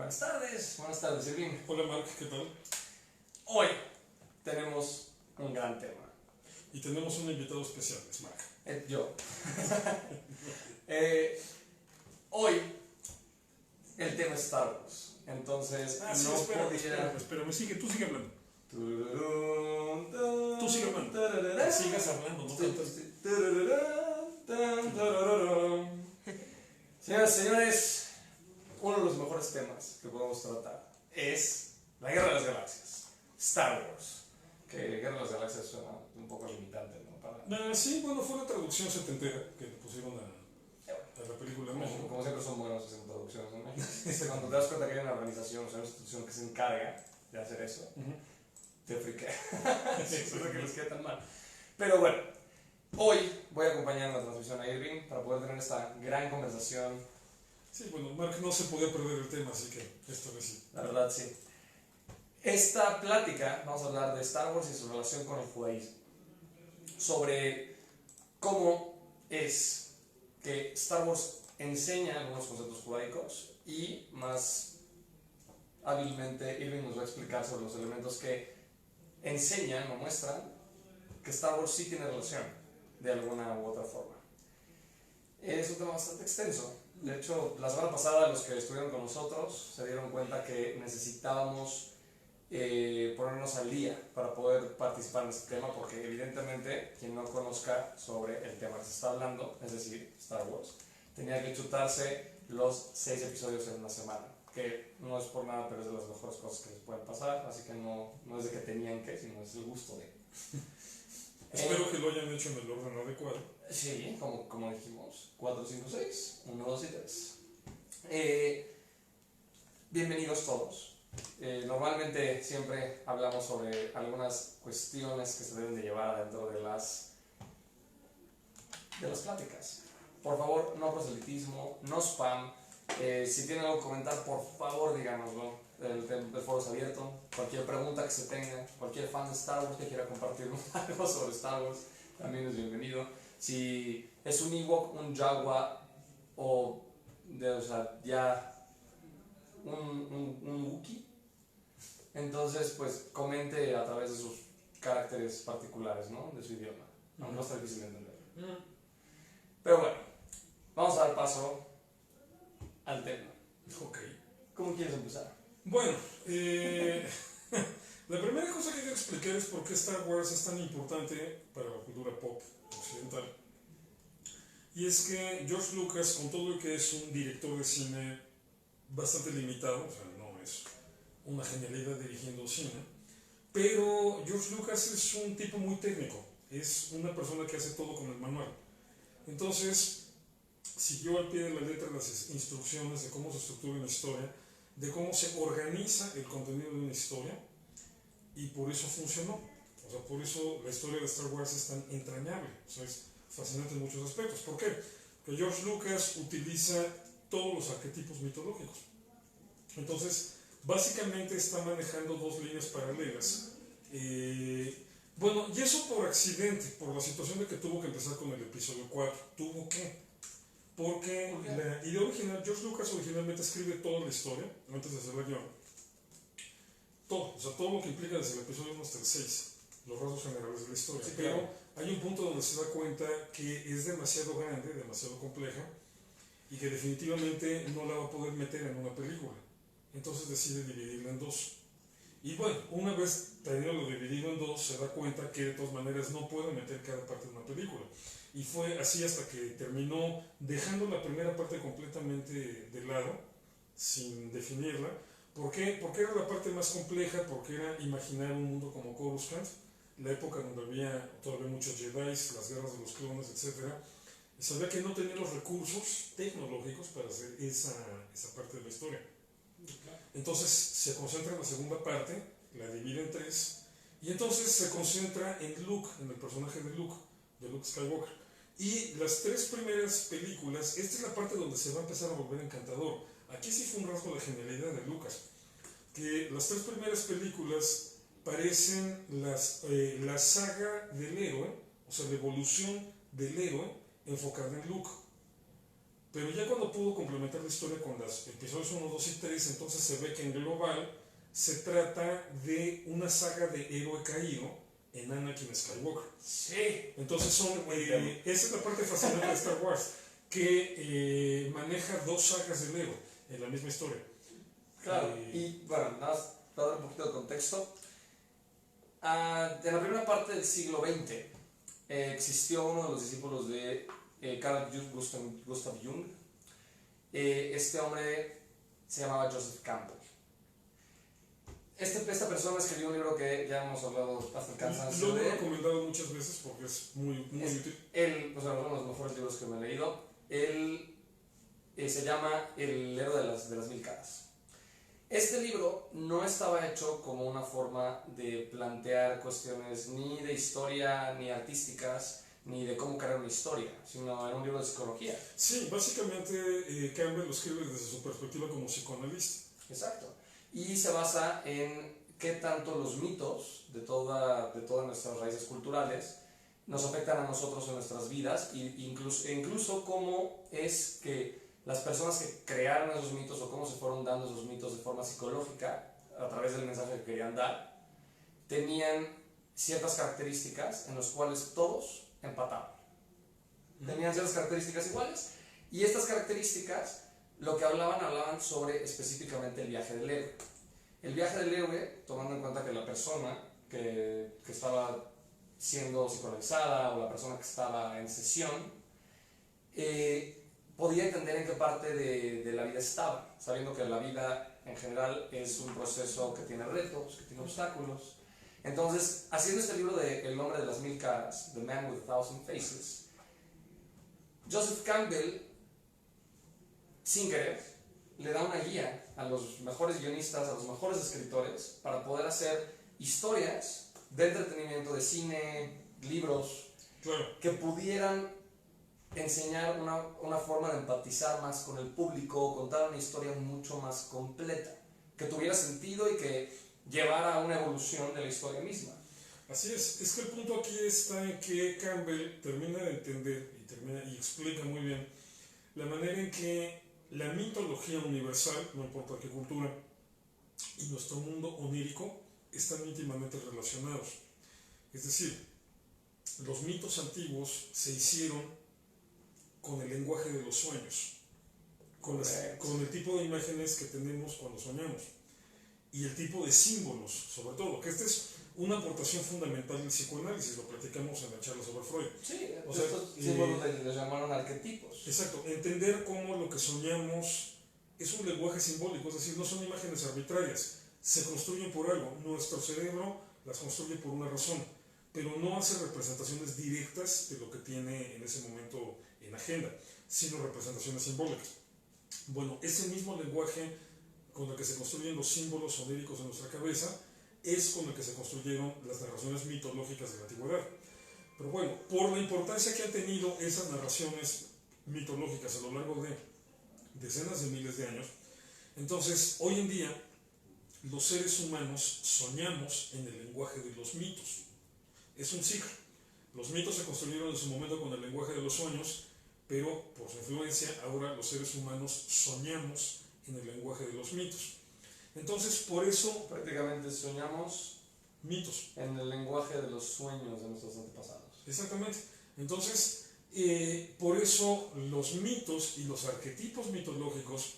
Buenas tardes, Irving. Hola Mark, ¿qué tal? Hoy tenemos un gran tema. Y tenemos un invitado especial, es Mark. Yo. Hoy el tema es Star Wars. Entonces, sí, no espérame, tú sigue hablando. Tú sigue hablando. Sigas hablando, no tantas. Señoras y señores, uno de los mejores temas que podemos tratar es la Guerra de las Galaxias, Star Wars. Que Guerra de las Galaxias suena un poco limitante, ¿no? Sí, bueno, fue una traducción setentera que le pusieron a la película en México. Como siempre son buenos haciendo traducciones en México. Cuando te das cuenta que hay una organización, o sea, una institución que se encarga de hacer eso, te friquea. Eso es lo que les queda tan mal. Pero bueno, hoy voy a acompañar en la transmisión a Irving para poder tener esta gran conversación. Sí, bueno, Mark no se podía perder el tema, así que esta vez sí. La verdad, sí. Esta plática, vamos a hablar de Star Wars y su relación con el judaísmo. Sobre cómo es que Star Wars enseña algunos conceptos judaicos y más hábilmente Irving nos va a explicar sobre los elementos que enseñan o muestran que Star Wars sí tiene relación de alguna u otra forma. Es un tema bastante extenso. De hecho, la semana pasada los que estuvieron con nosotros se dieron cuenta que necesitábamos ponernos al día para poder participar en este tema, porque evidentemente quien no conozca sobre el tema que se está hablando, es decir, Star Wars, tenía que chutarse los 6 episodios en una semana, que no es por nada, pero es de las mejores cosas que les pueden pasar, así que no es de que tenían que, sino es el gusto de. Espero que lo hayan hecho en el orden adecuado. Sí, como dijimos, 4, 5, 6, 1, 2 y 3. Bienvenidos todos. Normalmente siempre hablamos sobre algunas cuestiones que se deben de llevar dentro de las pláticas. Por favor, no proselitismo, no spam. Si tienen algo que comentar, por favor díganoslo. El foro es abierto. Cualquier pregunta que se tenga, cualquier fan de Star Wars que quiera compartirnos algo sobre Star Wars, también es bienvenido. Si es un Ewok, un Jawa o sea, ya un Wookiee, entonces pues comente a través de sus caracteres particulares, ¿no? De su idioma. No está difícil de entender. Pero bueno, vamos a dar paso al tema. Ok. ¿Cómo quieres empezar? Bueno, la primera cosa que quiero explicar es por qué Star Wars es tan importante para la cultura pop occidental. Y es que George Lucas, con todo lo que es un director de cine bastante limitado, o sea, no es una genialidad dirigiendo cine, pero George Lucas es un tipo muy técnico, es una persona que hace todo con el manual. Entonces, siguió al pie de la letra las instrucciones de cómo se estructura una historia, de cómo se organiza el contenido de una historia, y por eso funcionó. O sea, por eso la historia de Star Wars es tan entrañable, o sea, es fascinante en muchos aspectos. ¿Por qué? Porque George Lucas utiliza todos los arquetipos mitológicos. Entonces, básicamente está manejando dos líneas paralelas. Bueno, y eso por accidente, por la situación de que tuvo que empezar con el episodio 4. ¿Tuvo que? Porque la idea original, George Lucas originalmente escribe toda la historia, antes de hacer la guión. Todo, o sea, todo lo que implica desde el episodio 1 hasta el 6, los rasgos generales de la historia. Sí, pero hay un punto donde se da cuenta que es demasiado grande, demasiado compleja, y que definitivamente no la va a poder meter en una película. Entonces decide dividirla en dos. Y bueno, una vez teniendo dividido en dos, se da cuenta que de todas maneras no puede meter cada parte de una película. Y fue así hasta que terminó dejando la primera parte completamente de lado, sin definirla. ¿Por qué? Porque era la parte más compleja, porque era imaginar un mundo como Coruscant, la época donde había todavía muchos Jedi, las guerras de los clones, etc. Y sabía que no tenía los recursos tecnológicos para hacer esa parte de la historia. Entonces se concentra en la segunda parte, la divide en 3, y entonces se concentra en Luke, en el personaje de Luke Skywalker. Y las 3 primeras películas, esta es la parte donde se va a empezar a volver encantador. Aquí sí fue un rasgo de genialidad de Lucas, que las 3 primeras películas parecen la saga del héroe, o sea, la evolución del héroe enfocada en Luke. Pero ya cuando pudo complementar la historia con los episodios 1, 2 y 3, entonces se ve que en global se trata de una saga de héroe caído en Anakin Skywalker. Sí. Entonces esa es la parte fascinante de Star Wars, que maneja dos sagas del héroe en la misma historia. Claro, y bueno, nada más para dar un poquito de contexto. En la primera parte del siglo XX existió uno de los discípulos de Carl Gustav Jung. Este hombre se llamaba Joseph Campbell. Esta persona escribió un libro que ya hemos hablado hasta el cansancio. Lo he recomendado muchas veces porque es muy útil. Él, uno de los mejores libros que me he leído. Él se llama El héroe de las mil caras. Este libro no estaba hecho como una forma de plantear cuestiones ni de historia, ni artísticas, ni de cómo crear una historia, sino era un libro de psicología. Sí, básicamente Campbell lo escribe desde su perspectiva como psicoanalista. Exacto. Y se basa en qué tanto los mitos de todas nuestras raíces culturales nos afectan a nosotros en nuestras vidas, e incluso cómo es que las personas que crearon esos mitos o cómo se fueron dando esos mitos de forma psicológica a través del mensaje que querían dar, tenían ciertas características en las cuales todos empataban. Tenían ciertas características iguales y estas características lo que hablaban sobre específicamente el viaje del héroe. El viaje del héroe, tomando en cuenta que la persona que estaba siendo psicoanalizada o la persona que estaba en sesión podía entender en qué parte de la vida estaba, sabiendo que la vida en general es un proceso que tiene retos, que tiene obstáculos. Entonces, haciendo este libro de El hombre de las mil caras, The Man with a Thousand Faces, Joseph Campbell, sin querer, le da una guía a los mejores guionistas, a los mejores escritores, para poder hacer historias de entretenimiento, de cine, libros, claro, que pudieran enseñar una forma de empatizar más con el público, contar una historia mucho más completa, que tuviera sentido y que llevara a una evolución de la historia misma. Así es que el punto aquí está en que Campbell termina de entender y explica muy bien la manera en que la mitología universal, no importa qué cultura, y nuestro mundo onírico están íntimamente relacionados. Es decir, los mitos antiguos se hicieron con el lenguaje de los sueños, con el tipo de imágenes que tenemos cuando soñamos y el tipo de símbolos, sobre todo, que esta es una aportación fundamental del psicoanálisis, lo platicamos en la charla sobre Freud. Sí, o sea, estos símbolos les llamaron arquetipos. Exacto, entender cómo lo que soñamos es un lenguaje simbólico, es decir, no son imágenes arbitrarias, se construyen por algo, nuestro cerebro las construye por una razón, pero no hace representaciones directas de lo que tiene en ese momento en agenda, sino representaciones simbólicas. Bueno, ese mismo lenguaje con el que se construyen los símbolos oníricos en nuestra cabeza es con el que se construyeron las narraciones mitológicas de la antigüedad. Pero bueno, por la importancia que han tenido esas narraciones mitológicas a lo largo de decenas de miles de años, entonces hoy en día los seres humanos soñamos en el lenguaje de los mitos. Es un ciclo. Los mitos se construyeron en su momento con el lenguaje de los sueños, pero por su influencia ahora los seres humanos soñamos en el lenguaje de los mitos. Entonces, por eso prácticamente soñamos mitos en el lenguaje de los sueños de nuestros antepasados. Exactamente. Entonces, por eso los mitos y los arquetipos mitológicos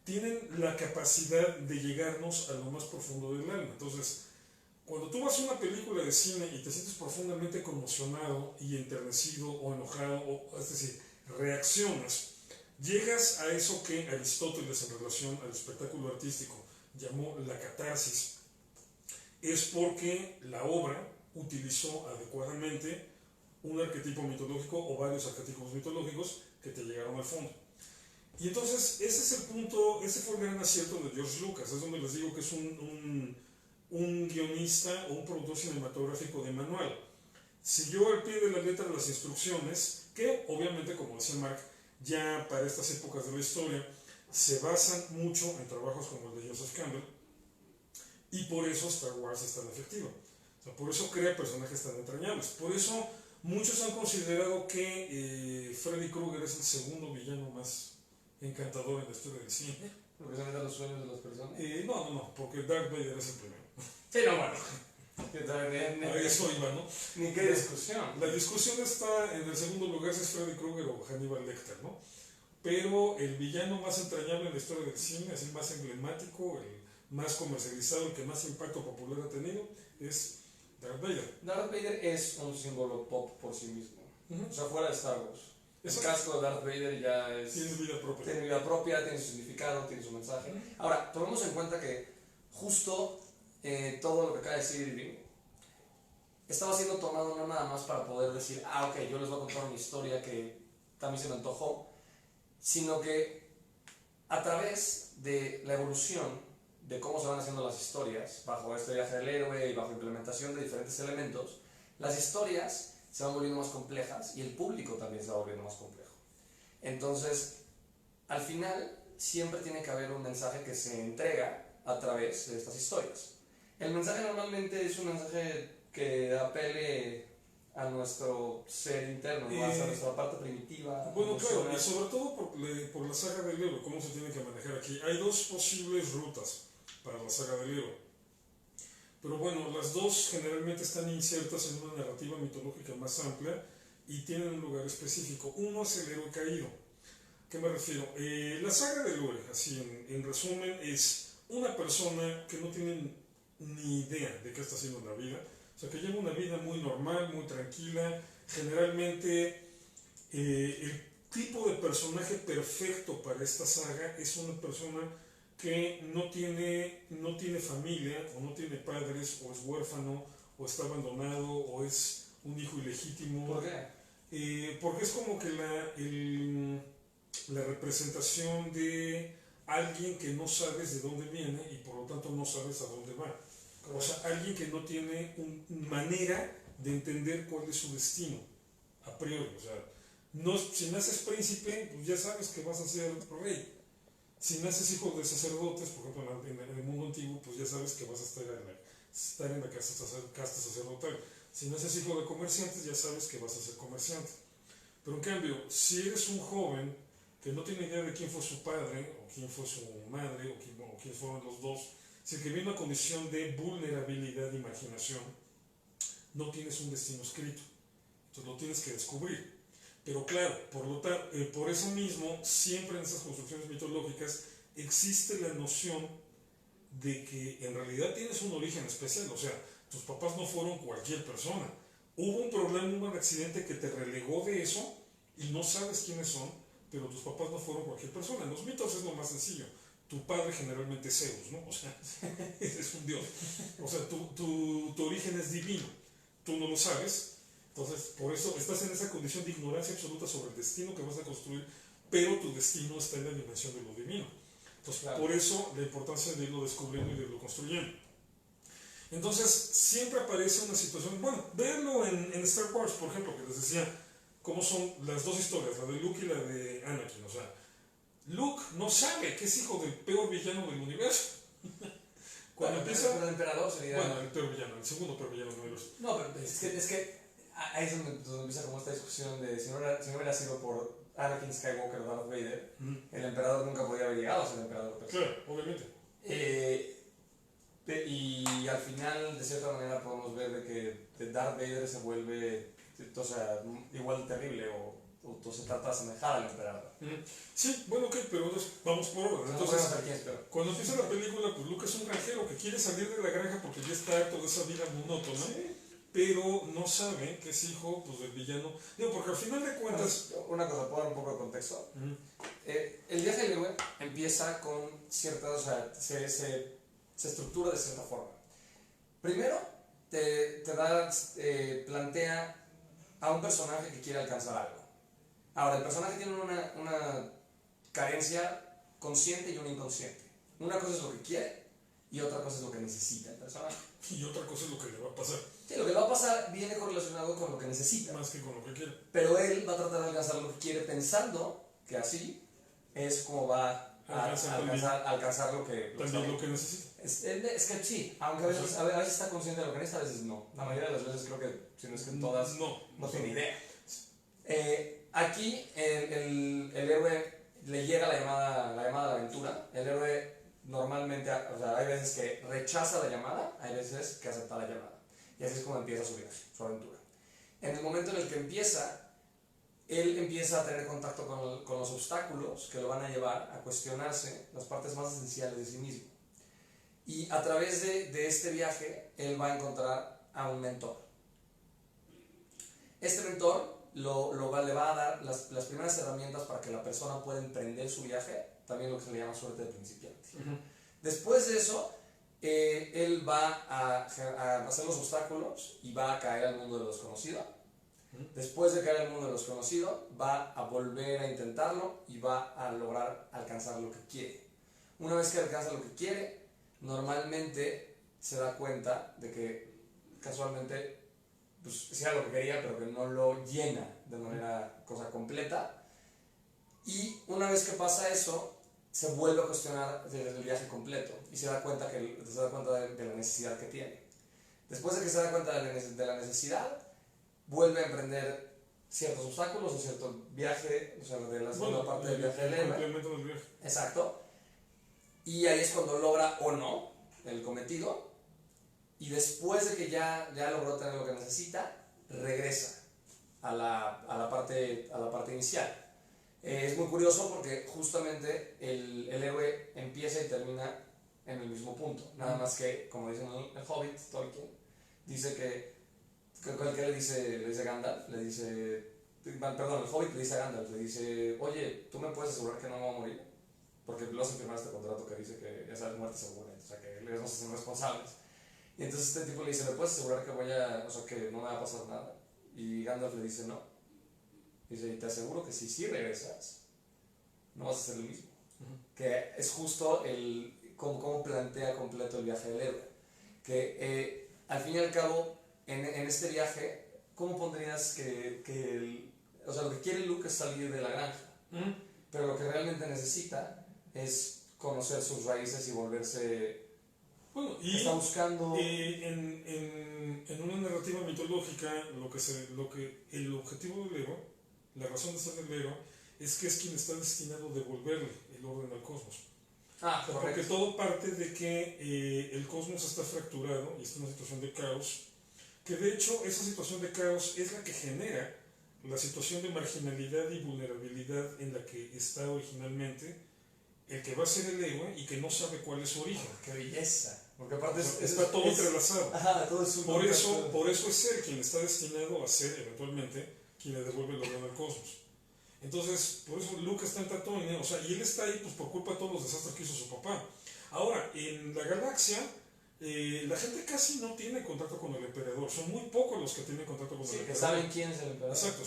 tienen la capacidad de llegarnos a lo más profundo del alma. Entonces, cuando tú vas a una película de cine y te sientes profundamente conmocionado y enternecido o enojado, es decir, reaccionas, llegas a eso que Aristóteles en relación al espectáculo artístico llamó la catarsis, es porque la obra utilizó adecuadamente un arquetipo mitológico o varios arquetipos mitológicos que te llegaron al fondo. Y entonces ese es el punto, ese fue el gran acierto de George Lucas, es donde les digo que es un guionista o un productor cinematográfico de manual. Siguió al pie de la letra las instrucciones que obviamente, como decía Mark, ya para estas épocas de la historia se basan mucho en trabajos como el de Joseph Campbell y por eso Star Wars es tan efectiva. O sea, por eso crea personajes tan entrañables. Por eso Muchos han considerado que Freddy Krueger es el segundo villano más encantador en la historia del cine. Porque se meten los sueños de las personas. No, porque Darth Vader es el primero. Sí, no, bueno. A eso iba, ¿no? Ni qué discusión. La discusión está en el segundo lugar si es Freddy Krueger o Hannibal Lecter, ¿no? Pero el villano más entrañable en la historia del cine, es el más emblemático, el más comercializado, el que más impacto popular ha tenido, es Darth Vader. Darth Vader es un símbolo pop por sí mismo. Uh-huh. O sea, fuera de Star Wars. El Exacto. casco de Darth Vader ya es... Tiene vida propia. Tiene vida propia, tiene su significado, tiene su mensaje. Ahora, tomemos en cuenta que justo todo lo que acaba de decir Irving estaba siendo tomado no nada más para poder decir, ok, yo les voy a contar una historia que también se me antojó, sino que a través de la evolución de cómo se van haciendo las historias, bajo este viaje del héroe y bajo implementación de diferentes elementos, las historias se van volviendo más complejas y el público también se va volviendo más complejo. Entonces, al final, siempre tiene que haber un mensaje que se entrega a través de estas historias. El mensaje normalmente es un mensaje que apele a nuestro ser interno, ¿no? A nuestra parte primitiva. Bueno, claro, y sobre todo por la saga del héroe, cómo se tiene que manejar aquí. Hay dos posibles rutas para la saga del héroe. Pero bueno, las dos generalmente están insertas en una narrativa mitológica más amplia y tienen un lugar específico. Uno es el héroe caído. ¿Qué me refiero? La saga del héroe, así en resumen, es una persona que no tiene ni idea de qué está haciendo en la vida. O sea, que lleva una vida muy normal, muy tranquila. Generalmente, el tipo de personaje perfecto para esta saga es una persona que no tiene familia, o no tiene padres, o es huérfano, o está abandonado, o es un hijo ilegítimo. ¿Por qué? Porque es como que la representación de alguien que no sabes de dónde viene y por lo tanto no sabes a dónde va. O sea, alguien que no tiene manera de entender cuál es su destino, a priori. O sea, si naces príncipe, pues ya sabes que vas a ser rey. Si naces hijo de sacerdotes, por ejemplo, en el mundo antiguo, pues ya sabes que vas a estar en la casta sacerdotal. Si naces hijo de comerciantes, ya sabes que vas a ser comerciante. Pero en cambio, si eres un joven que no tiene idea de quién fue su padre, o quién fue su madre, o quién fueron los dos, si que vive en una condición de vulnerabilidad de imaginación, no tienes un destino escrito. Entonces lo tienes que descubrir. Pero claro, por eso mismo, siempre en esas construcciones mitológicas existe la noción de que en realidad tienes un origen especial. O sea, tus papás no fueron cualquier persona. Hubo un problema, hubo un accidente que te relegó de eso y no sabes quiénes son, pero tus papás no fueron cualquier persona. En los mitos es lo más sencillo. Tu padre generalmente es Zeus, ¿no? O sea, es un dios. O sea, tu origen es divino. Tú no lo sabes. Entonces, por eso estás en esa condición de ignorancia absoluta sobre el destino que vas a construir, pero tu destino está en la dimensión de lo divino. Entonces, claro, por eso la importancia de irlo descubriendo y de irlo construyendo. Entonces, siempre aparece una situación, bueno, verlo en Star Wars, por ejemplo, que les decía, cómo son las dos historias, la de Luke y la de Anakin. O sea, Luke no sabe que es hijo del peor villano del universo. Cuando empieza... el emperador sería... Bueno, el peor villano, el segundo peor villano del universo. No, pero es que ahí es donde empieza como esta discusión de si no hubiera sido por Anakin Skywalker o Darth Vader, el emperador nunca podría haber llegado a ser emperador. Claro, obviamente. Y al final, de cierta manera, podemos ver de que Darth Vader se vuelve, o sea, igual terrible o se trata de asemejar al emperador. Sí, bueno, ok, pero vamos por orden. Entonces, cuando empieza la película, pues Luke es un granjero que quiere salir de la granja porque ya está harto de esa vida monótona. Sí. Pero no sabe que es hijo, pues, del villano. Digo, porque al final de cuentas... Una cosa, ¿puedo dar un poco de contexto? El viaje del héroe empieza con cierta, o sea, se estructura de cierta forma. Primero, plantea a un personaje que quiere alcanzar algo. Ahora, el personaje tiene una carencia consciente y una inconsciente. Una cosa es lo que quiere y otra cosa es lo que necesita el personaje. Y otra cosa es lo que le va a pasar. Sí, lo que le va a pasar viene correlacionado con lo que necesita. Más que con lo que quiere. Pero él va a tratar de alcanzar lo que quiere pensando que así es como va alcanzar lo que necesita. Es que sí, aunque a veces está consciente de lo que necesita, a veces no. La mayoría de las veces creo que, si no es que en todas, no tiene idea. Aquí el héroe le llega la llamada de la aventura. El héroe normalmente, o sea, hay veces que rechaza la llamada, hay veces que acepta la llamada. Y así es como empieza su viaje, su aventura. En el momento en el que él empieza a tener contacto con los obstáculos que lo van a llevar a cuestionarse las partes más esenciales de sí mismo. Y a través de este viaje, él va a encontrar a un mentor. Este mentor le va a dar las primeras herramientas para que la persona pueda emprender su viaje, también lo que se le llama suerte de principiante. Después de eso, él va a hacer los obstáculos y va a caer al mundo de lo desconocido. Después de caer al mundo de lo desconocido, va a volver a intentarlo y va a lograr alcanzar lo que quiere. Una vez que alcanza lo que quiere, normalmente se da cuenta de que casualmente pues sí era lo que quería, pero que no lo llena de manera completa. Y una vez que pasa eso, se vuelve a cuestionar desde el viaje completo y se da cuenta de la necesidad que tiene. Después de que se da cuenta de la necesidad, vuelve a emprender ciertos obstáculos o cierto viaje, o sea, de la segunda parte del viaje del héroe. Exacto. Y ahí es cuando logra o no el cometido. Y después de que ya logró tener lo que necesita, regresa a la parte inicial. Es muy curioso porque justamente el héroe empieza y termina en el mismo punto. Nada más que, como dicen el Hobbit, Tolkien, dice que le dice Gandalf, el Hobbit le dice a Gandalf, le dice, oye, ¿tú me puedes asegurar que no me voy a morir? Porque los han firmado este contrato que dice que esa es muerte segura, o sea, que ellos no se hacen responsables. Y entonces este tipo le dice, ¿me puedes asegurar que que no me va a pasar nada? Y Gandalf le dice, no. Dice, y te aseguro que si regresas, no vas a hacer lo mismo. Que es justo cómo plantea completo el viaje del héroe. Que al fin y al cabo, en este viaje, ¿cómo pondrías lo que quiere Luke es salir de la granja? Pero lo que realmente necesita es conocer sus raíces y volverse... Bueno, y está buscando... en una narrativa mitológica, el objetivo del héroe, la razón de ser del héroe, es que es quien está destinado a devolverle el orden al cosmos. Porque todo parte de que el cosmos está fracturado y está en una situación de caos, que de hecho esa situación de caos es la que genera la situación de marginalidad y vulnerabilidad en la que está originalmente el que va a ser el héroe y que no sabe cuál es su origen. ¡Qué belleza! Porque aparte está todo entrelazado. Todo es por eso es él quien está destinado a ser eventualmente quien le devuelve el orden al cosmos. Entonces, por eso Luke está en Tatooine, y él está ahí pues por culpa de todos los desastres que hizo su papá. Ahora, en la galaxia, la gente casi no tiene contacto con el emperador, son muy pocos los que tienen contacto con el emperador. Que saben quién es el emperador. Exacto,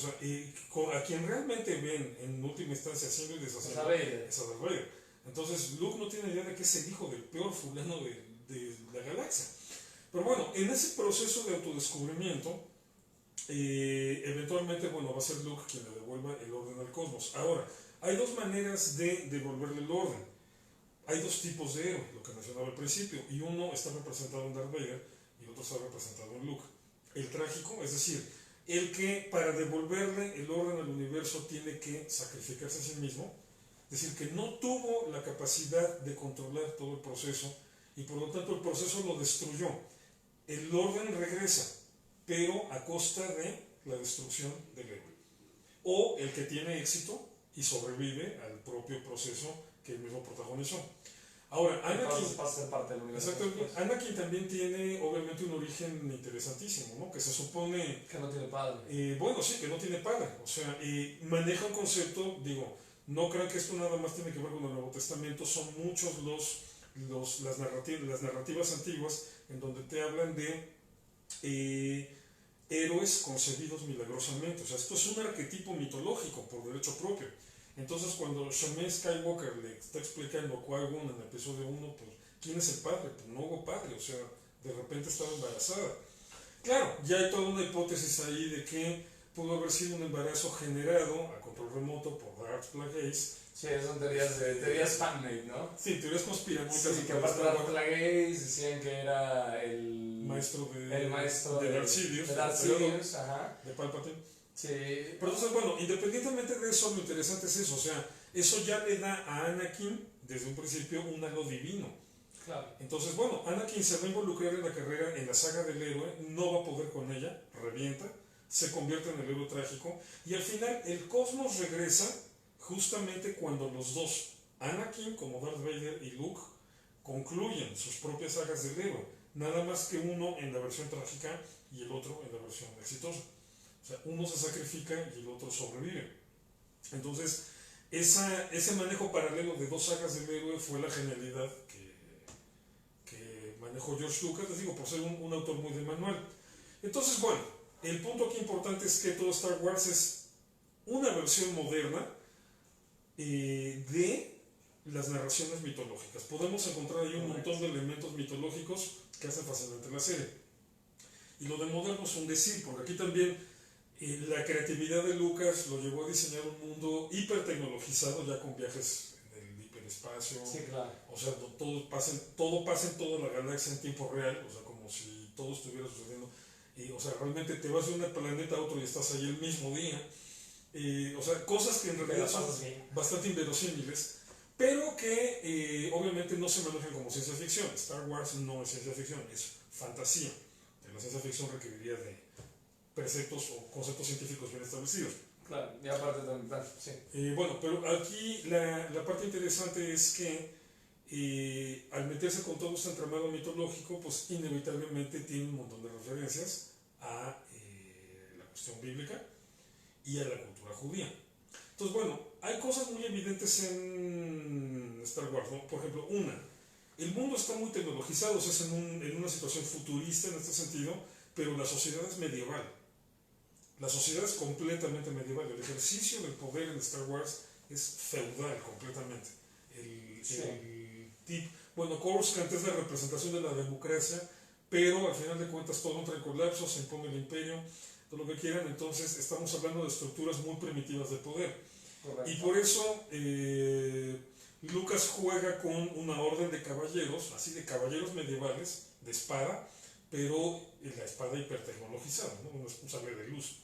a quien realmente ven en última instancia haciendo y deshaciendo es a Darth Vader. Entonces, Luke no tiene idea de que es el hijo del peor fulano de la galaxia. Pero bueno, en ese proceso de autodescubrimiento, eventualmente va a ser Luke quien le devuelva el orden al cosmos. Ahora, hay dos maneras de devolverle el orden. Hay dos tipos de héroe, lo que mencionaba al principio, y uno está representado en Darth Vader y el otro está representado en Luke. El trágico, es decir, el que para devolverle el orden al universo tiene que sacrificarse a sí mismo, es decir, que no tuvo la capacidad de controlar todo el proceso y por lo tanto el proceso lo destruyó. El orden regresa, pero a costa de la destrucción del héroe. O el que tiene éxito y sobrevive al propio proceso que él mismo protagonizó. Ahora, Anakin también tiene obviamente un origen interesantísimo, ¿no? Que se supone... que no tiene padre. Que no tiene padre. Maneja un concepto, no crean que esto nada más tiene que ver con el Nuevo Testamento, son muchos las narrativas antiguas en donde te hablan de héroes concebidos milagrosamente. Esto es un arquetipo mitológico por derecho propio. Entonces, cuando Shmi Skywalker le está explicando a Qui-Gon en el episodio 1, pues, ¿quién es el padre? Pues no hubo padre, de repente estaba embarazada. Claro, ya hay toda una hipótesis ahí de que pudo haber sido un embarazo generado a control remoto por Darth Plagueis, Sí, son teorías fanmade, ¿no? Sí, teorías conspiranoicas. Sí, que aparte de los Plagueis decían que era el maestro de Darth Sidious, de Darth Sidious, ajá. de Palpatine. Sí. Pero entonces, bueno, independientemente de eso, lo interesante es eso, o sea, eso ya le da a Anakin, desde un principio, un halo divino. Claro. Entonces, bueno, Anakin se va a involucrar en la carrera, en la saga del héroe, no va a poder con ella, revienta, se convierte en el héroe trágico, y al final el cosmos regresa justamente cuando los dos, Anakin como Darth Vader y Luke, concluyen sus propias sagas del héroe, nada más que uno en la versión trágica y el otro en la versión exitosa. O sea, uno se sacrifica y el otro sobrevive. Entonces, ese manejo paralelo de dos sagas del héroe fue la genialidad que manejó George Lucas, les digo, por ser un autor muy de manual. Entonces, bueno, el punto aquí importante es que todo Star Wars es una versión moderna de las narraciones mitológicas. Podemos encontrar ahí un montón de elementos mitológicos que hacen fascinante la serie. Y lo de moderno es un decir, porque aquí también la creatividad de Lucas lo llevó a diseñar un mundo hipertecnologizado, ya con viajes en el hiperespacio. Sí, claro. O sea, todo pasa en toda la galaxia en tiempo real, o sea, como si todo estuviera sucediendo. O sea, realmente te vas de un planeta a otro y estás ahí el mismo día. O sea, cosas que en realidad son bastante inverosímiles, pero que obviamente no se manejan como ciencia ficción. Star Wars no es ciencia ficción, es fantasía. La ciencia ficción requeriría de preceptos o conceptos científicos bien establecidos. Claro, y aparte también, claro, sí. Bueno, pero aquí la parte interesante es que al meterse con todo este entramado mitológico, pues inevitablemente tiene un montón de referencias a la cuestión bíblica y a la cultura judía. Entonces, bueno, hay cosas muy evidentes en Star Wars, ¿no? Por ejemplo, el mundo está muy tecnologizado, o sea, es en una situación futurista en este sentido, pero la sociedad es medieval. La sociedad es completamente medieval. El ejercicio del poder en Star Wars es feudal completamente. Bueno, Coruscant es la representación de la democracia, pero al final de cuentas todo entra en colapso, se impone el imperio, todo lo que quieran. Entonces estamos hablando de estructuras muy primitivas de poder. Correcto. Y por eso Lucas juega con una orden de caballeros, así de caballeros medievales, de espada, pero la espada hipertecnologizada, ¿no? Un sable de luz.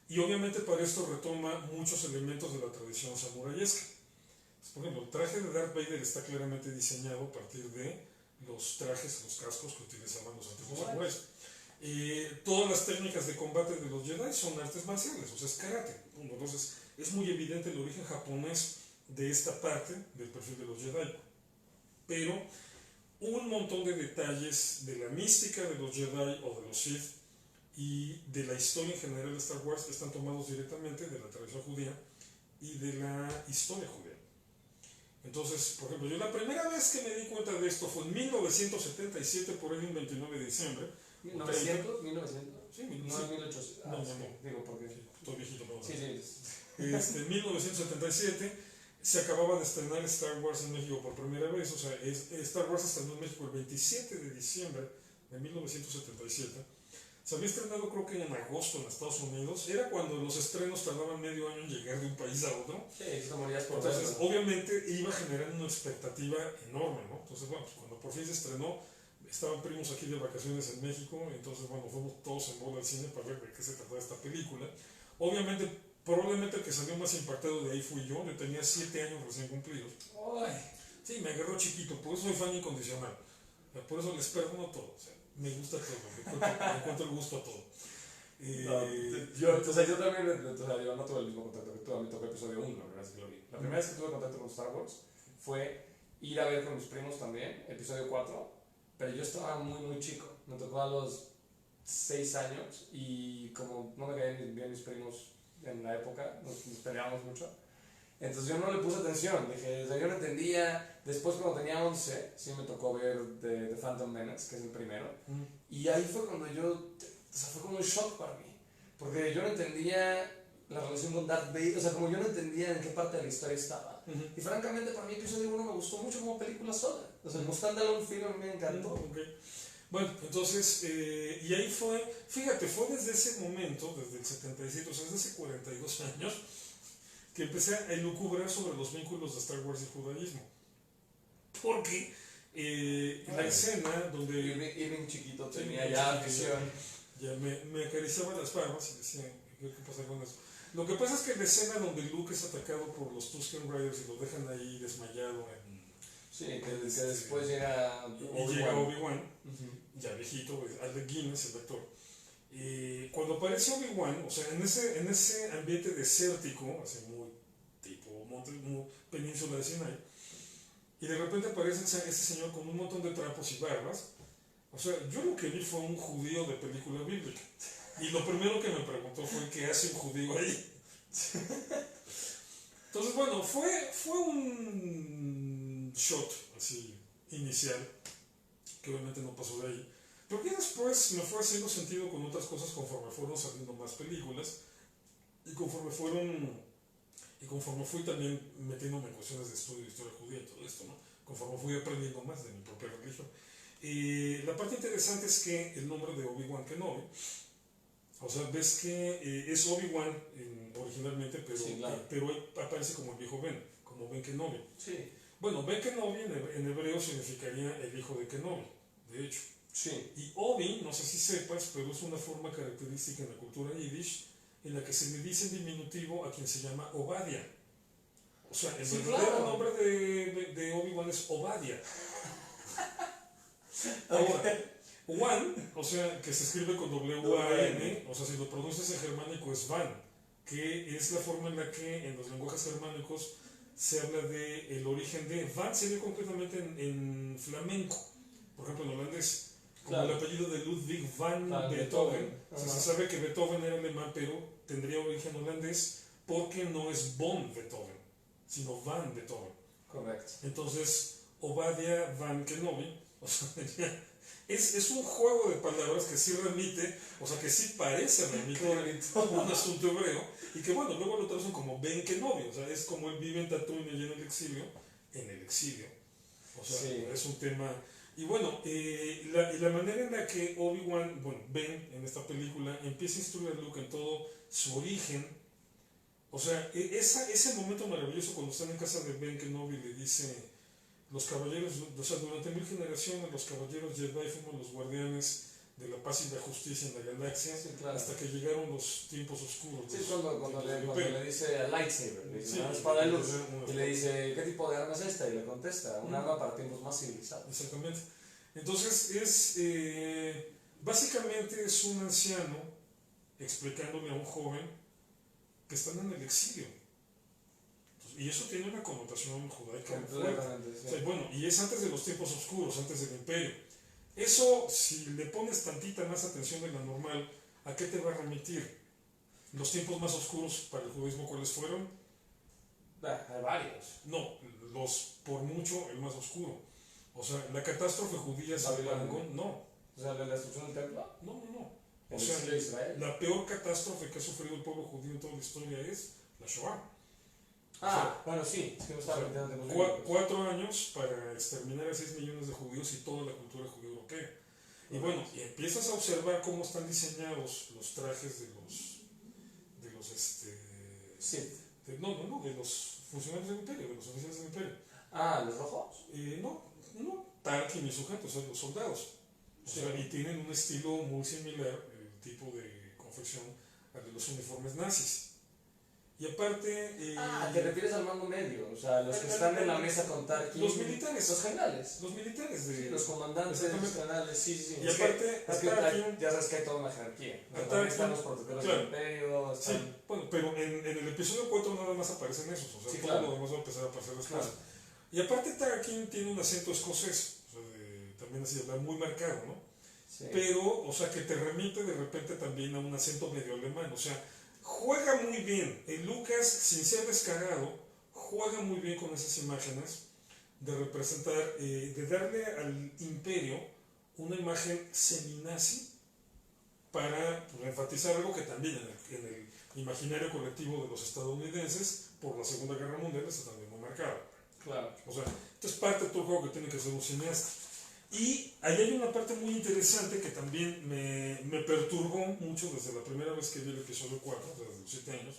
Y obviamente para esto retoma muchos elementos de la tradición samurayesca. Por ejemplo, el traje de Darth Vader está claramente diseñado a partir de los trajes, los cascos que utilizaban los antiguos samuráis. Todas las técnicas de combate de los Jedi son artes marciales, o sea, es karate. Entonces, es muy evidente el origen japonés de esta parte del perfil de los Jedi. Pero un montón de detalles de la mística de los Jedi o de los Sith y de la historia en general de Star Wars están tomados directamente de la tradición judía y de la historia judía. Entonces, por ejemplo, yo la primera vez que me di cuenta de esto fue en 1977, por ahí un 29 de diciembre. ¿1900? Sí, 1900. No, 1800. No. Digo, porque... Sí, estoy viejito, perdón. Sí. En 1977 se acababa de estrenar Star Wars en México por primera vez. O sea, Star Wars estrenó en México el 27 de diciembre de 1977. Se había estrenado creo que en agosto en Estados Unidos. Era cuando los estrenos tardaban medio año en llegar de un país a otro. Sí, eso morías por Entonces, eso. obviamente iba generando una expectativa enorme, ¿no? Entonces, bueno, pues cuando por fin se estrenó, estaban primos aquí de vacaciones en México, entonces, bueno, fuimos todos en bola al cine para ver de qué se trataba esta película. Obviamente, probablemente el que salió más impactado de ahí fui yo tenía 7 años recién cumplidos. Ay. Sí, me agarró chiquito, por eso soy fan incondicional. Por eso les perdono todo, o sea, me gusta todo, le encuentro el gusto a todo. Yo también, yo no tuve el mismo contacto que tú, a mí tocó episodio 1, la primera vez que lo vi. La primera vez que tuve contacto con Star Wars fue ir a ver con mis primos también, episodio 4, pero yo estaba muy chico, me tocó a los 6 años y como no me caían bien mis primos en la época, nos peleábamos mucho, entonces yo no le puse atención, dije, o sea, yo no entendía. Después cuando tenía 11, sí me tocó ver The Phantom Menace, que es el primero, y ahí fue cuando fue como un shock para mí, porque yo no entendía la relación con Darth Vader, o sea, como yo no entendía en qué parte de la historia estaba. Y francamente para mí episodio 1 me gustó mucho como película sola, o sea, como standalone film a mí me encantó. Okay. Bueno, entonces, y ahí fue, fíjate, fue desde ese momento, desde el 77, o sea, desde hace 42 años, que empecé a elucubrar sobre los vínculos de Star Wars y el judaísmo. Porque la escena donde... Y bien chiquito tenía ya afición. Ya me acariciaba las barbas y decía, ¿qué pasa con eso? Lo que pasa es que la escena donde Luke es atacado por los Tusken Riders y lo dejan ahí desmayado sí, que después llega Obi-Wan. Y llega Obi-Wan, ya viejito, Alec Guinness, el actor. Cuando aparece Obi-Wan, o sea, en ese ambiente desértico, así muy tipo muy península de Sinai, y de repente aparece ese señor con un montón de trapos y barbas. O sea, yo lo que vi fue un judío de película bíblica. Y lo primero que me preguntó fue, ¿qué hace un judío ahí? Entonces, bueno, fue un shot así inicial, que obviamente no pasó de ahí. Pero que después me fue haciendo sentido con otras cosas conforme fueron saliendo más películas y conforme fui también metiéndome en cuestiones de estudio de historia judía y todo esto, ¿no? Conforme fui aprendiendo más de mi propia religión. La parte interesante es que el nombre de Obi-Wan Kenobi, o sea, ves que es Obi-Wan originalmente, pero, sí, claro. pero aparece como el viejo Ben, como Ben Kenobi. Sí. Bueno, Ben Kenobi en hebreo significaría el hijo de Kenobi, de hecho. Sí. Y Obi, no sé si sepas, pero es una forma característica en la cultura yiddish en la que se le dice en diminutivo a quien se llama Obadia. O sea, el verdadero nombre de Obi-Wan es Obadia. Ahora, Wan, o sea, que se escribe con W-A-N, o sea, si lo pronuncias en germánico es Van, que es la forma en la que en los lenguajes germánicos se habla de el origen de. Van sería concretamente en flamenco, por ejemplo en holandés, como el apellido de Ludwig van Beethoven. O sea, se sabe que Beethoven era alemán, pero tendría origen holandés porque no es von Beethoven, sino van Beethoven. Correcto. Entonces, Obadia van Kenobi, o sea, es un juego de palabras que sí remite, o sea, que sí parece remitir a un asunto hebreo, y que bueno, luego lo traducen como Ben Kenobi, o sea, es como él vive en Tatooine y en el exilio, o sea, sí. Es un tema. Y bueno, la manera en la que Obi-Wan, bueno, Ben en esta película empieza a instruir a Luke en todo su origen, o sea, ese momento maravilloso cuando están en casa de Ben Kenobi le dice, los caballeros, o sea, durante 1000 generaciones los caballeros Jedi fuimos los guardianes de la paz y la justicia en la galaxia, sí, claro, hasta que llegaron los tiempos oscuros. Sí, cuando le dice a lightsaber, le dice, sí, una espada de luz, y le dice, ¿qué tipo de arma es esta? Y le contesta, un arma para tiempos más civilizados. Exactamente. Entonces, básicamente es un anciano explicándole a un joven que están en el exilio. Y eso tiene una connotación judaica muy fuerte. Sí. O sea, bueno, y es antes de los tiempos oscuros, antes del imperio. Eso, si le pones tantita más atención de la normal, ¿a qué te va a remitir? ¿Los tiempos más oscuros para el judaísmo cuáles fueron? Hay varios. No, por mucho el más oscuro. O sea, la catástrofe judía se no. O sea, ¿la destrucción del templo? No. O sea, la peor catástrofe que ha sufrido el pueblo judío en toda la historia es la Shoah. Bueno, sí, es que no estaba metiendo 4 años para exterminar a 6 millones de judíos y toda la cultura judía europea. Y bueno, y empiezas a observar cómo están diseñados los trajes de los sí. de los funcionarios del imperio, de los oficiales del imperio. ¿Los rojos? No, Tarkin y su gente, o sea, los soldados. O sea, y tienen un estilo muy similar, el tipo de confección, al de los uniformes nazis. Y aparte... te refieres al mando medio, o sea, los que están en la mesa con Tarkin. Los militares. Los generales. Los militares. Sí, los comandantes, los generales, sí. Y aparte, ya sabes que hay toda una jerarquía. También están los protocolos del imperio. Sí, bueno, pero en el episodio 4 nada más aparecen esos, o sea, todo lo demás va a empezar a aparecer después. Claro. Y aparte Tarkin tiene un acento escocés, o sea, también así habla muy marcado, ¿no? Sí. Pero, o sea, que te remite de repente también a un acento medio alemán, o sea, juega muy bien. Lucas, sin ser descarado, juega muy bien con esas imágenes de representar, de darle al imperio una imagen seminazi para enfatizar algo que también en el imaginario colectivo de los estadounidenses por la Segunda Guerra Mundial está también muy marcado. Claro. O sea, esto es parte de todo el juego que tiene que ser un cineasta. Y ahí hay una parte muy interesante que también me perturbó mucho desde la primera vez que vi el episodio 4, desde los 7 años,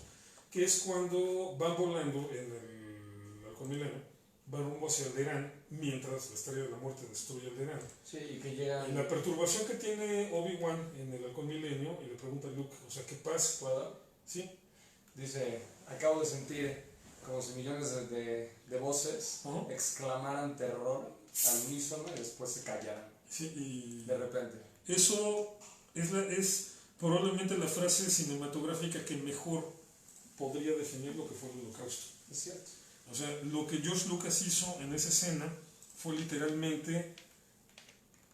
que es cuando van volando en el halcón milenio, van rumbo hacia Alderaan, mientras la Estrella de la Muerte destruye Alderaan. Sí, y que llegan... Y la perturbación que tiene Obi-Wan en el halcón milenio, y le pregunta a Luke, o sea, ¿qué pasa? ¿Puedo? ¿Sí? Dice, acabo de sentir como si millones de voces exclamaran terror al unísono y después se callaran. Sí, y de repente. Eso es probablemente la frase cinematográfica que mejor podría definir lo que fue el Holocausto. Es cierto. O sea, lo que George Lucas hizo en esa escena fue literalmente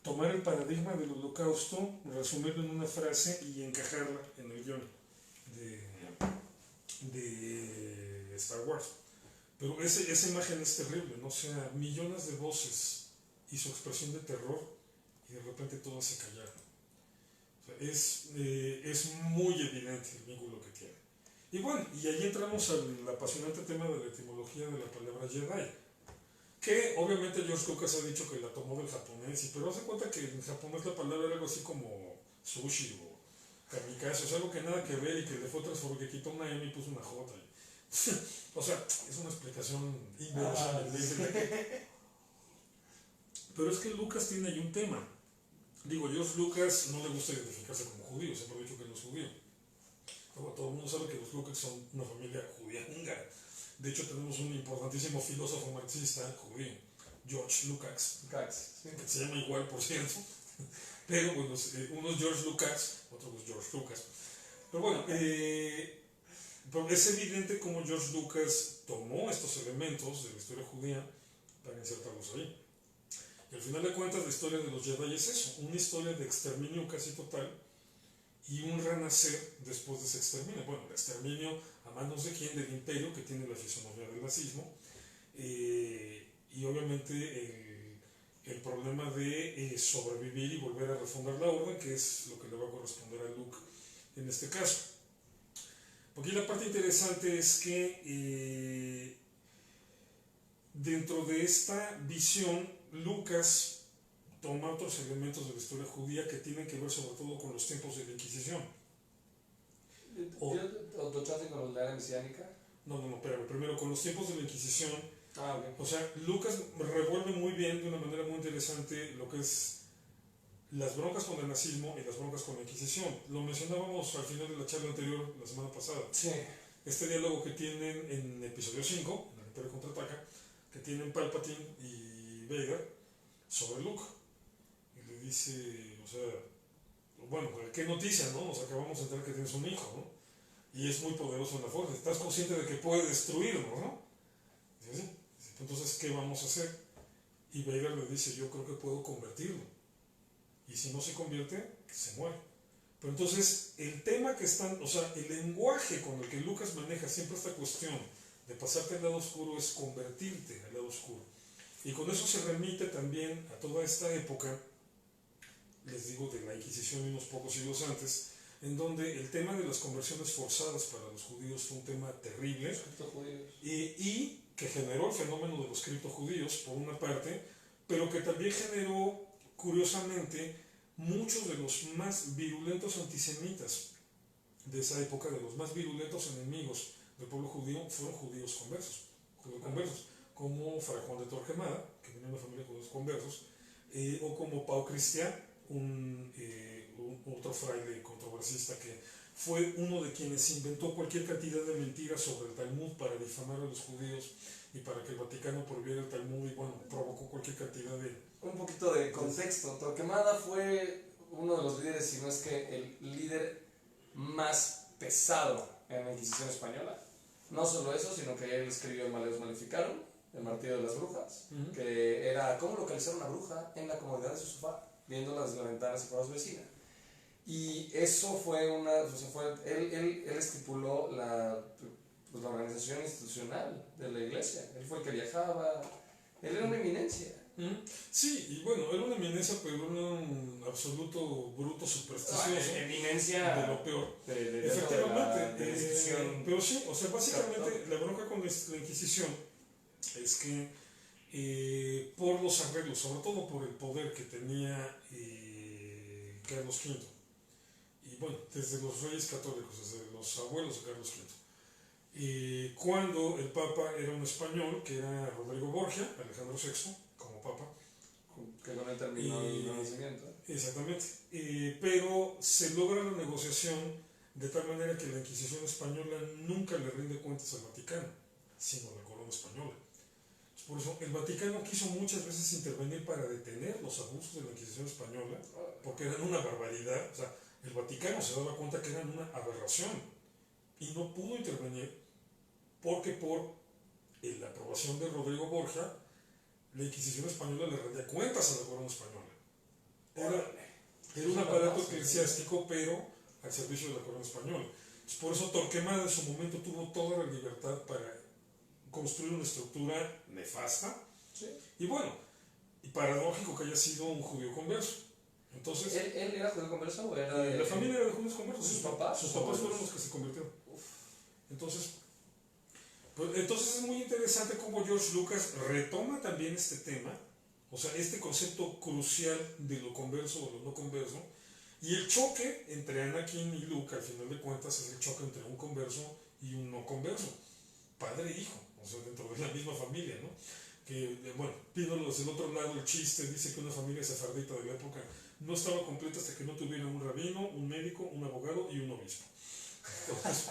tomar el paradigma del Holocausto, resumirlo en una frase y encajarla en el guión de Star Wars. Pero esa imagen es terrible, ¿no? O sea, millones de voces y su expresión de terror, y de repente todas se callaron. O sea, es muy evidente el vínculo que tiene. Y bueno, y ahí entramos al apasionante tema de la etimología de la palabra Jedi, que obviamente George Lucas ha dicho que la tomó del japonés, pero hace cuenta que en japonés la palabra era algo así como sushi o kamikaze, o sea, algo que nada que ver y que le fue transformado, que quitó una M y puso una J. O sea, es una explicación inverosímil. Pero es que Lucas tiene ahí un tema. Digo, George Lucas no le gusta identificarse como judío, siempre ha dicho que no es judío. Pero todo el mundo sabe que los Lucas son una familia judía húngara. De hecho, tenemos un importantísimo filósofo marxista judío, George Lukács, Sí. que se llama igual, por cierto. Pero bueno, uno es George Lucas, otro es George Lucas. Pero bueno, es evidente cómo George Lucas tomó estos elementos de la historia judía para insertarlos ahí. Y al final de cuentas, la historia de los Jedi es eso, una historia de exterminio casi total y un renacer después de ese exterminio. Bueno, el exterminio a manos de quién, del imperio, que tiene la fisonomía del nazismo, y obviamente el problema de sobrevivir y volver a refundar la orden, que es lo que le va a corresponder a Luke en este caso. Porque la parte interesante es que dentro de esta visión, Lucas toma otros elementos de la historia judía que tienen que ver sobre todo con los tiempos de la Inquisición. ¿Lo echaste con la era mesiánica? No, espérame, primero con los tiempos de la Inquisición. Okay. O sea, Lucas revuelve muy bien, de una manera muy interesante, lo que es las broncas con el nazismo y las broncas con la Inquisición. Lo mencionábamos al final de la charla anterior, la semana pasada. Sí. Este diálogo que tienen en episodio 5, en el Imperio Contraataca, que tienen Palpatine y Vader sobre Luke. Y le dice, o sea, bueno, ¿qué noticia, no? Nos acabamos de enterar que tienes un hijo, ¿no? Y es muy poderoso en la fuerza. ¿Estás consciente de que puede destruirnos, no? Dice, sí. Entonces, ¿qué vamos a hacer? Y Vader le dice, yo creo que puedo convertirlo. Y si no se convierte, se muere. Pero entonces, el tema que están, o sea, el lenguaje con el que Lucas maneja siempre esta cuestión de pasarte al lado oscuro es convertirte al lado oscuro. Y con eso se remite también a toda esta época, les digo, de la Inquisición y unos pocos siglos antes, en donde el tema de las conversiones forzadas para los judíos fue un tema terrible y que generó el fenómeno de los criptojudíos, por una parte, pero que también generó, curiosamente, muchos de los más virulentos antisemitas de esa época, de los más virulentos enemigos del pueblo judío, fueron judíos conversos, como Fray Juan de Torquemada, que venía de una familia de judíos conversos, o como Pau Cristián, otro fraile controversista que fue uno de quienes inventó cualquier cantidad de mentiras sobre el Talmud para difamar a los judíos y para que el Vaticano prohibiera el Talmud y bueno, provocó cualquier cantidad de... Un poquito de contexto. Torquemada fue uno de los líderes, si no es que el líder más pesado en la Inquisición española. No solo eso, sino que él escribió el Maleus Maleficarum, el martillo de las brujas, que era cómo localizar una bruja en la comodidad de su sofá, viéndola desde la ventana si fuera su vecina. Y eso fue él estipuló la organización institucional de la iglesia. Él fue el que viajaba, él era una eminencia. Sí, y bueno, era una eminencia, pero era un absoluto bruto supersticioso. Eminencia de lo peor. Efectivamente. Pero sí, o sea, básicamente la bronca con la Inquisición es que por los arreglos, sobre todo por el poder que tenía Carlos V, y bueno, desde los reyes católicos, desde los abuelos de Carlos V, cuando el Papa era un español, que era Rodrigo Borgia, Alejandro VI, como Papa. Que con él terminó el Renacimiento. Exactamente. Pero se logra la negociación de tal manera que la Inquisición española nunca le rinde cuentas al Vaticano, sino a la corona española. Por eso el Vaticano quiso muchas veces intervenir para detener los abusos de la Inquisición española, porque eran una barbaridad. O sea, el Vaticano se daba cuenta que eran una aberración y no pudo intervenir porque por la aprobación de Rodrigo Borgia, la Inquisición española le rendía cuentas a la corona española. Era un aparato eclesiástico, pero al servicio de la corona española. Por eso Torquemada en su momento tuvo toda la libertad para construir una estructura nefasta. Sí. Y bueno, y paradójico que haya sido un judío converso. Entonces, ¿Él era judío converso o era la familia era de judíos conversos. ¿Sus papás? Sus papás fueron los que se convirtieron. Entonces, entonces es muy interesante cómo George Lucas retoma también este tema, o sea, este concepto crucial de lo converso o lo no converso, y el choque entre Anakin y Luke, al final de cuentas, es el choque entre un converso y un no converso, padre e hijo, o sea, dentro de la misma familia, ¿no? Que, bueno, piéndolos del otro lado, el chiste dice que una familia sefardita de la época no estaba completa hasta que no tuviera un rabino, un médico, un abogado y un obispo. Entonces,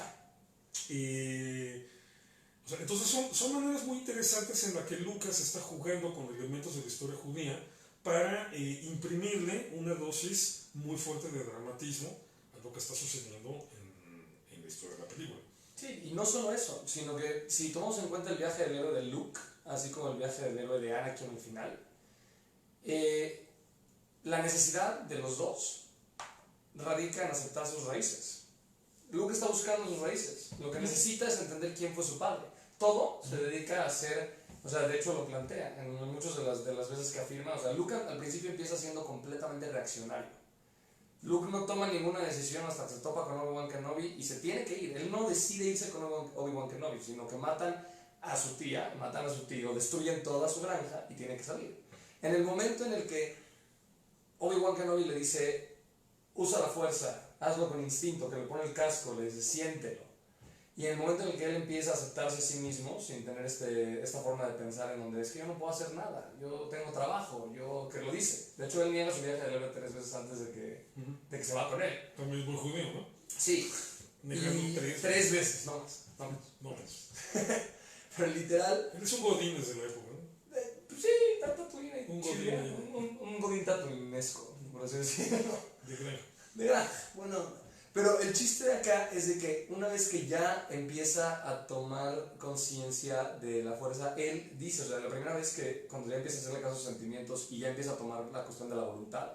entonces son maneras muy interesantes en las que Lucas está jugando con elementos de la historia judía para imprimirle una dosis muy fuerte de dramatismo a lo que está sucediendo en la historia de la película. Sí, y no solo eso, sino que si tomamos en cuenta el viaje del héroe de Luke, así como el viaje del héroe de Anakin al final, la necesidad de los dos radica en aceptar sus raíces. Luke está buscando sus raíces, lo que necesita es entender quién fue su padre. Todo se dedica a hacer, o sea, de hecho lo plantea en muchas de las veces que afirma, o sea, Luke al principio empieza siendo completamente reaccionario. Luke no toma ninguna decisión hasta que se topa con Obi-Wan Kenobi y se tiene que ir. Él no decide irse con Obi-Wan Kenobi, sino que matan a su tía, matan a su tío, destruyen toda su granja y tiene que salir. En el momento en el que Obi-Wan Kenobi le dice, usa la fuerza, hazlo con instinto, que le pone el casco, le dice, siéntelo. Y en el momento en el que él empieza a aceptarse a sí mismo, sin tener esta forma de pensar en donde es que yo no puedo hacer nada, yo tengo trabajo, que lo dice. De hecho, él niega su viaje del héroe 3 veces antes de que se va con él. También es muy judío, ¿no? Sí. Negando tres veces, no más. No más. Pero literal... Él es un godín desde la época, ¿no? Pues sí, Tatooine. Un godín tatuinesco, por así decirlo. De granja. De granja, bueno... Pero el chiste de acá es de que una vez que ya empieza a tomar conciencia de la fuerza, él dice, o sea, la primera vez que cuando ya empieza a hacerle caso a sus sentimientos y ya empieza a tomar la cuestión de la voluntad,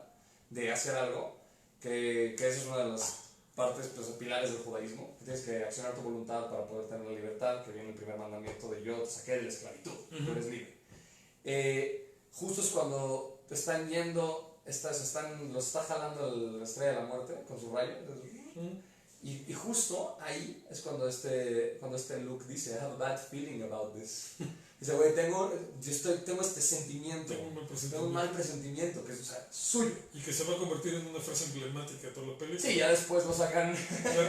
de hacer algo, que esa es una de las partes, pues, pilares del judaísmo, que tienes que accionar tu voluntad para poder tener la libertad, que viene el primer mandamiento de yo te saqué de la esclavitud, tú eres libre. Justo es cuando te están yendo, los está jalando la estrella de la muerte con su rayo. Y justo ahí es cuando este Luke dice, I have a bad feeling about this. Dice, güey, tengo este sentimiento, tengo un mal presentimiento, que es, o sea, suyo. Y que se va a convertir en una frase emblemática de toda la película. Sí, ya después lo sacan.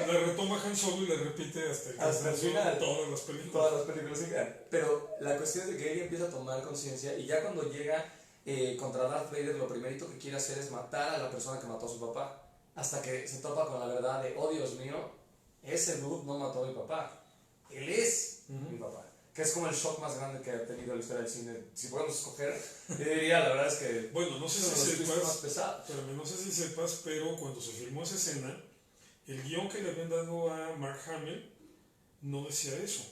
La retoma Han Solo y la repite hasta el final. Todas las películas. Todas las películas, sí. Pero la cuestión es de que ella empieza a tomar conciencia y ya cuando llega contra Darth Vader, lo primerito que quiere hacer es matar a la persona que mató a su papá. Hasta que se topa con la verdad de, oh Dios mío, ese dude no mató a mi papá, él es mi papá. Que es como el shock más grande que ha tenido la historia del cine. Si podemos escoger, yo diría, la verdad es que... Bueno, no sé si sepas, pero cuando se filmó esa escena, el guión que le habían dado a Mark Hamill no decía eso.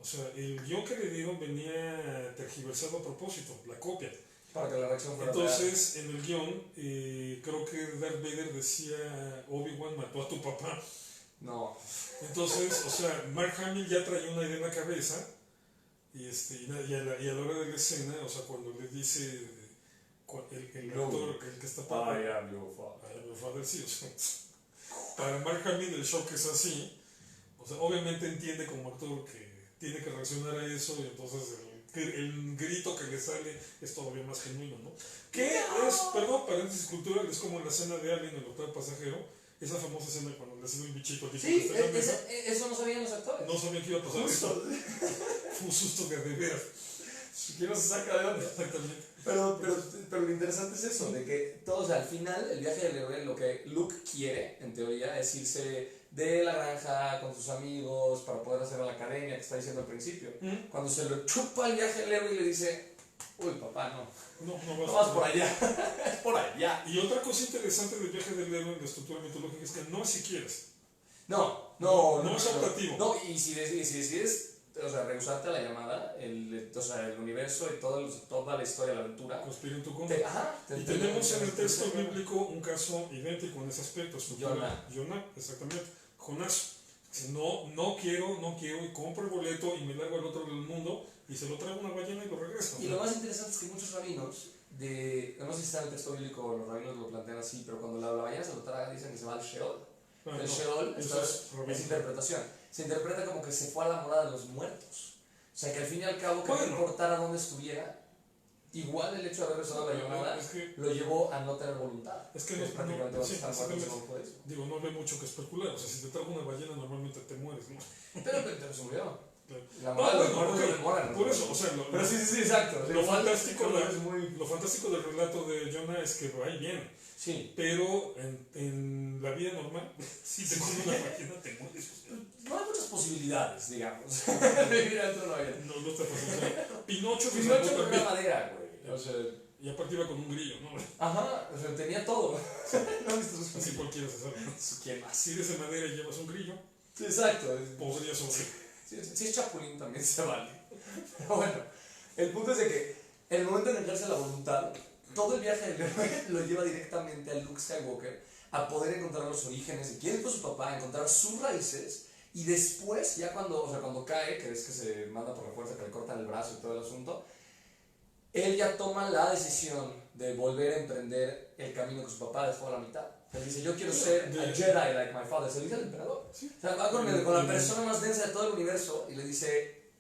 O sea, el guión que le dieron venía tergiversado a propósito, la copia. Para que la reacción fuera entonces, real. En el guión, creo que Darth Vader decía, Obi-Wan mató a tu papá. No. Entonces, o sea, Mark Hamill ya traía una idea en la cabeza, y a la hora de la escena, o sea, cuando le dice el actor, el que está I am your father. I am your father, sí, o sea, para Mark Hamill el shock es así, o sea, obviamente entiende como actor que tiene que reaccionar a eso, y entonces el grito que le sale es todavía más genuino, ¿no? Que es, perdón, paréntesis cultural, es como en la escena de Alien, el octavo pasajero, esa famosa escena cuando le hacen el bichito al tipo que Sí, está en la mesa. eso no sabían los actores. No sabían que iba a pasar eso. Fue un susto de veras. ¿Quién no se saca de onda? Exactamente. Pero lo interesante es eso, de que todos, al final, el viaje del héroe, lo que Luke quiere, en teoría, es irse de la granja con sus amigos para poder hacer la academia que está diciendo al principio. Cuando se lo chupa el viaje del héroe y le dice, uy, papá, no vas por allá, es por allá. Y otra cosa interesante del viaje del héroe en la estructura mitológica es que no es si quieres. No es optativo. No, y si decides, o sea, rehusarte a la llamada, el universo y toda la historia, la aventura. Conspira en tu contra. Y tenemos en el texto bíblico un caso idéntico en ese aspecto. Jonah, exactamente. Jonás. No quiero, y compro el boleto y me largo al otro del mundo y se lo traigo a una ballena y lo regreso. Y lo más interesante es que muchos rabinos, no sé si está en el texto bíblico, los rabinos lo plantean así, pero cuando la ballena se lo traga dicen que se va al Sheol. El Sheol es interpretación. Se interpreta como que se fue a la morada de los muertos. O sea, que al fin y al cabo, que no importara dónde estuviera, igual el hecho de haber rezado la llamada lo llevó a no tener voluntad. Es que prácticamente vas a estar muerto. Digo, no ve mucho que especular. O sea, si te trago una ballena, normalmente te mueres, ¿no? Pero se murió. La por eso, o sea, pero sí, exacto. Lo fantástico del relato de Jonah es que va y viene. Sí. Pero en la vida normal, si te comes una ballena, te mueres. No hay muchas posibilidades, digamos. Vivir dentro de una ballena. No está fácil. Pinocho con una madera, güey. O sea, y aparte iba con un grillo, ¿no? Ajá, o sea, tenía todo. Así cualquiera se sabe. ¿Quién más? Si eres de madera y llevas un grillo, sí, exacto. podría sobrevivir. Si es chapulín también se vale. Pero bueno, el punto es de que el momento de negarse a la voluntad, todo el viaje del héroe lo lleva directamente a Luke Skywalker a poder encontrar los orígenes de quién fue su papá, encontrar sus raíces, y después, ya cuando cae, que es que se manda por la fuerza, que le cortan el brazo y todo el asunto, él ya toma la decisión de volver a emprender el camino que su papá dejó a la mitad. Él dice, yo quiero ser a Jedi like my father. Se lo dice al emperador. Sí. O sea, va con la persona más densa de todo el universo y le dice,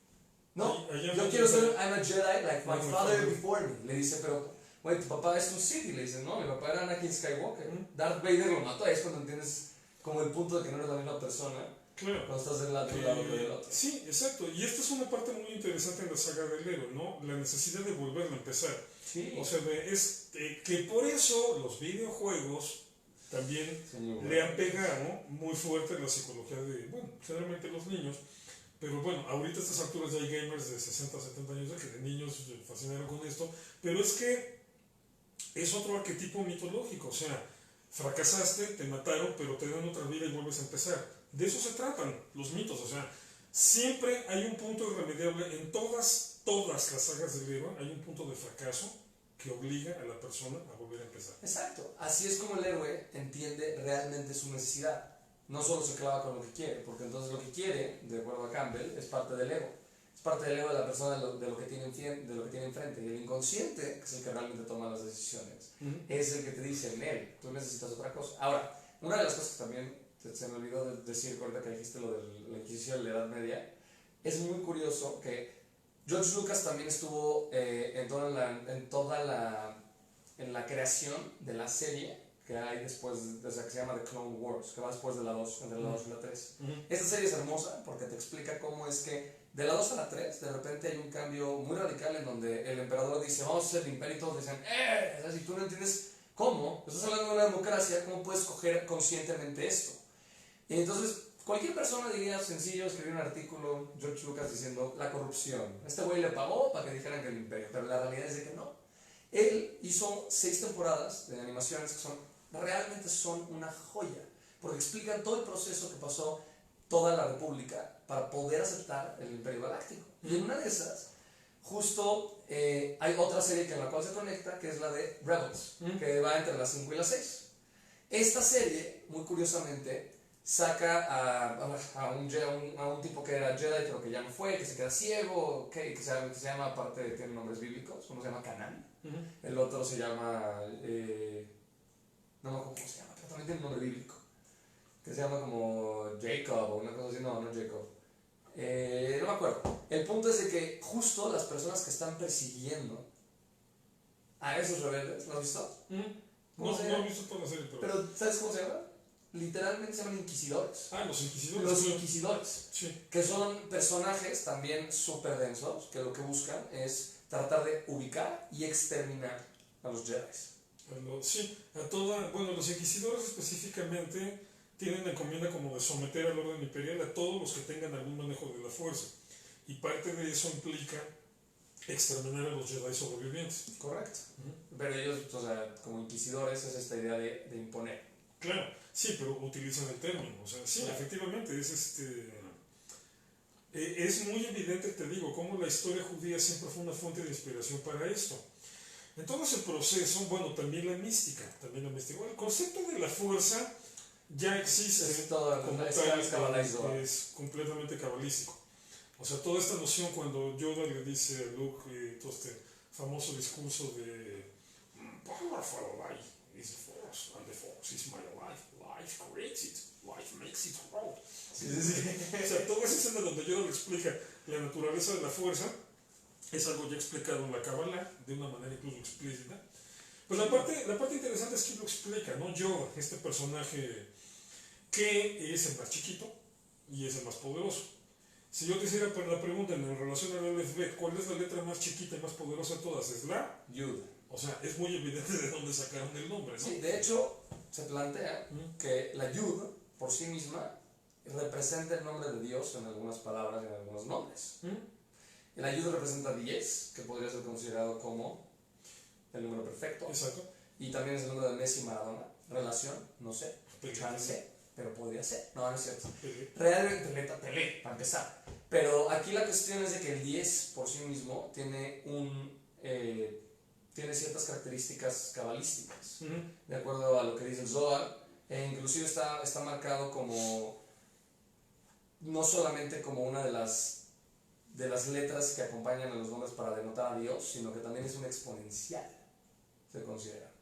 no, yo quiero ser I'm a Jedi like my father before me. Le dice, pero, güey, tu papá es un Sith. Y le dice, no, mi papá era Anakin Skywalker. Darth Vader lo mató. Ahí es cuando entiendes como el punto de que no eres la misma persona. Claro. Cuando estás del lado que del otro. Sí, exacto. Y esta es una parte muy interesante en la saga del héroe, ¿no? La necesidad de volver a empezar. Sí. O sea, es que por eso los videojuegos también le han pegado muy fuerte la psicología de, bueno, generalmente los niños. Pero bueno, ahorita a estas alturas ya hay gamers de 60, 70 años que de niños se fascinaron con esto. Pero es que es otro arquetipo mitológico. O sea, fracasaste, te mataron, pero te dan otra vida y vuelves a empezar. De eso se tratan los mitos, o sea, siempre hay un punto irremediable en todas las sagas del héroe, hay un punto de fracaso que obliga a la persona a volver a empezar. Exacto, así es como el héroe entiende realmente su necesidad, no solo se clava con lo que quiere, porque entonces lo que quiere, de acuerdo a Campbell, es parte del ego, es parte del ego de la persona de lo que tiene enfrente, y el inconsciente, que es el que realmente toma las decisiones, es el que te dice, Nel, tú necesitas otra cosa. Ahora, una de las cosas que también se me olvidó decir ahorita que dijiste lo de la Inquisición de la Edad Media, es muy curioso que George Lucas también estuvo en la creación de la serie que hay después, o sea, que se llama The Clone Wars, que va después de la 2, entre la 2 y la 3. Esta serie es hermosa porque te explica cómo es que de la 2 a la 3 de repente hay un cambio muy radical en donde el emperador dice, vamos a hacer el imperio, y todos dicen, o sea, si tú no entiendes cómo, estás hablando de una democracia, ¿cómo puedes escoger conscientemente esto? Y entonces, cualquier persona diría sencillo escribir un artículo, George Lucas diciendo la corrupción. Este güey le pagó para que dijeran que el imperio, pero la realidad es de que no. Él hizo 6 temporadas de animaciones que realmente son una joya, porque explican todo el proceso que pasó toda la República para poder aceptar el Imperio Galáctico. Y en una de esas, justo hay otra serie en la cual se conecta, que es la de Rebels, que va entre las 5 y las 6. Esta serie, muy curiosamente, saca a un tipo que era Jedi pero que ya no fue, que se queda ciego, que se llama, aparte tiene nombres bíblicos, uno se llama Canaan, el otro se llama, no me acuerdo cómo se llama, pero también tiene un nombre bíblico, que se llama como Jacob o una cosa así, no Jacob, no me acuerdo. El punto es de que justo las personas que están persiguiendo a esos rebeldes, ¿lo has visto? No he visto toda la serie, pero ¿sabes cómo se llama? literalmente se llaman inquisidores. Ah, los inquisidores. Los inquisidores, Sí. que son personajes también súper densos, que lo que buscan es tratar de ubicar y exterminar a los Jedi. Sí, bueno, los inquisidores específicamente tienen la encomienda como de someter al orden imperial a todos los que tengan algún manejo de la fuerza. Y parte de eso implica exterminar a los Jedi sobrevivientes. Correcto. Pero ellos, o sea, como inquisidores es esta idea de imponer. Claro, sí, pero utilizan el término. O sea, sí, Claro. efectivamente, es muy evidente, te digo, cómo la historia judía siempre fue una fuente de inspiración para esto. En todo ese proceso, bueno, también la mística. Bueno, el concepto de la fuerza ya existe Es todo, como es tal, Kabbalah is Zohar. es completamente cabalístico. O sea, toda esta noción cuando Yoda le dice a Luke todo este famoso discurso de Powerful life is the force, and the force is my life. Life creates it, life makes it grow. Sí, sí, sí. O sea, toda esa escena donde Yoda le explica la naturaleza de la fuerza es algo ya explicado en la Kabbalah de una manera incluso explícita. Pues la parte interesante es que lo explica, ¿no? Yoda, este personaje que es el más chiquito y es el más poderoso. Si yo te hiciera la pregunta en relación al alfabeto, ¿cuál es la letra más chiquita y más poderosa de todas? Es la Yud. O sea, es muy evidente de dónde sacaron el nombre, ¿no? Sí, de hecho, se plantea que la Yud, por sí misma, representa el nombre de Dios en algunas palabras y en algunos nombres. Y la Yud representa 10, que podría ser considerado como el número perfecto. Exacto. Y también es el número de Messi y Maradona. Relación, no sé. Chance, pero podría ser. No, no es cierto. Realmente Pelé, para empezar. Pero aquí la cuestión es de que el 10 por sí mismo tiene tiene ciertas características cabalísticas, de acuerdo a lo que dice el Zohar, e inclusive está marcado como, no solamente como una de las letras que acompañan a los nombres para denotar a Dios, sino que también es un exponencial, se considera.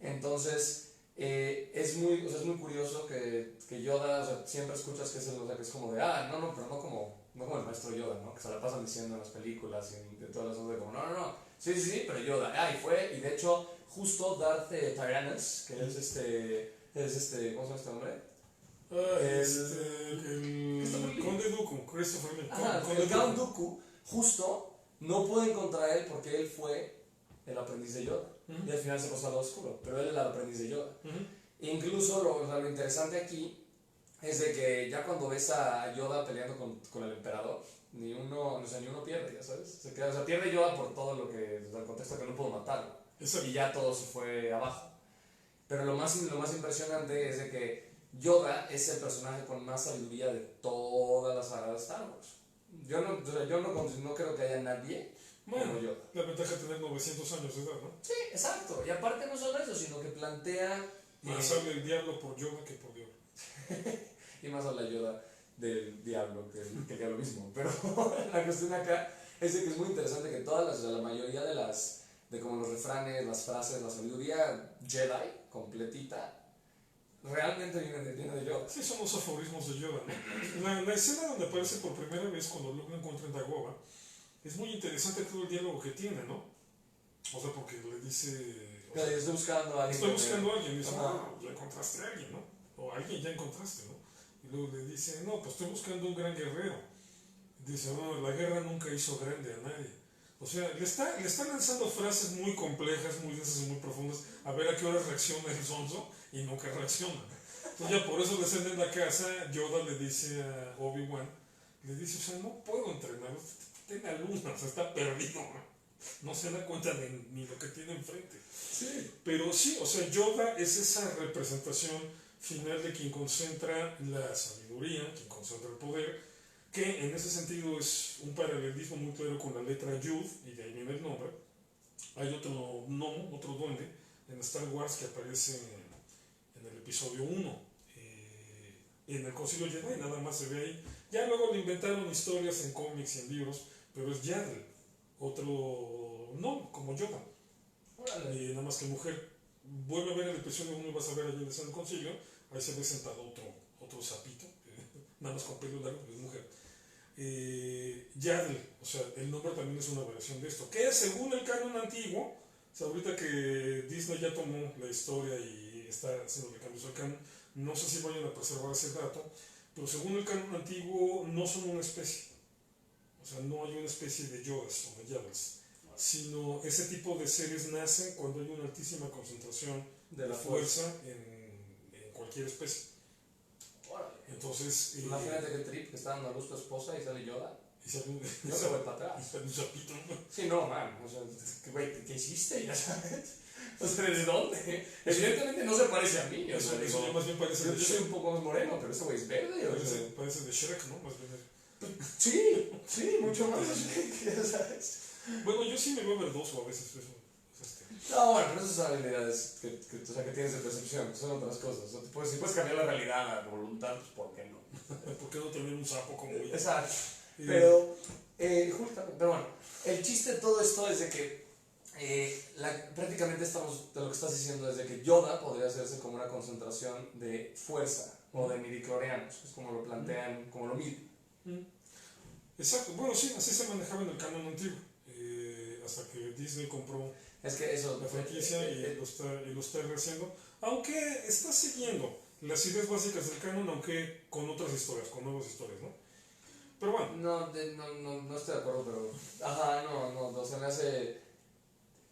Entonces, es muy curioso que Yoda, o sea, siempre escuchas que que es como de, no, pero no como el maestro Yoda, ¿no? Que se la pasan diciendo en las películas y de todas las cosas de como, no, sí, pero Yoda, y de hecho, justo Darth Tyrannus, que es ¿cómo se llama este hombre? El Conde Dooku, Christopher Lee. El Count Dooku, justo, no pueden contra él porque él fue el aprendiz de Yoda. Y al final se pasó al lado oscuro, pero él era el aprendiz de Yoda. Incluso lo interesante aquí es de que ya cuando ves a Yoda peleando con el emperador, ni uno pierde, ya sabes. Pierde Yoda por todo el contexto que no pudo matarlo. Exacto. Y ya todo se fue abajo. Pero lo más impresionante es de que Yoda es el personaje con más sabiduría de toda la saga de Star Wars. Yo no creo que haya nadie como Yoda. La ventaja de tener 900 años de edad, ¿no? Sí, exacto. Y aparte no solo eso, sino que plantea... Más habla el diablo por Yoda que por Dios. Y más habla Yoda del diablo que el diablo mismo. Pero la cuestión acá es de que es muy interesante que la mayoría de como los refranes, las frases, la sabiduría Jedi completita, realmente viene de Yoda. Sí, son los aforismos de Yoda, ¿no? La escena donde aparece por primera vez cuando Luke lo encuentra en Dagobah es muy interesante todo el diálogo que tiene, ¿no? O sea, porque le dice... Estoy buscando a alguien. Estoy buscando a alguien. Y dice, ya encontraste a alguien, ¿no? O alguien ya encontraste, ¿no? Y luego le dice, no, pues estoy buscando un gran guerrero. Y dice, no, la guerra nunca hizo grande a nadie. O sea, le está lanzando frases muy complejas, muy densas y muy profundas, a ver a qué hora reacciona el sonso, y nunca reacciona. Entonces ya por eso le salen en la casa, Yoda le dice a Obi-Wan, le dice, o sea, no puedo entrenar, tiene alumnos, o sea, está perdido, no se da cuenta ni lo que tiene enfrente. Sí. Pero sí, o sea, Yoda es esa representación final de quien concentra la sabiduría, quien concentra el poder, que en ese sentido es un paralelismo muy claro con la letra Yud, y de ahí viene el nombre. Hay otro gnomo, otro duende, en Star Wars que aparece en el episodio 1, en el Concilio Jedi, nada más se ve ahí. Ya luego le inventaron historias en cómics y en libros, pero es Yaddle, otro gnomo, como Yoda. Nada más que mujer. Vuelve a ver el episodio 1 y vas a ver allí en el Concilio, ahí se ve sentado otro sapito, nada más con pelo largo, es mujer. Yaddle, o sea, el nombre también es una variación de esto, que según el canon antiguo, o sea, ahorita que Disney ya tomó la historia y está haciendo cambios al canon. No sé si vayan a preservar ese dato, pero según el canon antiguo no son una especie. O sea, no hay una especie de Yodas o de Yaddles, sino ese tipo de seres nacen cuando hay una altísima concentración de la fuerza en cualquier especie. Entonces, imagínate que trip que está dando a luz tu esposa y sale Yoda. Y sale un, Yo me voy para atrás. un sapito, ¿no? Sí, no, man. O sea, güey, ¿qué hiciste? Ya sabes. O sea, ¿desde dónde? Evidentemente no se parece a mí. O sea, Eso ya más bien parece yo soy un poco más moreno, pero ese güey es verde. Parece de Shrek, ¿no? Más bien. Sí, sí, mucho más de Shrek, ya sabes. Bueno, yo sí me veo verdoso a veces. Eso. No, bueno, pero esas son habilidades o sea, que tienes de percepción, son otras cosas. O sea, si puedes cambiar la realidad a la voluntad, pues ¿por qué no? ¿Por qué no tener un sapo como yo? Exacto. Pero, justamente, pero bueno, el chiste de todo esto es de que prácticamente de lo que estás diciendo es de que Yoda podría hacerse como una concentración de fuerza o de midichlorianos, que es como lo plantean, como lo miden. Exacto, bueno, sí, así se manejaba en el canon antiguo, hasta que Disney compró es que eso, la franquicia y lo está rehaciendo, aunque está siguiendo las ideas básicas del canon, aunque con otras historias, con nuevas historias, ¿no? Pero bueno. No estoy de acuerdo, pero... Ajá, no se me hace...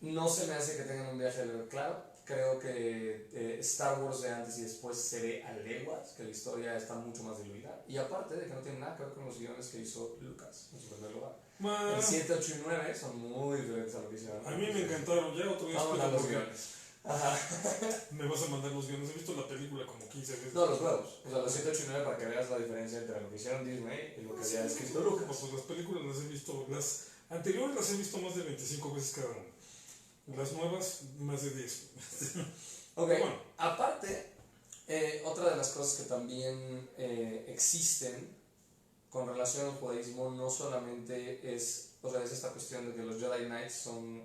No se me hace que tengan un viaje claro. Creo que Star Wars de antes y después se ve a leguas, que la historia está mucho más diluida. Y aparte de que no tiene nada que ver con los guiones que hizo Lucas en su primer lugar. El 7, 8 y 9 son muy diferentes a lo que hicieron. A mí me encantaron, ya otro día vamos a los guiones. Ajá. Me vas a mandar los guiones, he visto la película como 15 veces. No, los nuevos. O sea, los 7, 8 y 9 para que veas la diferencia entre lo que hicieron Disney y lo que había escrito Lucas. Pues las películas las he visto, las anteriores las he visto más de 25 veces cada una. Las nuevas, más de 10. Ok, bueno. Aparte, otra de las cosas que también existen con relación al judaísmo no solamente es, o sea, es esta cuestión de que los Jedi Knights son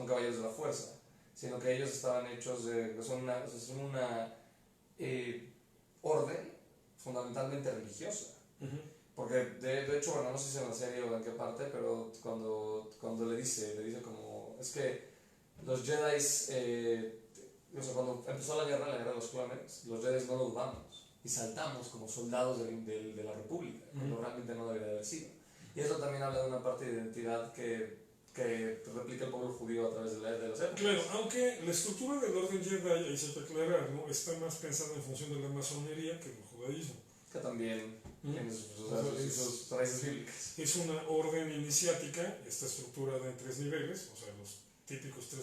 caballeros de la fuerza, sino que ellos estaban hechos de, son una orden fundamentalmente religiosa. Porque de hecho, bueno, no sé si en la serie o en qué parte, pero cuando le dice como, es que los Jedi, o sea, cuando empezó la guerra de los clones, los Jedi no lo dudamos y saltamos como soldados de la República, cuando realmente no debería haber sido. Y eso también habla de una parte de identidad que replica el pueblo judío a través de los épocas. Claro, aunque la estructura del orden Jedi, ahí se puede aclarar, ¿no? Está más pensada en función de la masonería que del judaísmo. Que también tiene sus raíces bíblicas. Es una orden iniciática, está estructurada en 3 niveles, o sea, los típicos 3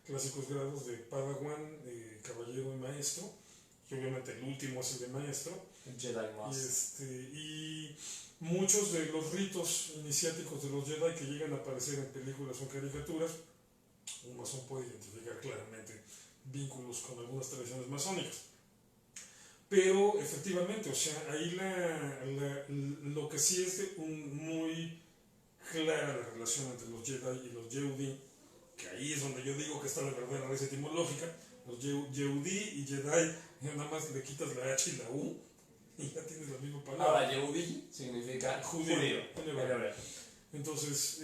clásicos grados de Padawan, caballero y maestro, y obviamente el último es el de maestro. El Jedi Master. Y muchos de los ritos iniciáticos de los Jedi que llegan a aparecer en películas o caricaturas, un masón puede identificar claramente vínculos con algunas tradiciones masónicas. Pero efectivamente, o sea, ahí lo que sí es muy clara la relación entre los Jedi y los Yehudi, que ahí es donde yo digo que está la verdadera raíz etimológica. Los Yehudi y Jedi, nada más le quitas la H y la U y ya tienes la misma palabra. Ahora, Yehudi significa judío en hebreo. Entonces,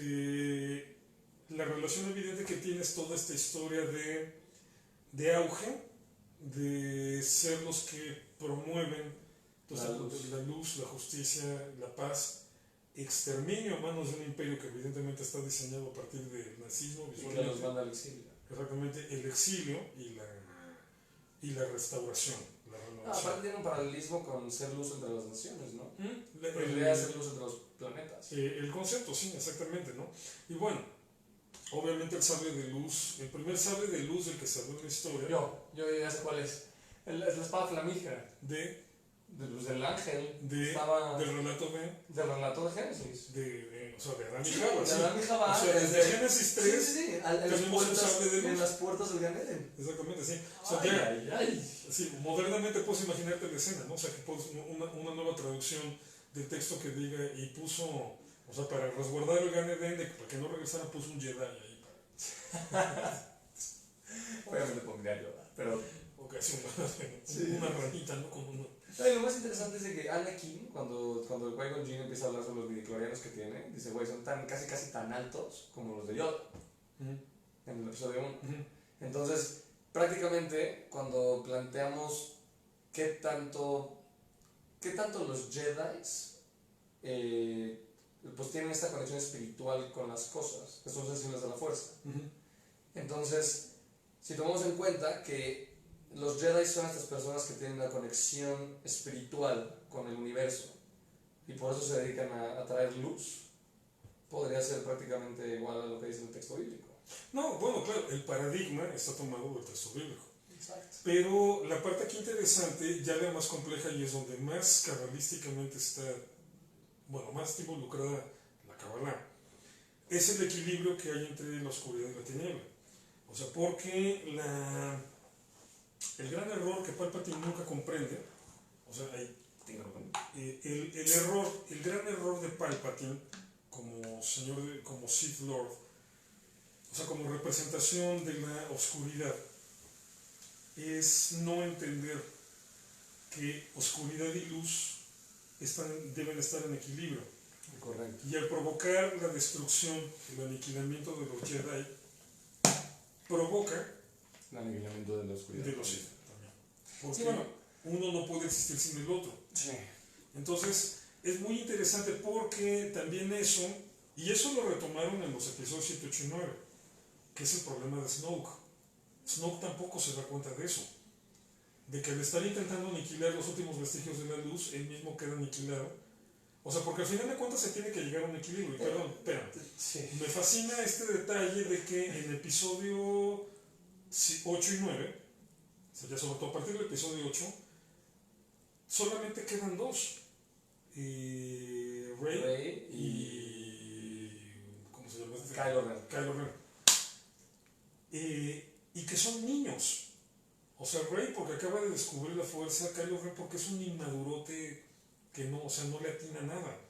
la relación evidente que tienes toda esta historia de auge, de ser los que promueven la luz, la justicia, la paz, exterminio a manos de un imperio que evidentemente está diseñado a partir del nazismo visualmente. Y que los manda al exilio. Exactamente, el exilio y la restauración, la renovación. Aparte tiene un paralelismo con ser luz entre las naciones, ¿no? La idea de ser luz entre los planetas. El concepto, sí, exactamente, ¿no? Y bueno, obviamente el sable de luz, el primer sable de luz del que se habló en la historia. Yo ya sé cuál es. Es la espada flamígera. Del ángel. Del relato de Génesis. O sea, de Adán y Jabá. De Adán y Jabá. O sea, desde Génesis 3 sí, tenemos el sable de luz. En las puertas del Gan Eden. Exactamente, sí. O sea, sí, modernamente puedes imaginarte la escena, ¿no? O sea, que puedes una nueva traducción del texto que diga y puso, o sea, para resguardar el Gan Eden, para que no regresara, puso un Jedi ahí. Obviamente pondría Yoda, pero... O casi una ranita, ¿no? Como una... Lo más interesante es de que Anakin, cuando el Qui-Gon Jinn empieza a hablar sobre los midichlorianos que tiene, dice, güey, son casi tan altos como los de Yoda. En el episodio 1. Entonces, prácticamente cuando planteamos qué tanto los Jedi pues tienen esta conexión espiritual con las cosas, que son sensibles a la fuerza. Entonces, si tomamos en cuenta que los Jedi son estas personas que tienen una conexión espiritual con el universo y por eso se dedican a traer luz, podría ser prácticamente igual a lo que dice el texto bíblico. No, bueno, claro, el paradigma está tomado del texto bíblico. Exacto. Pero la parte aquí interesante, ya la más compleja y es donde más cabalísticamente está, bueno, más involucrada la Kabbalah, es el equilibrio que hay entre la oscuridad y la tiniebla. O sea, porque el gran error que Palpatine nunca comprende, o sea, el gran error de Palpatine como Sith Lord, o sea, como representación de la oscuridad, es no entender que oscuridad y luz deben estar en equilibrio. Correcto. Y al provocar la destrucción, el aniquilamiento de los Jedi, provoca el aniquilamiento de la oscuridad. De los Sith también. Porque sí, bueno, uno no puede existir sin el otro. Sí. Entonces, es muy interesante porque también eso, y eso lo retomaron en los episodios 7, 8 y 9, que es el problema de Snoke. Snoke tampoco se da cuenta de eso. De que al estar intentando aniquilar los últimos vestigios de la luz, él mismo queda aniquilado. O sea, porque al final de cuentas se tiene que llegar a un equilibrio. Y perdón, espérame. Sí. Me fascina este detalle de que en episodio 8 y 9, o sea, ya sobre todo a partir del episodio 8, solamente quedan dos. Rey y ¿cómo se llama este? Kylo Ren. Y que son niños. O sea, Rey porque acaba de descubrir la fuerza, Kylo Ren porque es un inmadurote que no, o sea, no le atina nada.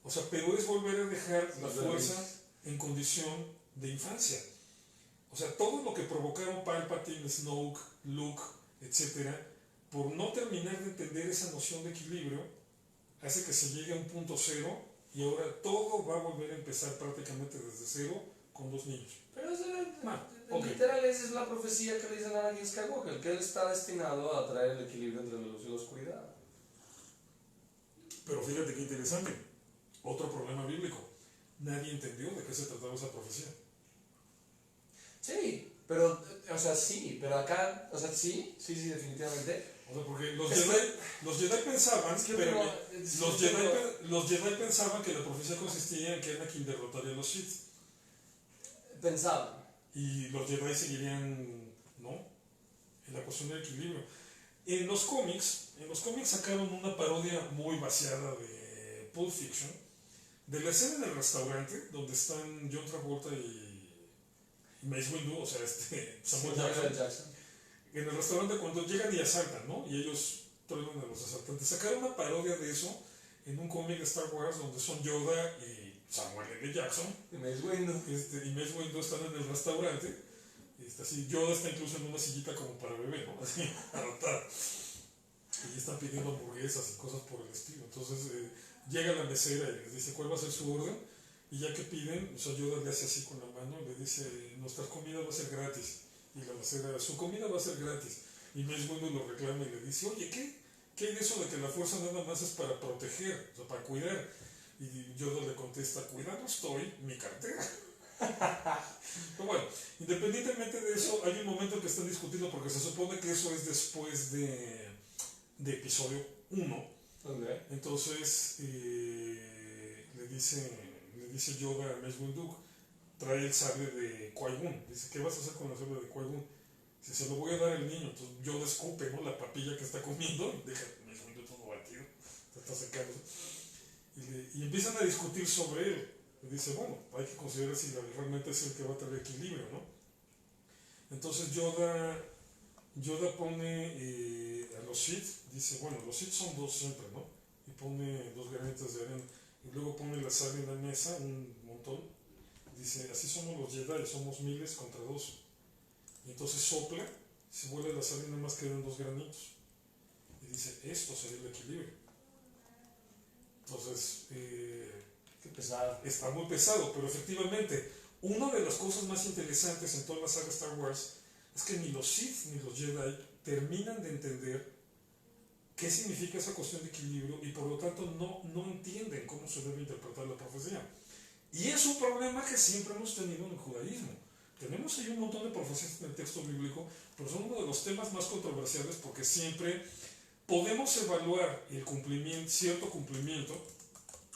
O sea, pero es volver a dejar la fuerza en condición de infancia. O sea, todo lo que provocaron Palpatine, Snoke, Luke, etc., por no terminar de entender esa noción de equilibrio, hace que se llegue a un punto cero y ahora todo va a volver a empezar prácticamente desde cero con dos niños. Pero literal, esa es la profecía que le dicen a Anakin Skywalker, que él está destinado a traer el equilibrio entre la luz y la oscuridad. Pero fíjate qué interesante, otro problema bíblico, nadie entendió de qué se trataba esa profecía. Sí, pero, o sea, sí, pero acá, o sea, sí, definitivamente. O sea, porque los Jedi pensaban, los Jedi pensaban que la profecía consistía en que Anakin derrotaría a los Sith. Pensaban. Y los Jedi seguirían, ¿no? En la cuestión del equilibrio. En los cómics sacaron una parodia muy vaciada de Pulp Fiction, de la escena en el restaurante donde están John Travolta y Mace Windu, o sea, Samuel Jackson. En el restaurante cuando llegan y asaltan, ¿no? Y ellos truenan a los asaltantes. Sacaron una parodia de eso en un cómic de Star Wars donde son Yoda y Samuel L. Jackson y Mace Windu. Y Mace Windu están en el restaurante. Así, Yoda está incluso en una sillita como para bebé, ¿no? Así, adaptada. Y están pidiendo hamburguesas y cosas por el estilo. Entonces llega la mesera y les dice cuál va a ser su orden. Y ya que piden, o sea, Yoda le hace así con la mano y le dice, nuestra comida va a ser gratis. Y la mesera, su comida va a ser gratis. Y Mace Windu lo reclama y le dice, oye, ¿qué hay de eso de que la fuerza nada más es para proteger, o sea, para cuidar? Y Yoda le contesta, cuidado estoy, mi cartera. Pero bueno, independientemente de eso, hay un momento que están discutiendo porque se supone que eso es después de episodio 1. Okay. Entonces le dice Yoda a Mace Windu, trae el sable de Qui-Gon. Dice, ¿qué vas a hacer con el sable de Qui-Gon? Dice, se lo voy a dar al niño. Entonces Yoda escupe, ¿no?, la papilla que está comiendo y deja Mace Windu todo batido, se está secando. Y empiezan a discutir sobre él. Y dice, bueno, hay que considerar si realmente es el que va a traer equilibrio, ¿no? Entonces Yoda pone a los Sith, dice, bueno, los Sith son dos siempre, ¿no? Y pone 2 granitos de arena. Y luego pone la sal en la mesa, un montón. Dice, así somos los Jedi, somos miles contra 2. Y entonces sopla, se vuelve la sal y nada más quedan 2 granitos. Y dice, esto sería el equilibrio. Entonces, qué pesado. Está muy pesado, pero efectivamente, una de las cosas más interesantes en toda la saga Star Wars es que ni los Sith ni los Jedi terminan de entender qué significa esa cuestión de equilibrio y por lo tanto no entienden cómo se debe interpretar la profecía. Y es un problema que siempre hemos tenido en el judaísmo. Tenemos ahí un montón de profecías en el texto bíblico, pero son uno de los temas más controversiales porque siempre podemos evaluar el cumplimiento, cierto cumplimiento,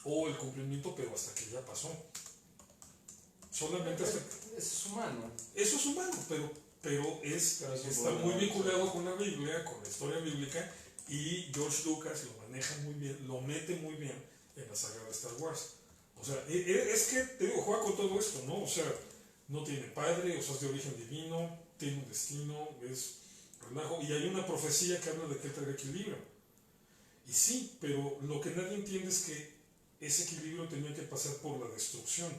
o el cumplimiento, pero hasta que ya pasó. Solamente hasta... Eso es humano. Eso es humano, pero está muy vinculado con la Biblia, con la historia bíblica, y George Lucas lo maneja muy bien, lo mete muy bien en la saga de Star Wars. O sea, es que, te digo, juega con todo esto, ¿no? O sea, no tiene padre, o sea, es de origen divino, tiene un destino, es relajo, y hay una profecía que habla de que él trae equilibrio. Y sí, pero lo que nadie entiende es que ese equilibrio tenía que pasar por la destrucción,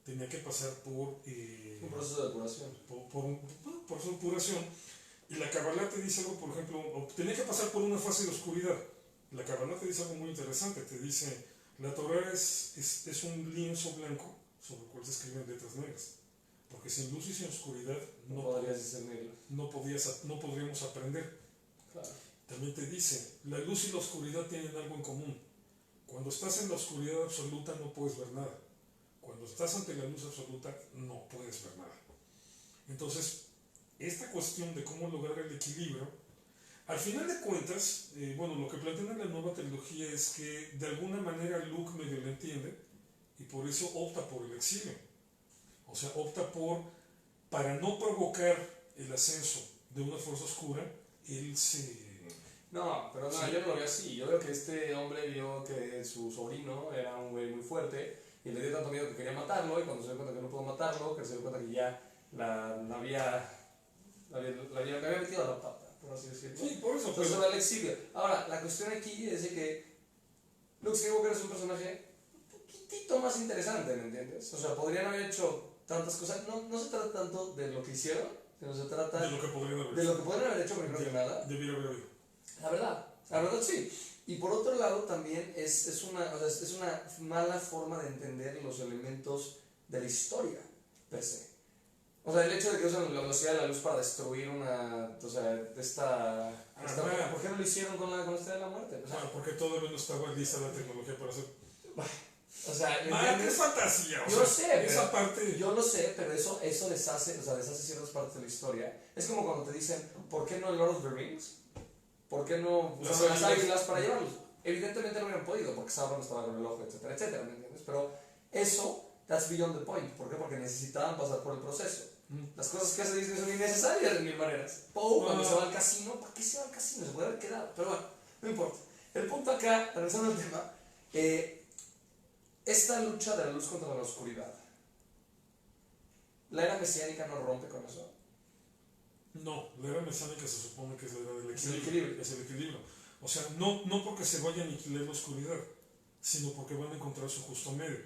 tenía que pasar por... un proceso de depuración. Por un proceso de depuración. Y la Kabbalah te dice algo, por ejemplo, tenía que pasar por una fase de oscuridad. La Kabbalah te dice algo muy interesante, te dice, la Torah es un lienzo blanco sobre el cual se escriben letras negras. Porque sin luz y sin oscuridad no podrías discernirlo. No podríamos aprender. Claro. También te dice, la luz y la oscuridad tienen algo en común. Cuando estás en la oscuridad absoluta no puedes ver nada. Cuando estás ante la luz absoluta no puedes ver nada. Entonces, esta cuestión de cómo lograr el equilibrio, al final de cuentas, bueno, lo que plantean en la nueva trilogía es que de alguna manera Luke medio lo entiende y por eso opta por el exilio. O sea, opta para no provocar el ascenso de una fuerza oscura, él se... No, pero no, yo no lo veo así. Yo veo que este hombre vio que su sobrino era un güey muy fuerte y le dio tanto miedo que quería matarlo, y cuando se dio cuenta que no pudo matarlo, que se dio cuenta que ya la había metido a la pata, por así decirlo. Sí, por eso. Entonces va al exilio. Ahora, la cuestión aquí es de que Luke Skywalker es un personaje un poquitito más interesante, ¿me entiendes? O sea, podrían haber hecho tantas cosas. No se trata tanto de lo que hicieron, sino se trata de lo que podrían haber hecho, primero que nada. Debiera haber habido. La verdad sí. Y por otro lado también es una mala forma de entender los elementos de la historia, per se. O sea, el hecho de que usan la velocidad de la luz para destruir ¿por qué no lo hicieron con la Estrella de la Muerte? O sea, porque todavía no estaba lista la tecnología para hacer... O sea, ¿qué es fantasía? Yo lo sé, esa parte... Yo lo sé, pero eso deshace ciertas partes de la historia. Es como cuando te dicen, ¿por qué no el Lord of the Rings? ¿Por qué no usaron las águilas para llevarlos? Evidentemente no hubieran podido, porque Sauron estaba con el ojo, etcétera, etcétera, ¿me entiendes? Pero eso, that's beyond the point. ¿Por qué? Porque necesitaban pasar por el proceso. Las cosas que hace Disney son innecesarias de mil maneras. Cuando se va al casino, ¿por qué se va al casino? Se puede haber quedado, pero bueno, no importa. El punto acá, regresando al tema, esta lucha de la luz contra la oscuridad, ¿la era mesiánica no rompe con eso? No, la era mesiánica se supone que es la era del equilibrio. Es el equilibrio. O sea, no porque se vaya a aniquilar la oscuridad, sino porque van a encontrar su justo medio.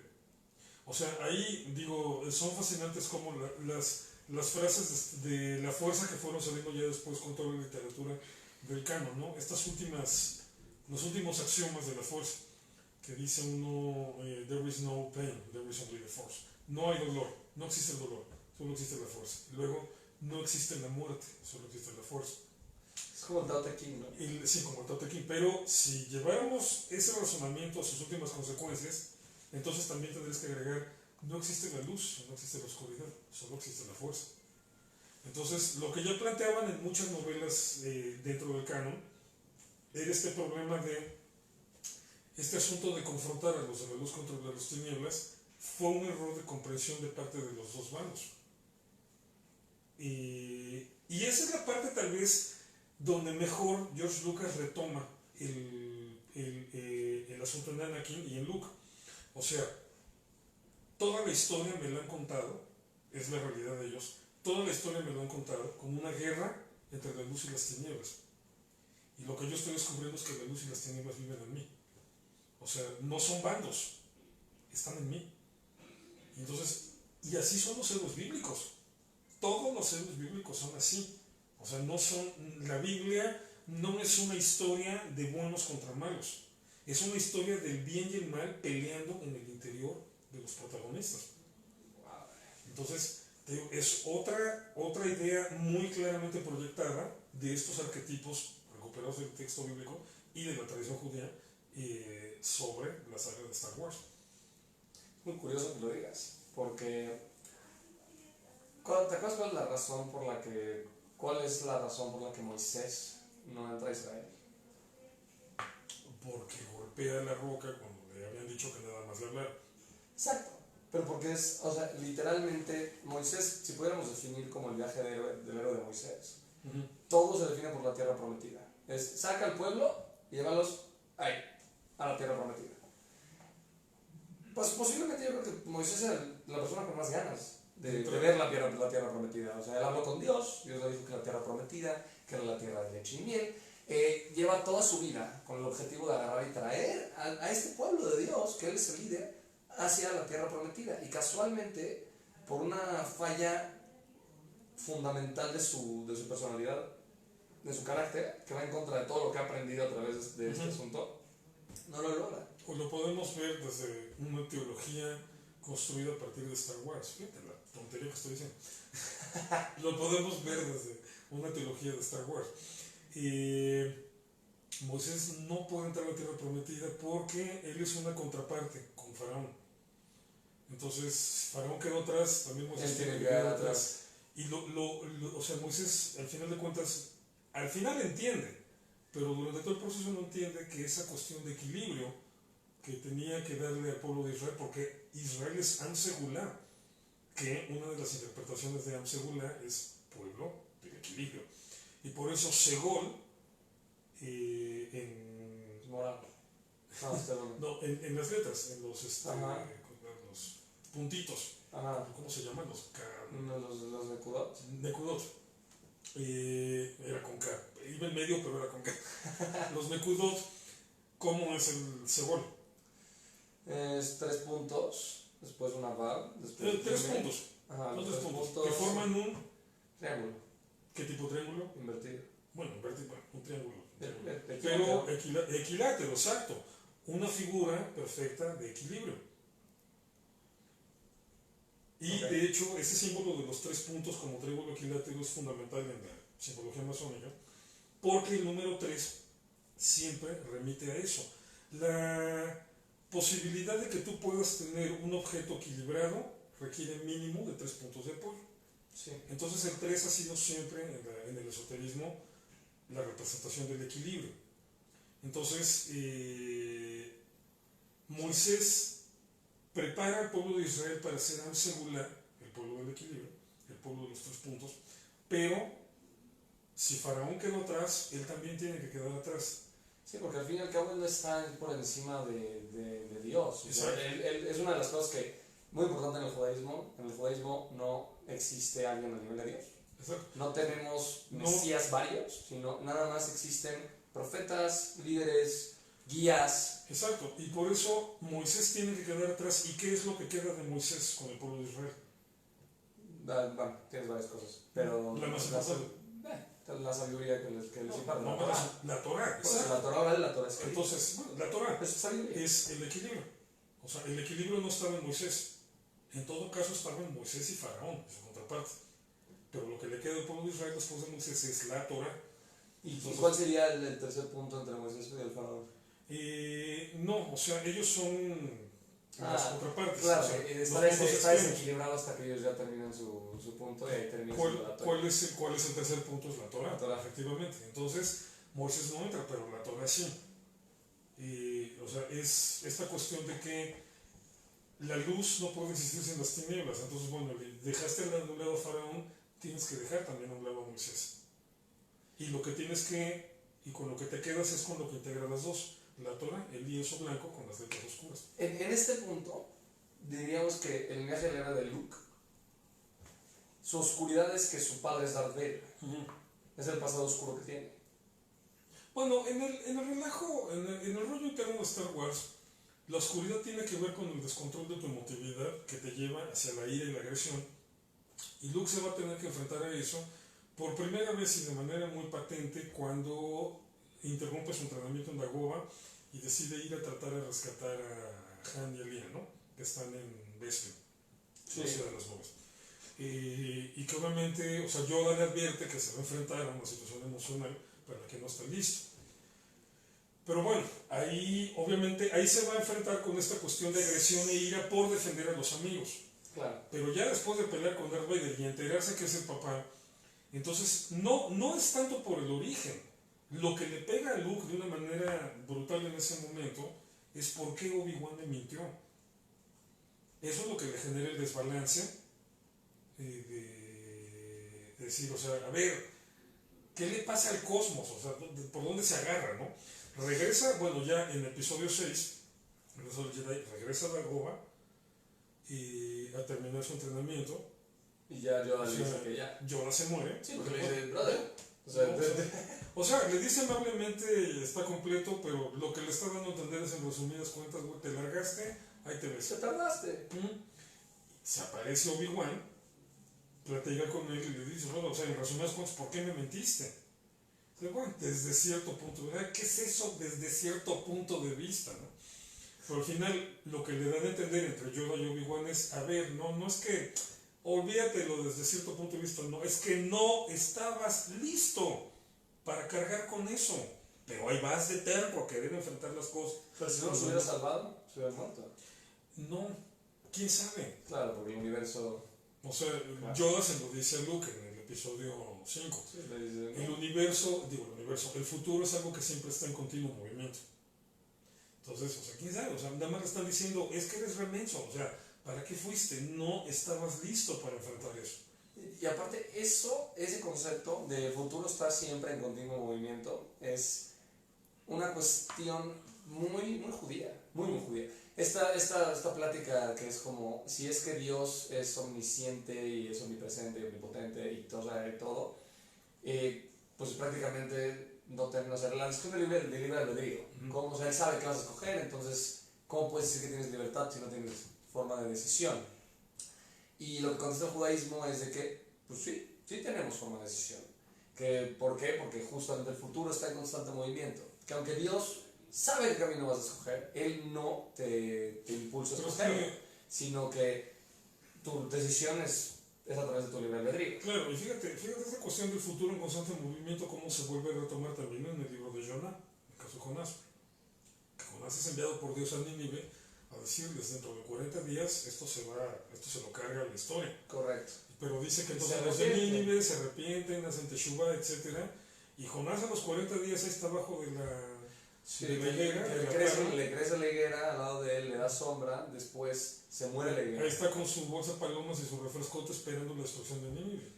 O sea, ahí, digo, son fascinantes como las frases de la fuerza que fueron saliendo ya después con toda la literatura del canon, ¿no? Los últimos axiomas de la fuerza, que dice uno, there is no pain, there is only the force. No hay dolor, no existe el dolor, solo existe la fuerza. Luego, no existe la muerte, solo existe la fuerza. Es como el Tao Te Ching, ¿no? Sí, como el Tao Te Ching. Pero si lleváramos ese razonamiento a sus últimas consecuencias, entonces también tendrías que agregar, no existe la luz, no existe la oscuridad, solo existe la fuerza. Entonces, lo que ya planteaban en muchas novelas dentro del canon era este problema de este asunto de confrontar a los de la luz contra las tinieblas. Fue un error de comprensión de parte de los dos bandos. Y esa es la parte tal vez donde mejor George Lucas retoma el asunto en Anakin y en Luke. O sea, toda la historia me la han contado, es la realidad de ellos, toda la historia me la han contado como una guerra entre la luz y las tinieblas. Y lo que yo estoy descubriendo es que la luz y las tinieblas viven en mí. O sea, no son bandos, están en mí. Entonces, y así son los héroes bíblicos. Todos los héroes bíblicos son así. O sea, la Biblia no es una historia de buenos contra malos. Es una historia del bien y el mal peleando en el interior de los protagonistas. Entonces, es otra idea muy claramente proyectada de estos arquetipos recuperados del texto bíblico y de la tradición judía sobre la saga de Star Wars. Muy curioso que lo digas, porque ¿te acuerdas cuál es la razón por la que Moisés no entra a Israel? Porque golpea la roca cuando le habían dicho que nada más le hablara. Exacto, pero porque o sea, literalmente Moisés, si pudiéramos definir como el viaje del héroe de Moisés, todo se define por la tierra prometida. Saca al pueblo y llévalos ahí, a la tierra prometida. Pues posiblemente yo creo que Moisés era la persona con más ganas de ver la tierra prometida. O sea, él habló con Dios le dijo que la tierra prometida, que era la tierra de leche y miel. Lleva toda su vida con el objetivo de agarrar y traer a este pueblo de Dios, que él es el líder, hacia la tierra prometida. Y casualmente, por una falla fundamental de su personalidad, de su carácter, que va en contra de todo lo que ha aprendido a través de este asunto, no lo logra. O lo podemos ver desde una teología construida a partir de Star Wars. Fíjate la tontería que estoy diciendo. Lo podemos ver desde una teología de Star Wars. Moisés no puede entrar a la tierra prometida porque él es una contraparte con Faraón. Entonces, Faraón quedó atrás, también Moisés tiene que quedar atrás. Y o sea, Moisés, al final de cuentas, al final entiende, pero durante todo el proceso no entiende que esa cuestión de equilibrio que tenía que darle al pueblo de Israel, porque Israel es Am Segulá, que una de las interpretaciones de Am Segulá es pueblo del equilibrio. Y por eso Segol, en las letras, en los puntitos, ¿cómo se llaman? Los Nekudot. Nekudot. Era con K, iba en medio pero era con K. Los Nekudot, ¿cómo es el Segol? Es 3 puntos, después una Vav, después 3 puntos. Los 3 puntos que forman un triángulo. ¿Qué tipo de triángulo? Invertido. Bueno, un triángulo. Pero equilátero, exacto. Una figura perfecta de equilibrio. Y de hecho, ese símbolo de los 3 puntos como triángulo equilátero es fundamental en la simbología masónica, porque el número 3 siempre remite a eso. La posibilidad de que tú puedas tener un objeto equilibrado requiere mínimo de 3 puntos de apoyo. Sí. Entonces el 3 ha sido siempre en el esoterismo la representación del equilibrio. Entonces Moisés prepara al pueblo de Israel para ser Am Segulá, el pueblo del equilibrio, el pueblo de los 3 puntos, pero si Faraón quedó atrás, él también tiene que quedar atrás. Sí, porque al fin y al cabo él no está por encima de Dios. O sea, él es una de las cosas que, muy importante en el judaísmo no existe alguien a nivel de Dios. Exacto. No tenemos mesías varios, sino nada más existen profetas, líderes, guías. Exacto, y por eso Moisés tiene que quedar atrás. ¿Y qué es lo que queda de Moisés con el pueblo de Israel? Bueno, tienes varias cosas, pero la más importante. La sabiduría que les imparte. La Torah. Pues la Torah oral, la Torah escrita. Entonces, la Torah es el equilibrio. O sea, el equilibrio no estaba en Moisés. En todo caso estaba en Moisés y Faraón, su contraparte. Pero lo que le queda al pueblo de Israel después de Moisés es la Torah. ¿Y cuál sería el tercer punto entre Moisés y el Faraón? No, o sea, ellos son las contrapartes. Claro, o sea, está desequilibrado hasta que ellos ya terminan su punto y ahí terminan la Torah. ¿Cuál es el tercer punto? Es la Torah, efectivamente. Entonces, Moisés no entra, pero la Torah sí. O sea, es esta cuestión de que la luz no puede existir sin las tinieblas. Entonces, bueno, dejaste a un lado a Faraón, tienes que dejar también a un lado a Moisés. Y lo que tienes que, y con lo que te quedas es con lo que integra las dos. La Torah, el lienzo blanco con las letras oscuras. En este punto, diríamos que el viaje del héroe de Luke, su oscuridad es que su padre es Darth Vader. Es el pasado oscuro que tiene. Bueno, en el relajo, en el rollo interno de Star Wars, la oscuridad tiene que ver con el descontrol de tu emotividad que te lleva hacia la ira y la agresión. Y Luke se va a tener que enfrentar a eso por primera vez y de manera muy patente cuando interrumpe su entrenamiento en Dagobah y decide ir a tratar de rescatar a Han y a Leia, ¿no? Que están en Bespin, la ciudad de las nubes. y que obviamente, o sea, Yoda le advierte que se va a enfrentar a una situación emocional para la que no está listo. Pero bueno, ahí obviamente ahí se va a enfrentar con esta cuestión de agresión e ira por defender a los amigos. Claro. Pero ya después de pelear con Darth Vader y enterarse que es el papá, entonces no es tanto por el origen. Lo que le pega a Luke de una manera brutal en ese momento es por qué Obi-Wan le mintió. Eso es lo que le genera el desbalance de decir, o sea, a ver, ¿qué le pasa al cosmos? O sea, ¿por dónde se agarra, no? Regresa, bueno, ya en episodio 6, regresa a Dagobah y a terminar su entrenamiento. Y ya Yoda le dice que ya. Yoda se muere. Sí, porque le dice, brother. O sea, le dice amablemente, está completo, pero lo que le está dando a entender es en resumidas cuentas, güey, te largaste, ahí te ves. Te tardaste. Se aparece Obi-Wan, platica con él y le dice, bueno, o sea, en resumidas cuentas, ¿por qué me mentiste? Bueno, desde cierto punto de vista, ¿qué es eso desde cierto punto de vista? ¿No? Pero al final lo que le dan a entender entre Yoda y Obi-Wan es, a ver, no es que olvídatelo desde cierto punto de vista, no, es que no estabas listo para cargar con eso, pero ahí vas de terco a querer enfrentar las cosas. Pero si no los hubiera salvado, se hubiera muerto. No, quién sabe. Claro, porque el universo... O sea, claro. Yoda se lo dice a Luke en el episodio 5. Sí, le dice, el universo, el futuro es algo que siempre está en continuo movimiento. Entonces, o sea, quién sabe, o sea, nada más le están diciendo, es que eres remenso, o sea, ¿para qué fuiste? No estabas listo para enfrentar eso. Y aparte, ese concepto de futuro está siempre en continuo movimiento, es una cuestión muy judía, muy judía. Esta plática que es como, si es que Dios es omnisciente y es omnipresente y omnipotente y todo, pues prácticamente no tenemos la discusión de libre albedrío. Como, o sea, él sabe qué vas a escoger, entonces, ¿cómo puedes decir que tienes libertad si no tienes forma de decisión? Y lo que contesta el judaísmo es de que, pues sí tenemos forma de decisión. ¿Por qué? Porque justamente el futuro está en constante movimiento. Que aunque Dios sabe qué camino vas a escoger, Él no te impulsa a escogerlo, sino que tu decisión es a través de tu libre albedrío. Claro, y fíjate esa cuestión del futuro en constante movimiento, cómo se vuelve a retomar también en el libro de Jonah, en el caso de Jonás. Que Jonás es enviado por Dios a Nínive a decirles, dentro de 40 días esto se lo carga la historia. Correcto. Pero dice que entonces los de Nínive se arrepienten, hacen teshuva, etc. Y Jonás a los 40 días ahí está abajo de la higuera. Le crece la higuera, al lado de él le da sombra, después se muere la higuera. Ahí está con su bolsa de palomas y su refrescote esperando la destrucción de Nínive.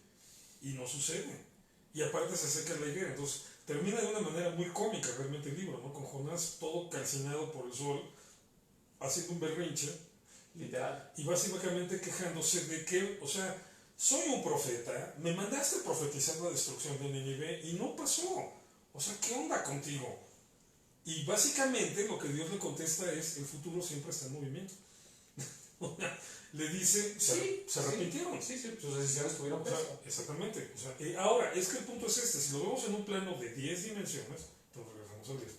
Y no sucede. Y aparte se seca la higuera. Entonces termina de una manera muy cómica realmente el libro, ¿no? Con Jonás todo calcinado por el sol, haciendo un berrinche. Literal. Y básicamente quejándose de que, o sea, soy un profeta, me mandaste a profetizar la destrucción de Nínive y no pasó. O sea, ¿qué onda contigo? Y básicamente lo que Dios le contesta es, el futuro siempre está en movimiento. Le dice, se arrepintieron. Sí, sus decisiones tuvieron peso. O sea, exactamente. O sea, ahora, es que el punto es este, si lo vemos en un plano de 10 dimensiones, entonces regresamos al 10,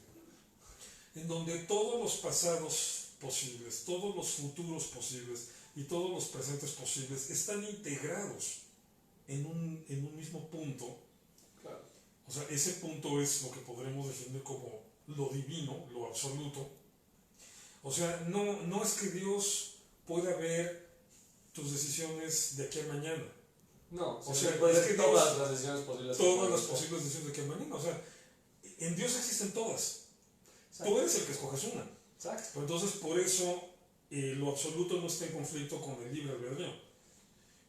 en donde todos los pasados posibles, todos los futuros posibles y todos los presentes posibles están integrados en un mismo punto. Claro. O sea, ese punto es lo que podremos definir como lo divino, lo absoluto. O sea, no es que Dios pueda ver tus decisiones de aquí a mañana. No, o sea, es que todas las decisiones posibles. Todas las posibles decisiones de aquí a mañana. O sea, en Dios existen todas. Exacto. Tú eres el que escoges una. Exacto. Entonces, por eso, lo absoluto no está en conflicto con el libre albedrío.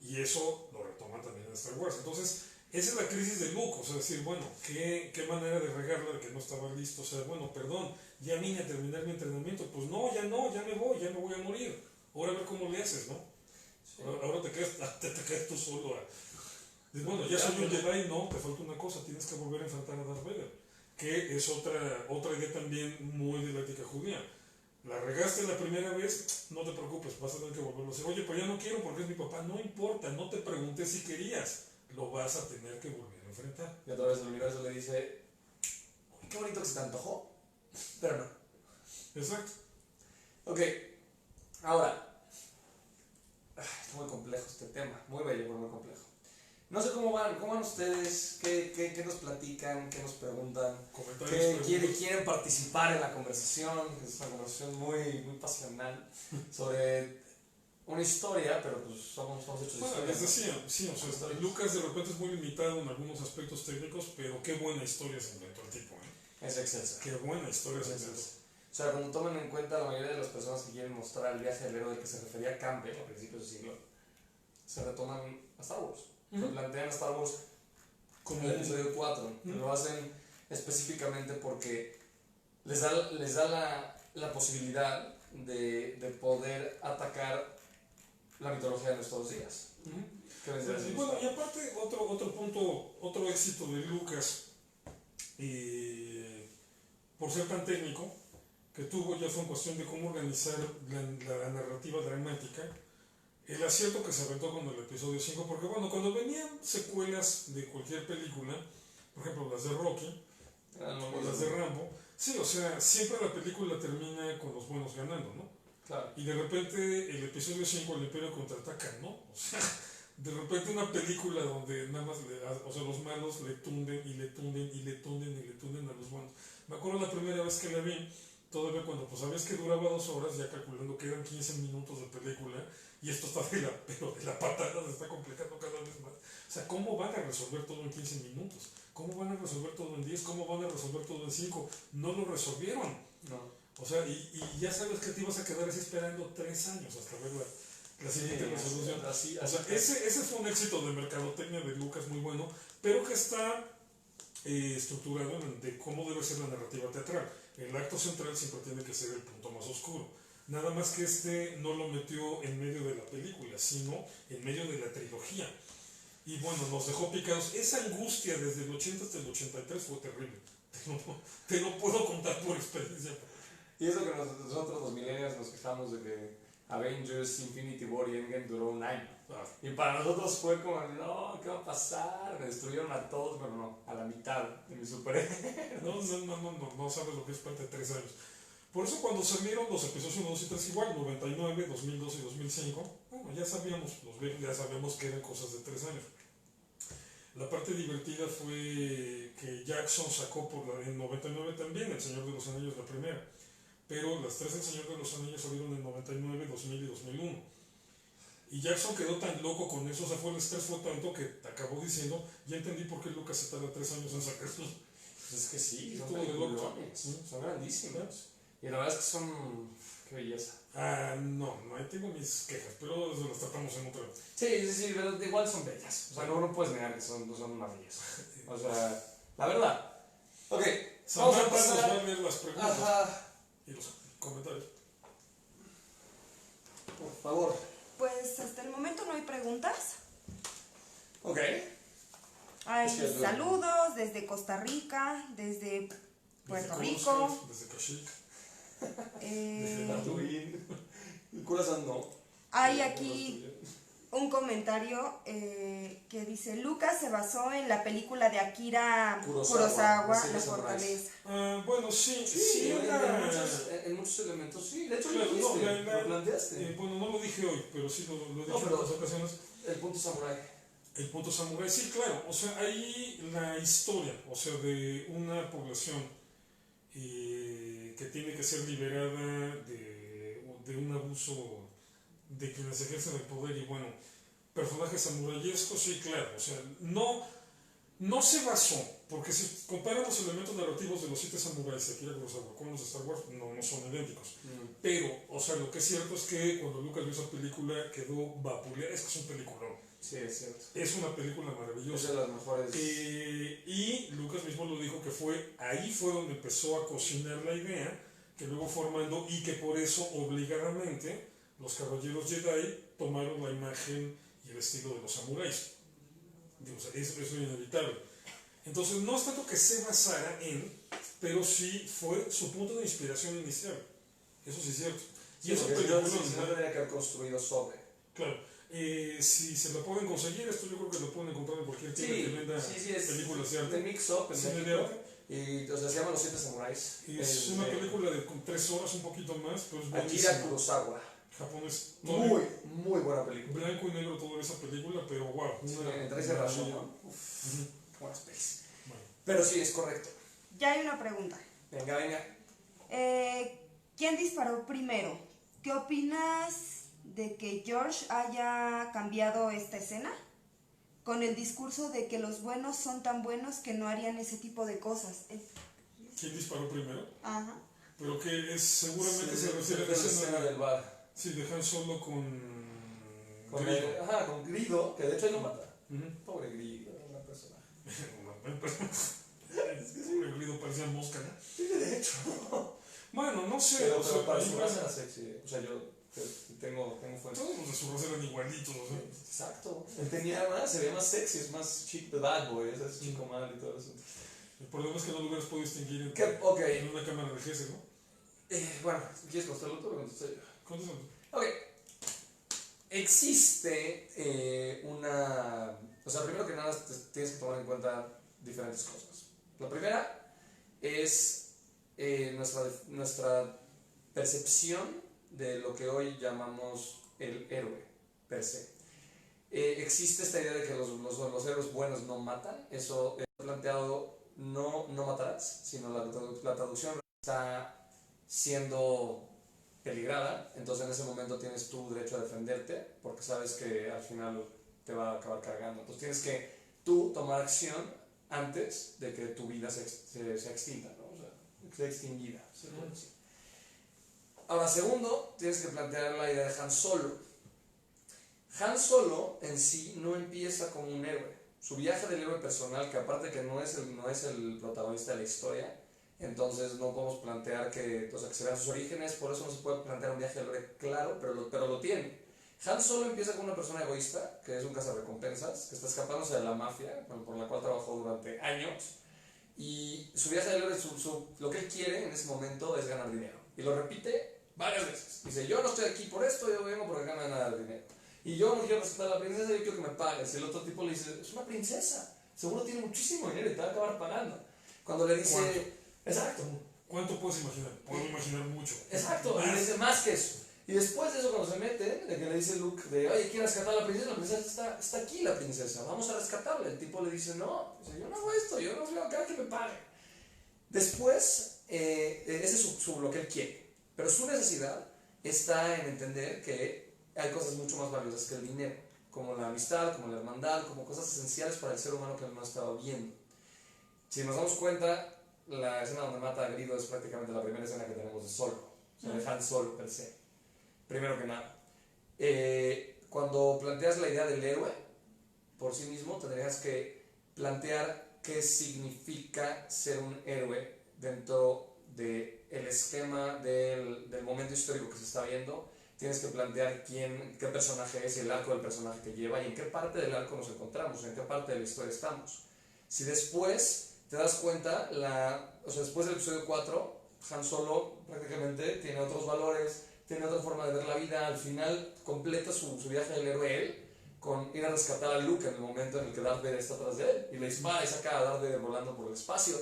Y eso lo retoma también en Star Wars. Entonces, esa es la crisis de Luke. O sea, decir, bueno, ¿qué manera de regarla de que no estaba listo? O sea, bueno, perdón, ya vine a terminar mi entrenamiento. Pues no, ya me voy a morir. Ahora a ver cómo le haces, ¿no? Sí. Ahora te quedas tú solo. Bueno, ya soy un Jedi, no, te falta una cosa, tienes que volver a enfrentar a Darth Vader. Que es otra idea también muy de la ética judía. La regaste la primera vez, no te preocupes, vas a tener que volverlo a hacer. Oye, pero ya no quiero porque es mi papá. No importa, no te pregunté si querías. Lo vas a tener que volver a enfrentar. Y a través del universo le dice, qué bonito que se te antojó, pero no. Exacto. Ok, ahora, Es muy complejo este tema, muy bello, pero muy complejo. No sé cómo van ustedes, qué nos platican, qué nos preguntan, quieren participar en la conversación, es una conversación muy pasional sobre una historia, pero pues somos hechos de Bueno, historia. les decía, sí, o sea, Lucas de repente es muy limitado en algunos aspectos técnicos, pero qué buena historia se inventó el tipo, ¿eh? Es excelsa. Qué buena historia se inventó. O sea, cuando toman en cuenta la mayoría de las personas que quieren mostrar el viaje del héroe del que se refería Campbell a principios del siglo, se retoman a Star Wars. Se plantean a Star Wars como el episodio 4. Lo hacen específicamente porque les da la posibilidad de poder atacar la mitología de nuestros días. Y bueno, y aparte, otro punto, otro éxito de Lucas, por ser tan técnico, que tuvo ya fue en cuestión de cómo organizar la narrativa dramática, el acierto que se aventó con el episodio 5, porque bueno, cuando venían secuelas de cualquier película, por ejemplo las de Rocky o las de Rambo, sí, o sea, siempre la película termina con los buenos ganando, ¿no? Claro. Y de repente el episodio 5, el Imperio contraataca, ¿no? O sea, de repente una película donde nada más, o sea, los malos le tunden y le tunden y le tunden y le tunden a los buenos. Me acuerdo la primera vez que la vi, todavía cuando pues sabías que duraba 2 horas, ya calculando que eran 15 minutos de película, y esto está pero de la patada se está complicando cada vez más. O sea, ¿cómo van a resolver todo en 15 minutos? ¿Cómo van a resolver todo en 10? ¿Cómo van a resolver todo en 5? No lo resolvieron. No. O sea, y ya sabes que te ibas a quedar así esperando 3 años hasta ver la siguiente resolución. O sea, ese fue un éxito de mercadotecnia de Lucas muy bueno, pero que está estructurado de cómo debe ser la narrativa teatral. El acto central siempre tiene que ser el punto más oscuro. Nada más que no lo metió en medio de la película, sino en medio de la trilogía. Y bueno, nos dejó picados. Esa angustia desde el 80 hasta el 83 fue terrible. Te lo puedo contar por experiencia. Y eso que nosotros los millennials nos quejamos de que Avengers, Infinity War y Endgame duró un año. Y para nosotros fue como, no, ¿qué va a pasar? Me destruyeron a todos, pero no, a la mitad de mi superhéroes. No sabes lo que es parte de 3 años. Por eso cuando salieron los episodios 1, 2 y 3 igual, 99, 2002 y 2005, bueno, ya sabíamos que eran cosas de 3 años. La parte divertida fue que Jackson sacó en 99 también El Señor de los Anillos, la primera. Pero las 3 del Señor de los Anillos salieron en 99, 2000 y 2001. Y Jackson quedó tan loco con eso, o sea, el estrés fue tanto que acabó diciendo, ya entendí por qué Lucas se tarda 3 años en sacar sus... Pues es que sí, son peliculones, son grandísimos. Y la verdad es que son... qué belleza. No, ahí tengo mis quejas, pero las tratamos en otra. Sí, pero igual son bellas. O sea, no puedes negar que son maravillosas. O sea, la verdad. Ok, vamos a pasar a ver las preguntas. Ajá. Y los comentarios. Por favor. Pues hasta el momento no hay preguntas. Ok. Hay saludos desde Costa Rica, desde Puerto Rico. Desde Cachic. Desde Tatooine. El corazón no. Hay aquí un comentario que dice: Lucas se basó en la película de Akira Kurosawa, La Fortaleza. Bueno, sí, en muchos elementos sí. De hecho, claro, lo planteaste. Bueno, no lo dije hoy, pero sí lo he dicho en otras ocasiones. El punto samurái. El punto samurái, sí, claro. O sea, ahí la historia, o sea, de una población que tiene que ser liberada de un abuso de quienes ejercen el poder y bueno, personajes samurayescos, sí, claro. O sea, no se basó, porque si comparan los elementos narrativos de los 7 samuráis de Akira Kurosawa con los de Star Wars, no son idénticos. Pero, o sea, lo que es cierto es que cuando Lucas vio esa película quedó vapuleada. Es que es un peliculón. Sí, es cierto. Es una película maravillosa. Es de las mejores. Y Lucas mismo lo dijo que ahí fue donde empezó a cocinar la idea, que luego fue armando y que por eso obligadamente los caballeros Jedi tomaron la imagen y el estilo de los samuráis. Eso es inevitable. Entonces no es tanto que se basara pero sí fue su punto de inspiración inicial. Eso sí es cierto. Y eso no tendría que haber construido sobre. Claro. Si se lo pueden conseguir, esto yo creo que lo pueden encontrar en cualquier tienda que venda películas de arte. De mix-up, cine de arte. Y o sea, se llama Los 7 Samuráis. Es una película de 3 horas, un poquito más, pero es Akira Kurosawa. Japón es muy, muy buena película. Blanco y negro toda esa película, pero wow. Sí, entre ese razón, ¿no? Buenas pelis. Bueno. Pero sí, es correcto. Ya hay una pregunta. Venga, venga. ¿Quién disparó primero? ¿Qué opinas de que George haya cambiado esta escena? Con el discurso de que los buenos son tan buenos que no harían ese tipo de cosas. ¿Quién disparó primero? Ajá. Pero que es, seguramente sí, se refiere a la escena del bar. Sí, dejan solo con Grido. Ajá, con Grido, que de hecho ahí lo mata. Pobre Grido, una persona. Es que sí, Grido parecía mosca, ¿no? Sí, de hecho. Bueno, no sé. Pero para su raza era sexy. O sea, yo tengo fuerza. Todos los de su raza eran igualitos, ¿no? Exacto. Él tenía más, se ve más sexy, es más chic, the bad boy, es chico mal y todo eso. El problema es que no lo hubieras podido distinguir en una cámara de GS, ¿no? Bueno, ¿quieres contestarlo tú o contestar yo? Contéstalo. Ok. Existe una... O sea, primero que nada tienes que tomar en cuenta diferentes cosas. La primera es nuestra percepción de lo que hoy llamamos el héroe, per se. Existe esta idea de que los héroes buenos no matan. Eso es planteado, no matarás, sino la traducción está siendo peligrada, entonces en ese momento tienes tu derecho a defenderte porque sabes que al final te va a acabar cargando. Entonces tienes que tú tomar acción antes de que tu vida sea extinta, ¿no? O sea, sea extinguida. Ahora, segundo, tienes que plantear la idea de Han Solo. Han Solo en sí no empieza como un héroe. Su viaje del héroe personal, que aparte que no es el protagonista de la historia, entonces no podemos plantear que se vean sus orígenes, por eso no se puede plantear un viaje del héroe claro, pero lo tiene. Han Solo empieza como una persona egoísta, que es un cazarrecompensas, que está escapándose de la mafia, por la cual trabajó durante años, y su viaje del héroe, lo que él quiere en ese momento es ganar dinero. Y lo repite varias veces. Dice, yo no estoy aquí por esto, yo vengo porque ganar dinero. Y yo no quiero rescatar a la princesa, yo quiero que me pagues. Y el otro tipo le dice, es una princesa, seguro tiene muchísimo dinero y te va a acabar pagando. Cuando le dice... ¿Cuánto? Exacto. ¿Cuánto puedes imaginar? Puedo imaginar mucho. Exacto, y le dice más que eso. Y después de eso, cuando se mete, de que le dice Luke, oye, ¿quiere rescatar a la princesa está aquí la princesa, vamos a rescatarla. El tipo le dice, no, dice, yo no hago esto, yo no voy a querer que me pague. Después, ese es lo que él quiere. Pero su necesidad está en entender que hay cosas mucho más valiosas que el dinero, como la amistad, como la hermandad, como cosas esenciales para el ser humano que él no estaba viendo. Si nos damos cuenta, la escena donde mata a Grido es prácticamente la primera escena que tenemos de Solo, o sea, de Han Solo per se. Primero que nada, cuando planteas la idea del héroe por sí mismo, tendrías que plantear qué significa ser un héroe dentro del esquema del momento histórico que se está viendo. Tienes que plantear qué personaje es y el arco del personaje que lleva y en qué parte del arco nos encontramos, en qué parte de la historia estamos. Si después te das cuenta, después del episodio 4, Han Solo prácticamente tiene otros valores, tiene otra forma de ver la vida. Al final completa su viaje del héroe él con ir a rescatar a Luke en el momento en el que Darth Vader está atrás de él y le dispara y saca a Darth Vader volando por el espacio.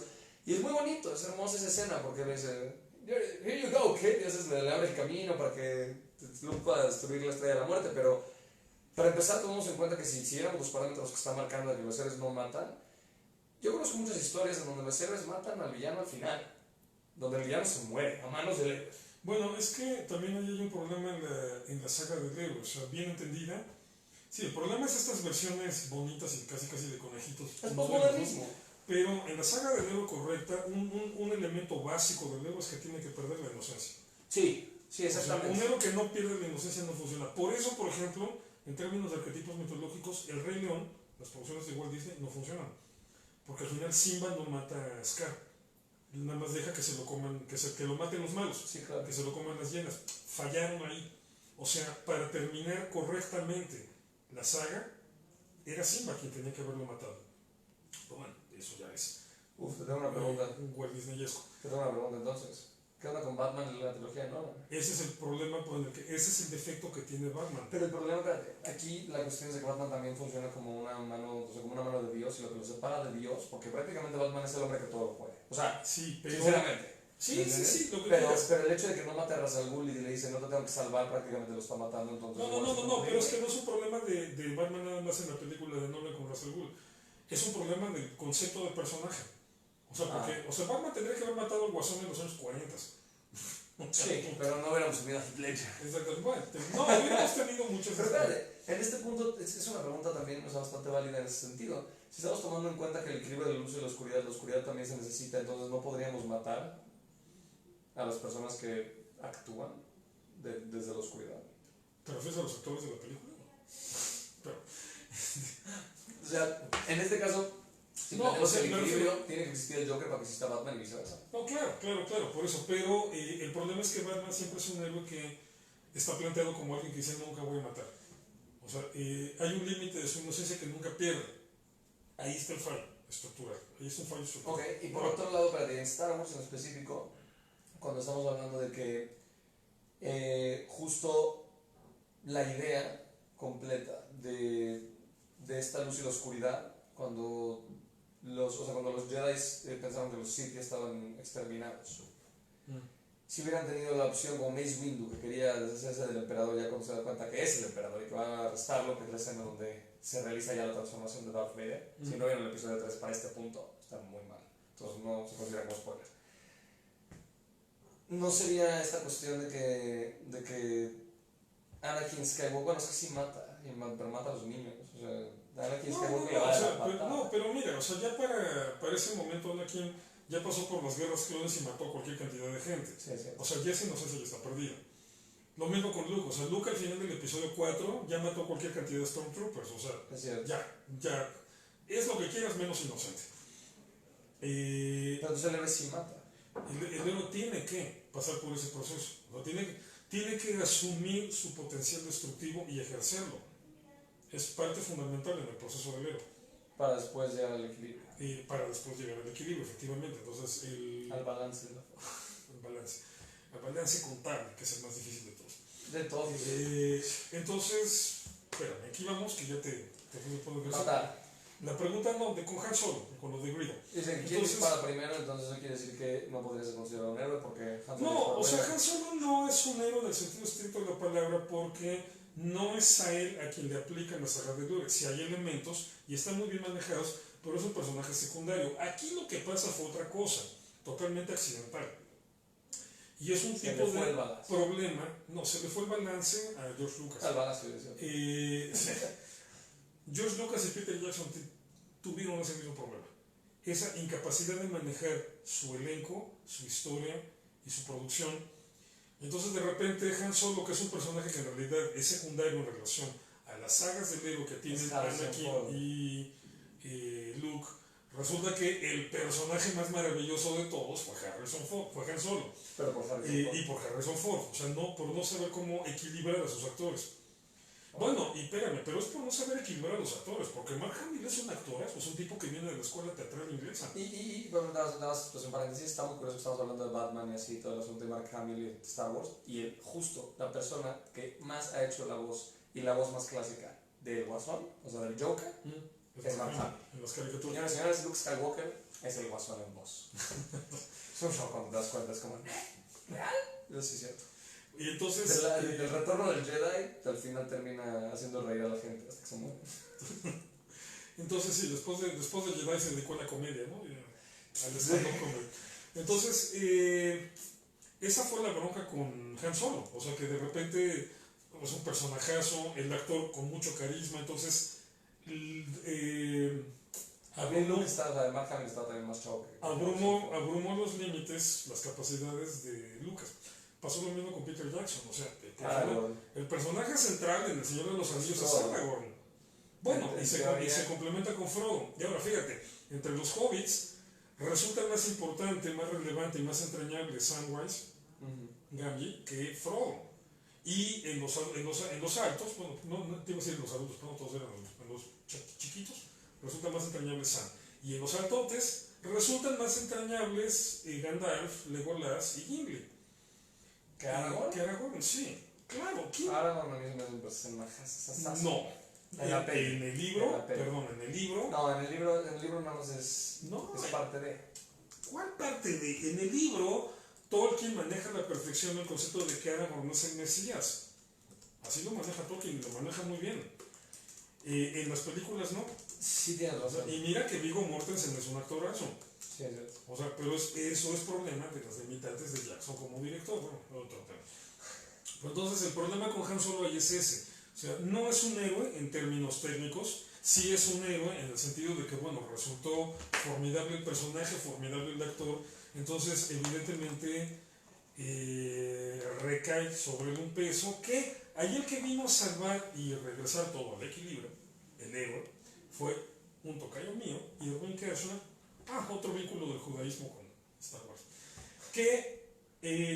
Y es muy bonito, es hermosa esa escena porque le dice, here you go, kid, y entonces le abre el camino para que Luke pueda destruir la Estrella de la Muerte. Pero para empezar, tomemos en cuenta que si siguiéramos los parámetros que está marcando de que los héroes no matan, yo conozco muchas historias en donde los héroes matan al villano al final, donde el villano se muere a manos del héroe. Bueno, es que también ahí hay un problema en la saga del héroe, o sea, bien entendida. Sí, el problema es estas versiones bonitas y casi de conejitos. Es postmodernismo. Pero en la saga del héroe correcta, un elemento básico del héroe es que tiene que perder la inocencia. Sí, exactamente. O sea, un héroe que no pierde la inocencia no funciona. Por eso, por ejemplo, en términos de arquetipos mitológicos, el Rey León, las producciones de Walt Disney, no funcionan. Porque al final Simba no mata a Scar. Nada más deja que se lo coman, que lo maten los malos, sí, claro. Que se lo coman las hienas. Fallaron ahí. O sea, para terminar correctamente la saga, era Simba quien tenía que haberlo matado. Pero bueno, eso ya es. Te tengo una pregunta. Un Walt Disneyesco. Te tengo una pregunta entonces. ¿Qué onda con Batman en la trilogía de Nolan? Ese es el problema, ese es el defecto que tiene Batman. Pero el problema, aquí la cuestión es que Batman también funciona como una mano, como una mano de Dios, y lo que lo separa de Dios, porque prácticamente Batman es el hombre que todo lo puede. O sea, sí, pero, sinceramente. Sí, sí, sí, lo que pero, quieras. pero el hecho de que no mate a Ra's al Ghul y le dice no te tengo que salvar, prácticamente lo está matando, entonces... No, pero es que no es un problema de Batman nada más en la película de Nolan con Ra's al Ghul. Es un problema del concepto de personaje. O sea, porque, o sea, Batman tendría que haber matado al Guasón en los años 40. Sí, pero no hubiéramos tenido a Heath Ledger. Exacto. Bueno, no, hubiéramos tenido muchos... Pero espérate, en este punto es una pregunta también, o sea, bastante válida en ese sentido. Si estamos tomando en cuenta que el equilibrio de la luz y la oscuridad también se necesita, entonces no podríamos matar a las personas que actúan desde la oscuridad. ¿Te refieres a los actores de la película? Pero, O sea, en este caso, si no, planteamos o sea, el equilibrio, tiene que existir el Joker para que exista Batman y viceversa. no, claro, por eso. Pero el problema es que Batman siempre es un héroe que está planteado como alguien que dice nunca voy a matar. O sea, hay un límite de su inocencia que nunca pierde. Ahí está el fallo estructural. Ahí está un fallo estructural. Ok, y por otro lado, para en Star Wars en específico, cuando estamos hablando de que justo la idea completa de esta luz y la oscuridad, cuando cuando los Jedi pensaron que los Sith ya estaban exterminados. Si hubieran tenido la opción como Mace Windu, que quería deshacerse del emperador ya cuando se da cuenta que es el emperador y que va a arrestarlo, que es la escena donde se realiza ya la transformación de Darth Vader. Si no vieron el episodio 3 para este punto, está muy mal. Entonces no se considera como spoiler. No sería esta cuestión de que Anakin Skywalker, bueno, es que sí mata, pero mata a los niños. O sea, Anakin Skywalker le va a matar. No, pero mira, o sea, ya para ese momento Anakin ya pasó por las guerras clones y mató a cualquier cantidad de gente. Sí, sí. O sea, ya esa inocencia ya está perdida. Lo mismo con Luke, o sea, Luke al final del episodio 4 ya mató a cualquier cantidad de Stormtroopers, o sea, ya, es lo que quieras menos inocente. Pero entonces el héroe sí mata. El héroe tiene que pasar por ese proceso, o sea, tiene que asumir su potencial destructivo y ejercerlo. Es parte fundamental en el proceso del héroe. Para después llegar al equilibrio. Para después llegar al equilibrio, efectivamente. Entonces, al balance. Al balance contable, que es el más difícil de todos. De todos. Entonces, espérame, aquí vamos, que ya te fui poniendo matar. La pregunta no, con Han Solo, con lo de Greedo. Dicen, ¿quién dispara primero? Entonces eso quiere decir que no podría ser considerado un héroe porque Han Solo no, o sea, Han Solo no es un héroe en el sentido estricto de la palabra porque no es a él a quien le aplican las sagas de Dure. Si hay elementos y están muy bien manejados, pero es un personaje secundario. Aquí lo que pasa fue otra cosa, totalmente accidental. Y es un tipo de problema. No, se le fue el balance a George Lucas. Al balance, George Lucas y Peter Jackson tuvieron ese mismo problema. Esa incapacidad de manejar su elenco, su historia y su producción. Entonces de repente Han Solo, que es un personaje que en realidad es secundario en relación a las sagas del héroe que tienen Anakin y Luke, resulta que el personaje más maravilloso de todos fue Harrison Ford, fue Han Solo. Pero por Harrison Ford. Y por Harrison Ford, o sea, por no saber cómo equilibrar a sus actores. Bueno, y espérame, pero es por no saber equilibrar a los actores, porque Mark Hamill es un actor, es un tipo que viene de la escuela teatral inglesa. Bueno, nada más, pues en paréntesis, está muy curioso que estamos hablando de Batman y así, todo el asunto de Mark Hamill y Star Wars, y justo la persona que más ha hecho la voz, y la voz más clásica del Guasón, o sea, del Joker, es Mark Hamill. En las caricaturas. Señoras y señores, Luke Skywalker es el Guasón en voz. Es un show cuando te das cuenta, es como, ¿real? Eso sí es cierto. Y entonces... Del retorno del Jedi, al final termina haciendo reír a la gente hasta que se muere. Entonces sí, después de Jedi se dedicó a la comedia, ¿no? Al stand-up comedy. Entonces, esa fue la bronca con Han Solo. O sea que de repente es un personajazo, el actor con mucho carisma, entonces... Luke está, Mark Hamill está también más chavo que... Abrumó los límites, las capacidades de Lucas. Pasó lo mismo con Peter Jackson, o sea, el personaje central en El Señor de los Anillos es Aragorn. Bueno, y se complementa con Frodo. Y ahora fíjate, entre los hobbits resulta más importante, más relevante y más entrañable Samwise Gamgee que Frodo. Y en los altos, bueno, no te iba a decir en los adultos, pero no todos eran en los chiquitos, resulta más entrañable Sam. Y en los altotes resultan más entrañables Gandalf, Legolas y Gimli. ¿Que Aragorn? Que Aragorn, sí. Claro, ¿quién? Aragorn a mí me hace un personaje. No. En el libro. No, en el libro nada más es parte de. ¿Cuál parte de? En el libro, Tolkien maneja a la perfección el concepto de que Aragorn no es el Mesías. Así lo maneja Tolkien y lo maneja muy bien. En las películas no. Sí, tienes razón. Y mira que Viggo Mortensen es un actorazo. Sí, es cierto. O sea, pero eso es problema de las limitantes de Jackson como director. Bueno, otro tema. Pero entonces el problema con Han Solo ahí es ese. O sea, no es un héroe en términos técnicos, sí es un héroe en el sentido de que, bueno, resultó formidable el personaje, formidable el actor, entonces evidentemente recae sobre él un peso que ahí el que vino a salvar y regresar todo al equilibrio, el héroe, fue un tocayo mío, Irving Kershner, otro vínculo del judaísmo con Star Wars, que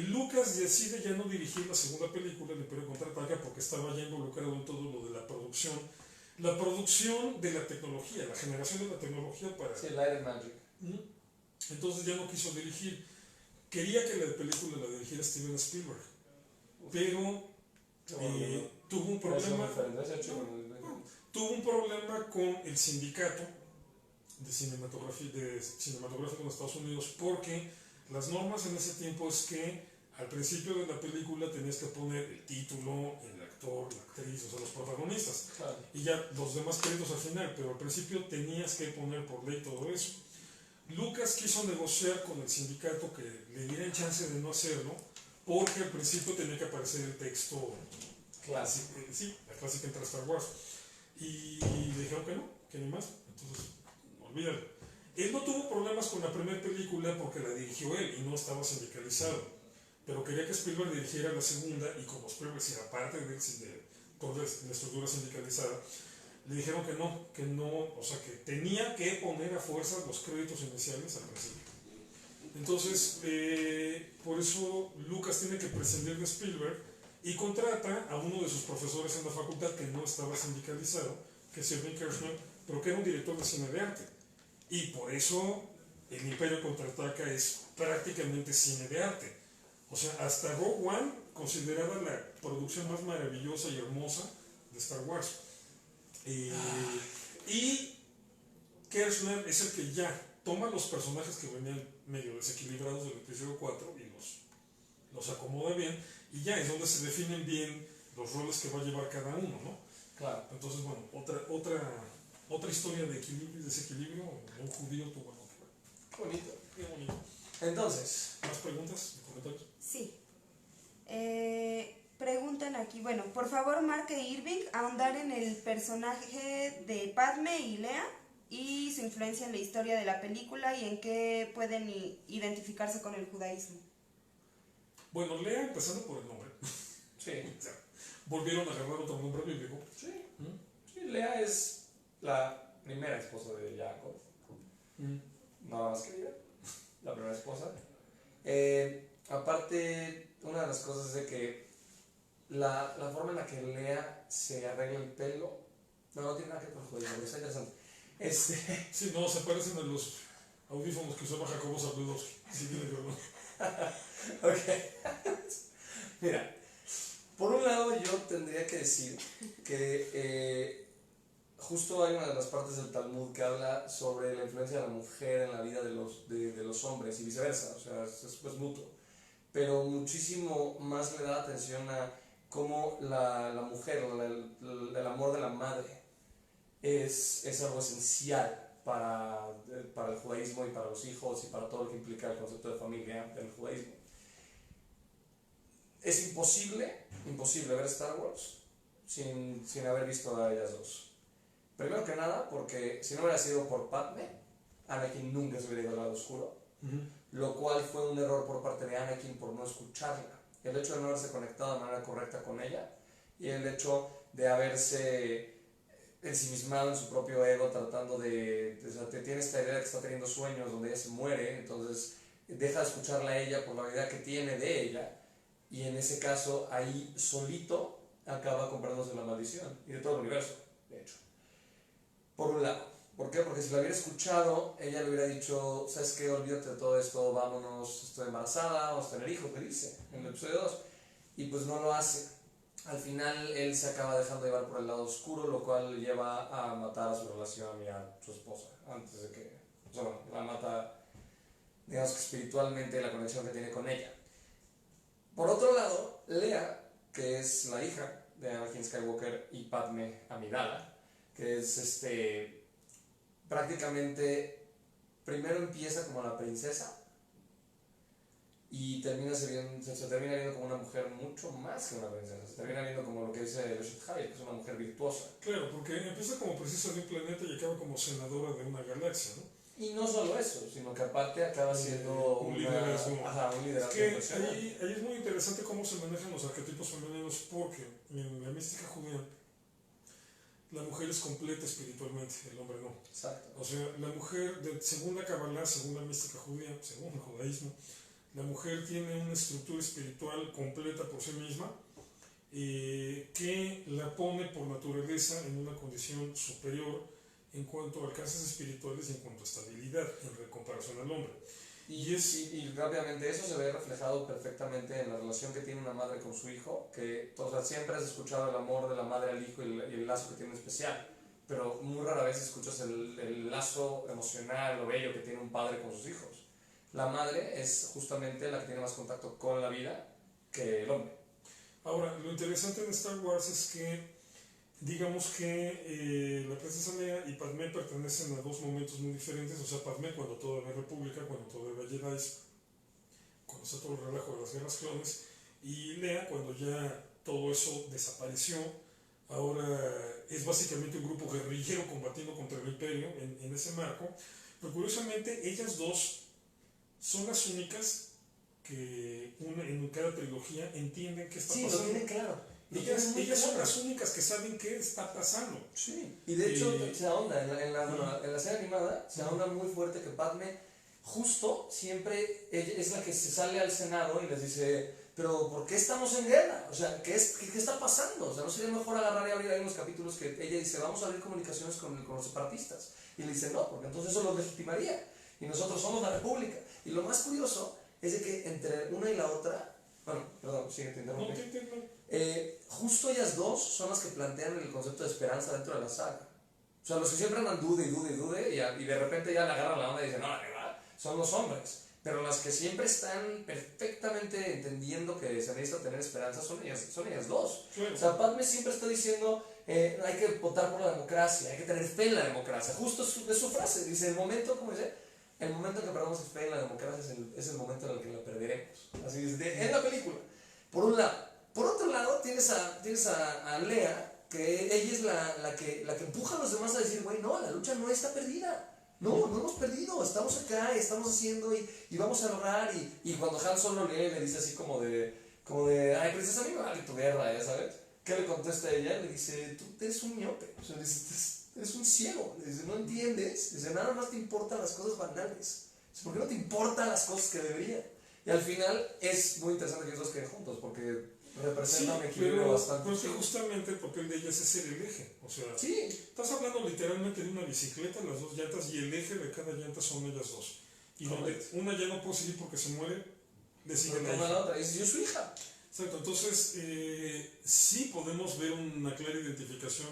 Lucas decide ya no dirigir la segunda película, El Imperio Contraataca, porque estaba ya involucrado en todo lo de la producción de la tecnología, la generación de la tecnología para... Sí, Light and Magic. Entonces ya no quiso dirigir. Quería que la película la dirigiera Steven Spielberg, pero tuvo un problema. Tuvo un problema con el sindicato de cinematográfico en Estados Unidos, porque las normas en ese tiempo es que al principio de la película tenías que poner el título, el actor, la actriz, o sea, los protagonistas, Claro. y ya los demás créditos al final, pero al principio tenías que poner por ley todo eso. Lucas quiso negociar con el sindicato que le dieran chance de no hacerlo, porque al principio tenía que aparecer el texto clásico. Sí, la clásica entre Star Wars. Y le dijeron que ni más. Entonces, olvídalo. Él no tuvo problemas con la primera película porque la dirigió él y no estaba sindicalizado. Pero quería que Spielberg dirigiera la segunda, y como Spielberg era parte de toda la estructura sindicalizada, le dijeron que no, o sea, que tenía que poner a fuerza los créditos iniciales al principio. Entonces, por eso Lucas tiene que prescindir de Spielberg y contrata a uno de sus profesores en la facultad que no estaba sindicalizado, que es Irving Kershner, pero que era un director de cine de arte. Y por eso El Imperio Contraataca es prácticamente cine de arte. O sea, hasta Rogue One considerada la producción más maravillosa y hermosa de Star Wars. Y Kershner es el que ya toma los personajes que venían medio desequilibrados del episodio 4 y los acomoda bien, y ya es donde se definen bien los roles que va a llevar cada uno, ¿no? Claro. Entonces, bueno, otra historia de equilibrio y desequilibrio de un judío tuvo algo que ver. Qué bonito. Qué bonito. Entonces, ¿Más preguntas? ¿Comentarios? Sí. Preguntan aquí, bueno, por favor marque Irving ahondar en el personaje de Padme y Leia y su influencia en la historia de la película y en qué pueden identificarse con el judaísmo. Bueno, Lea, empezando por el nombre. sí. O sea, volvieron a agarrar otro nombre bíblico. Sí. Sí, Lea es la primera esposa de Jacob. Nada más que ella. La primera esposa. Aparte, una de las cosas es de que la forma en la que Lea se arregla el pelo no tiene nada que ver con el judaísmo, está interesante. Sí, no, se parecen a los audífonos que usaba Jacobo Zabludowski. Sí, tiene que ver. Ok. Mira, por un lado yo tendría que decir que justo hay una de las partes del Talmud que habla sobre la influencia de la mujer en la vida de los hombres y viceversa, o sea, es mutuo. Pero muchísimo más le da atención a cómo la mujer, el amor de la madre, es algo esencial para el judaísmo y para los hijos y para todo lo que implica el concepto de familia del judaísmo. Es imposible ver Star Wars sin haber visto a ellas dos. Primero que nada, porque si no hubiera sido por Padme, Anakin nunca se hubiera ido al lado oscuro, lo cual fue un error por parte de Anakin por no escucharla. El hecho de no haberse conectado de manera correcta con ella y el hecho de haberse ensimismado en su propio ego tratando o sea, tiene esta idea de que está teniendo sueños donde ella se muere, entonces deja de escucharla a ella por la idea que tiene de ella, y en ese caso ahí solito acaba comprándose la maldición y de todo el universo, de hecho. Por un lado. ¿Por qué? Porque si la hubiera escuchado, ella le hubiera dicho, ¿sabes qué? Olvídate de todo esto, vámonos, estoy embarazada, vamos a tener hijos, le dice en el episodio 2. Y pues no lo hace. Al final él se acaba dejando llevar por el lado oscuro, lo cual lleva a matar a su relación y a su esposa, antes de que, o sea, bueno, la mata, digamos que espiritualmente, la conexión que tiene con ella. Por otro lado, Leia, que es la hija de Anakin Skywalker, y Padme Amidala, que es prácticamente, primero empieza como la princesa y se termina viendo como una mujer mucho más que una princesa. Se termina viendo como lo que dice Elizabeth Hayek, que es una mujer virtuosa. Claro, porque empieza como princesa de un planeta y acaba como senadora de una galaxia, ¿no? Y no solo eso, sino que aparte acaba siendo un liderazgo. Un liderazgo Es que impresionante. ahí es muy interesante cómo se manejan los arquetipos femeninos, porque en la mística judía la mujer es completa espiritualmente, el hombre no. Exacto. O sea, la mujer, según la Kabbalah, según la mística judía, según el judaísmo, la mujer tiene una estructura espiritual completa por sí misma, que la pone por naturaleza en una condición superior en cuanto a alcances espirituales y en cuanto a estabilidad en comparación al hombre. Y rápidamente eso se ve reflejado perfectamente en la relación que tiene una madre con su hijo, que siempre has escuchado el amor de la madre al hijo y el lazo que tiene especial, pero muy rara vez escuchas el lazo emocional o bello que tiene un padre con sus hijos. La madre es justamente la que tiene más contacto con la vida que el hombre. Ahora, lo interesante en Star Wars es que digamos que la princesa Leia y Padmé pertenecen a dos momentos muy diferentes. O sea, Padmé cuando todavía era república, cuando todavía había Jedi, cuando está todo el relajo de las guerras clones, y Leia cuando ya todo eso desapareció. Ahora es básicamente un grupo guerrillero combatiendo contra el imperio en ese marco. Pero curiosamente ellas dos son las únicas que en cada trilogía entienden qué está pasando. Sí, lo tienen claro. Ellas son las únicas que saben qué está pasando. Sí, y de hecho se ahonda en la serie animada, se ahonda muy fuerte que Padme justo siempre ella es la que se sale al Senado y les dice, pero ¿por qué estamos en guerra? O sea, ¿qué está pasando? O sea, ¿no sería mejor agarrar y abrir ahí unos capítulos que ella dice, vamos a abrir comunicaciones con los separatistas? Y le dice, no, porque entonces eso los legitimaría. Y nosotros somos la república. Y lo más curioso es de que entre una y la otra, bueno, perdón, sigue, te interrumpí. Justo ellas dos son las que plantean el concepto de esperanza dentro de la saga. O sea, los que siempre andan dude y de repente ya le agarran la onda y dicen, no, la verdad, son los hombres. Pero las que siempre están perfectamente entendiendo que se necesita tener esperanza son ellas dos. Sí. O sea, Padme siempre está diciendo, hay que votar por la democracia, hay que tener fe en la democracia. Justo es su frase, dice, el momento, ¿cómo dice? El momento en que perdamos fe en la democracia es el momento en el que la perderemos. Así dice, en la película. Por un lado. Por otro lado, tienes a Leia, que ella es la que empuja a los demás a decir, güey, no, la lucha no está perdida. No hemos perdido, estamos acá, estamos haciendo y vamos a lograr. Y cuando Han Solo le dice así como de ay, princesa, a mí me vale tu guerra, ¿ya sabes? ¿Qué le contesta ella? Le dice, tú eres un miope, o sea, eres un ciego. Le dice, no entiendes, dice, nada más te importan las cosas banales. Dice, ¿por qué no te importan las cosas que deberían? Y al final es muy interesante que ellos dos queden juntos, porque representa un equilibrio bastante. Pero que justamente el papel de ellas es ser el eje. O sea, sí. Estás hablando literalmente de una bicicleta, las dos llantas, y el eje de cada llanta son ellas dos. Y donde una ya no puede seguir porque se muere, le sigue la otra. Y yo su hija. Exacto, entonces sí podemos ver una clara identificación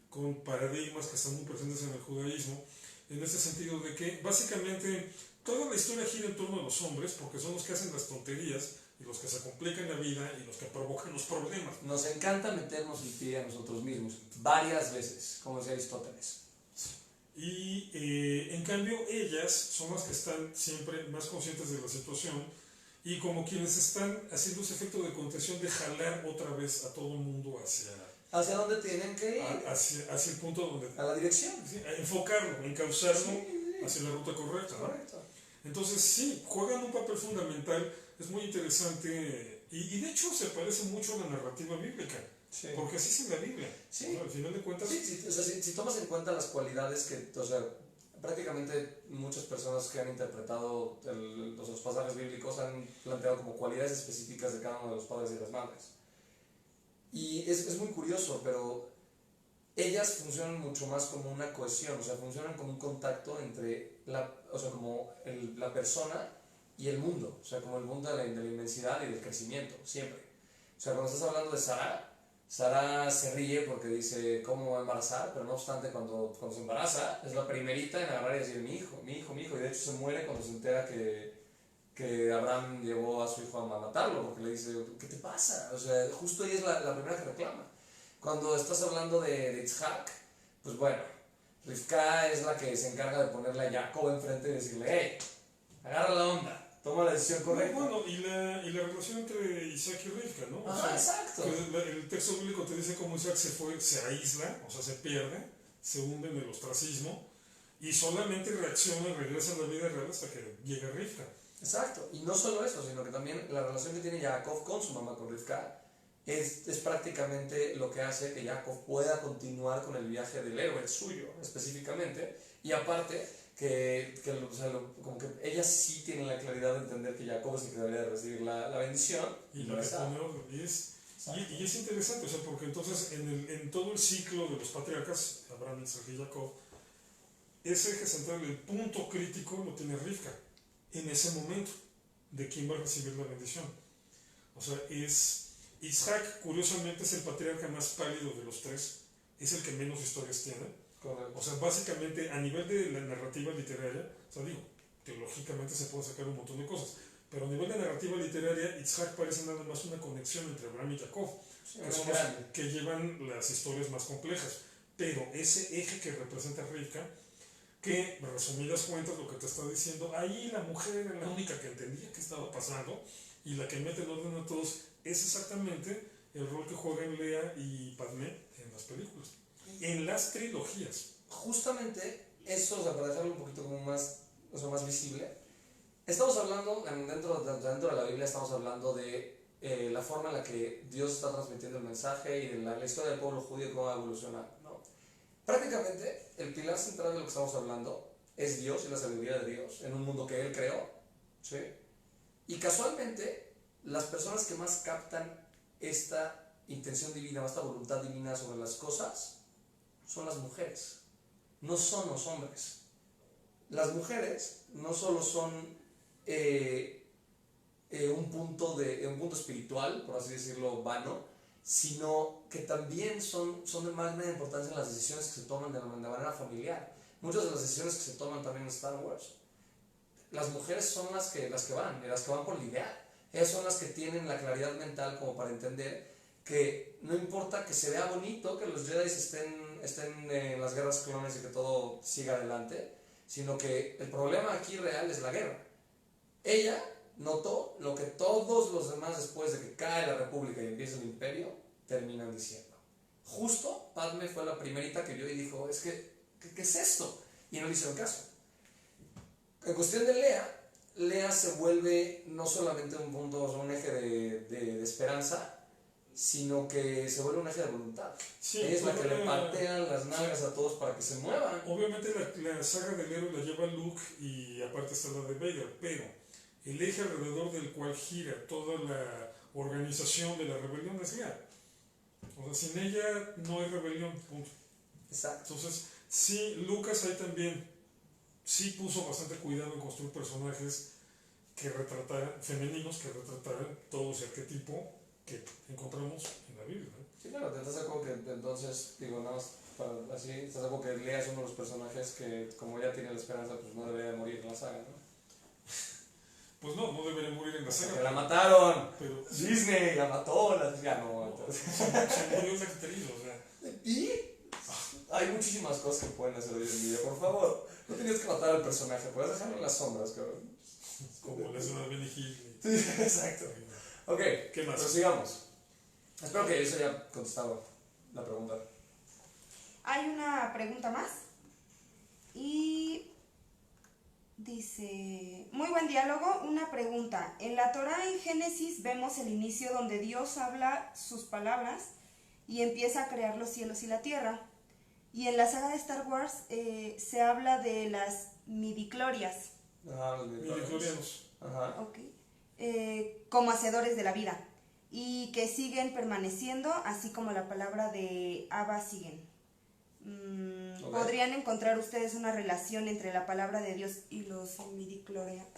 con paradigmas que están muy presentes en el judaísmo, en este sentido de que básicamente toda la historia gira en torno a los hombres, porque son los que hacen las tonterías y los que se complican la vida y los que provocan los problemas. Nos encanta meternos el pie a nosotros mismos, varias veces, como decía Aristóteles. Y en cambio ellas son las que están siempre más conscientes de la situación y como quienes están haciendo ese efecto de contención de jalar otra vez a todo el mundo hacia dónde tienen que ir, hacia el punto donde, a la dirección, ¿sí? A enfocarlo, encauzarlo hacia la ruta correcta, ¿no? Correcto. Entonces sí, juegan un papel fundamental, es muy interesante y de hecho se parece mucho a la narrativa bíblica, sí. Porque así es en la Biblia, sí. O sea, al final de cuentas sí, o sea, si tomas en cuenta las cualidades que, o sea, prácticamente muchas personas que han interpretado los pasajes bíblicos han planteado como cualidades específicas de cada uno de los padres y las madres. Y es muy curioso, pero ellas funcionan mucho más como una cohesión, o sea, funcionan como un contacto entre la persona y el mundo, o sea, como el mundo de la inmensidad y del crecimiento, siempre. O sea, cuando estás hablando de Sara se ríe porque dice, ¿cómo me voy a embarazar? Pero no obstante, cuando se embaraza, es la primerita en agarrar y decir, mi hijo, y de hecho se muere cuando se entera que que Abraham llevó a su hijo a matarlo, porque le dice, ¿qué te pasa? O sea, justo ella es la primera que reclama. Cuando estás hablando de Isaac, pues bueno, Rivka es la que se encarga de ponerle a Jacob enfrente y decirle, hey, agarra la onda, toma la decisión correcta. Bueno, y la relación entre Isaac y Rivka, ¿no? Ajá, exacto. El texto bíblico te dice cómo Isaac se aísla, o sea, se pierde, se hunde en el ostracismo, y solamente reacciona y regresa a la vida real hasta que llega Rivka. Exacto, y no solo eso, sino que también la relación que tiene Jacob con su mamá, con Rivka, es prácticamente lo que hace que Jacob pueda continuar con el viaje del héroe suyo, específicamente, y aparte, o sea, como que ella sí tiene la claridad de entender que Jacob es el que debería de recibir la bendición, Y lo que pone orden, y es interesante, o sea, porque entonces en todo el ciclo de los patriarcas, Abraham, Isaac y Jacob, ese eje central, el punto crítico, lo tiene Rivka, en ese momento, de quién va a recibir la bendición. O sea, Isaac, curiosamente, es el patriarca más pálido de los tres, es el que menos historias tiene. Correcto. O sea, básicamente, a nivel de la narrativa literaria, o sea, digo, teológicamente se puede sacar un montón de cosas, pero a nivel de narrativa literaria, Isaac parece nada más una conexión entre Abraham y Jacob, que son los que llevan las historias más complejas. Pero ese eje que representa Rivka, que, resumidas cuentas, lo que te está diciendo, ahí la mujer era la única que entendía qué estaba pasando y la que mete el orden a todos, es exactamente el rol que juegan Lea y Padmé en las películas, en las trilogías. Justamente eso, o sea, para dejarlo un poquito como más, o sea, más visible, estamos hablando, dentro de la Biblia estamos hablando de la forma en la que Dios está transmitiendo el mensaje y de la historia del pueblo judío y cómo va a evolucionar, ¿no? Prácticamente, el pilar central de lo que estamos hablando es Dios y la sabiduría de Dios en un mundo que Él creó, ¿sí? Y casualmente, las personas que más captan esta intención divina, esta voluntad divina sobre las cosas, son las mujeres, no son los hombres. Las mujeres no solo son un punto espiritual, por así decirlo, vano, sino que también son de más importancia en las decisiones que se toman de manera familiar. Muchas de las decisiones que se toman también en Star Wars, las mujeres son las que van por la idea. Ellas son las que tienen la claridad mental como para entender que no importa que se vea bonito, que los Jedi estén en las guerras clones y que todo siga adelante, sino que el problema aquí real es la guerra. Ella notó lo que todos los demás, después de que cae la República y empieza el Imperio, terminan diciendo. Justo Padme fue la primerita que vio y dijo, ¿qué es esto? Y no le hicieron caso. En cuestión de Lea se vuelve no solamente un eje de esperanza, sino que se vuelve un eje de voluntad. Sí, es la que le patean las nalgas a todos para que se muevan. Obviamente la saga del héroe la lleva Luke y aparte está la de Vader, pero el eje alrededor del cual gira toda la organización de la rebelión es Lea. O sea, sin ella no hay rebelión, punto. Exacto. Entonces, sí, Lucas ahí también sí puso bastante cuidado en construir personajes que retrataran, femeninos, que retrataran todo ese arquetipo que encontramos en la Biblia, ¿no? Sí, claro, te estás de acuerdo que entonces, digo, nada más para así, estás de acuerdo que Lea es uno de los personajes que, como ella tiene la esperanza, pues no debería de morir en la saga, ¿no? Pues no debería morir en la saga. Que la mataron. Pero Disney la mató, ya no. Entonces. Se murió la actriz, o sea. ¿Y? Hay muchísimas cosas que pueden hacer hoy en día, por favor. No tenías que matar al personaje, puedes dejarlo en las sombras, cabrón. Como la escena de Benny Hill. Sí, exacto. Ok, ¿Qué más? Prosigamos. Espero que eso haya contestado la pregunta. Hay una pregunta más. Y dice, muy buen diálogo, una pregunta. En la Torá en Génesis vemos el inicio donde Dios habla sus palabras y empieza a crear los cielos y la tierra. Y en la saga de Star Wars se habla de las midichlorias. Ajá, los midichlorianos. Ajá. Okay. Como hacedores de la vida. Y que siguen permaneciendo, así como la palabra de Abba siguen. Okay. ¿Podrían encontrar ustedes una relación entre la palabra de Dios y los midichlorianos?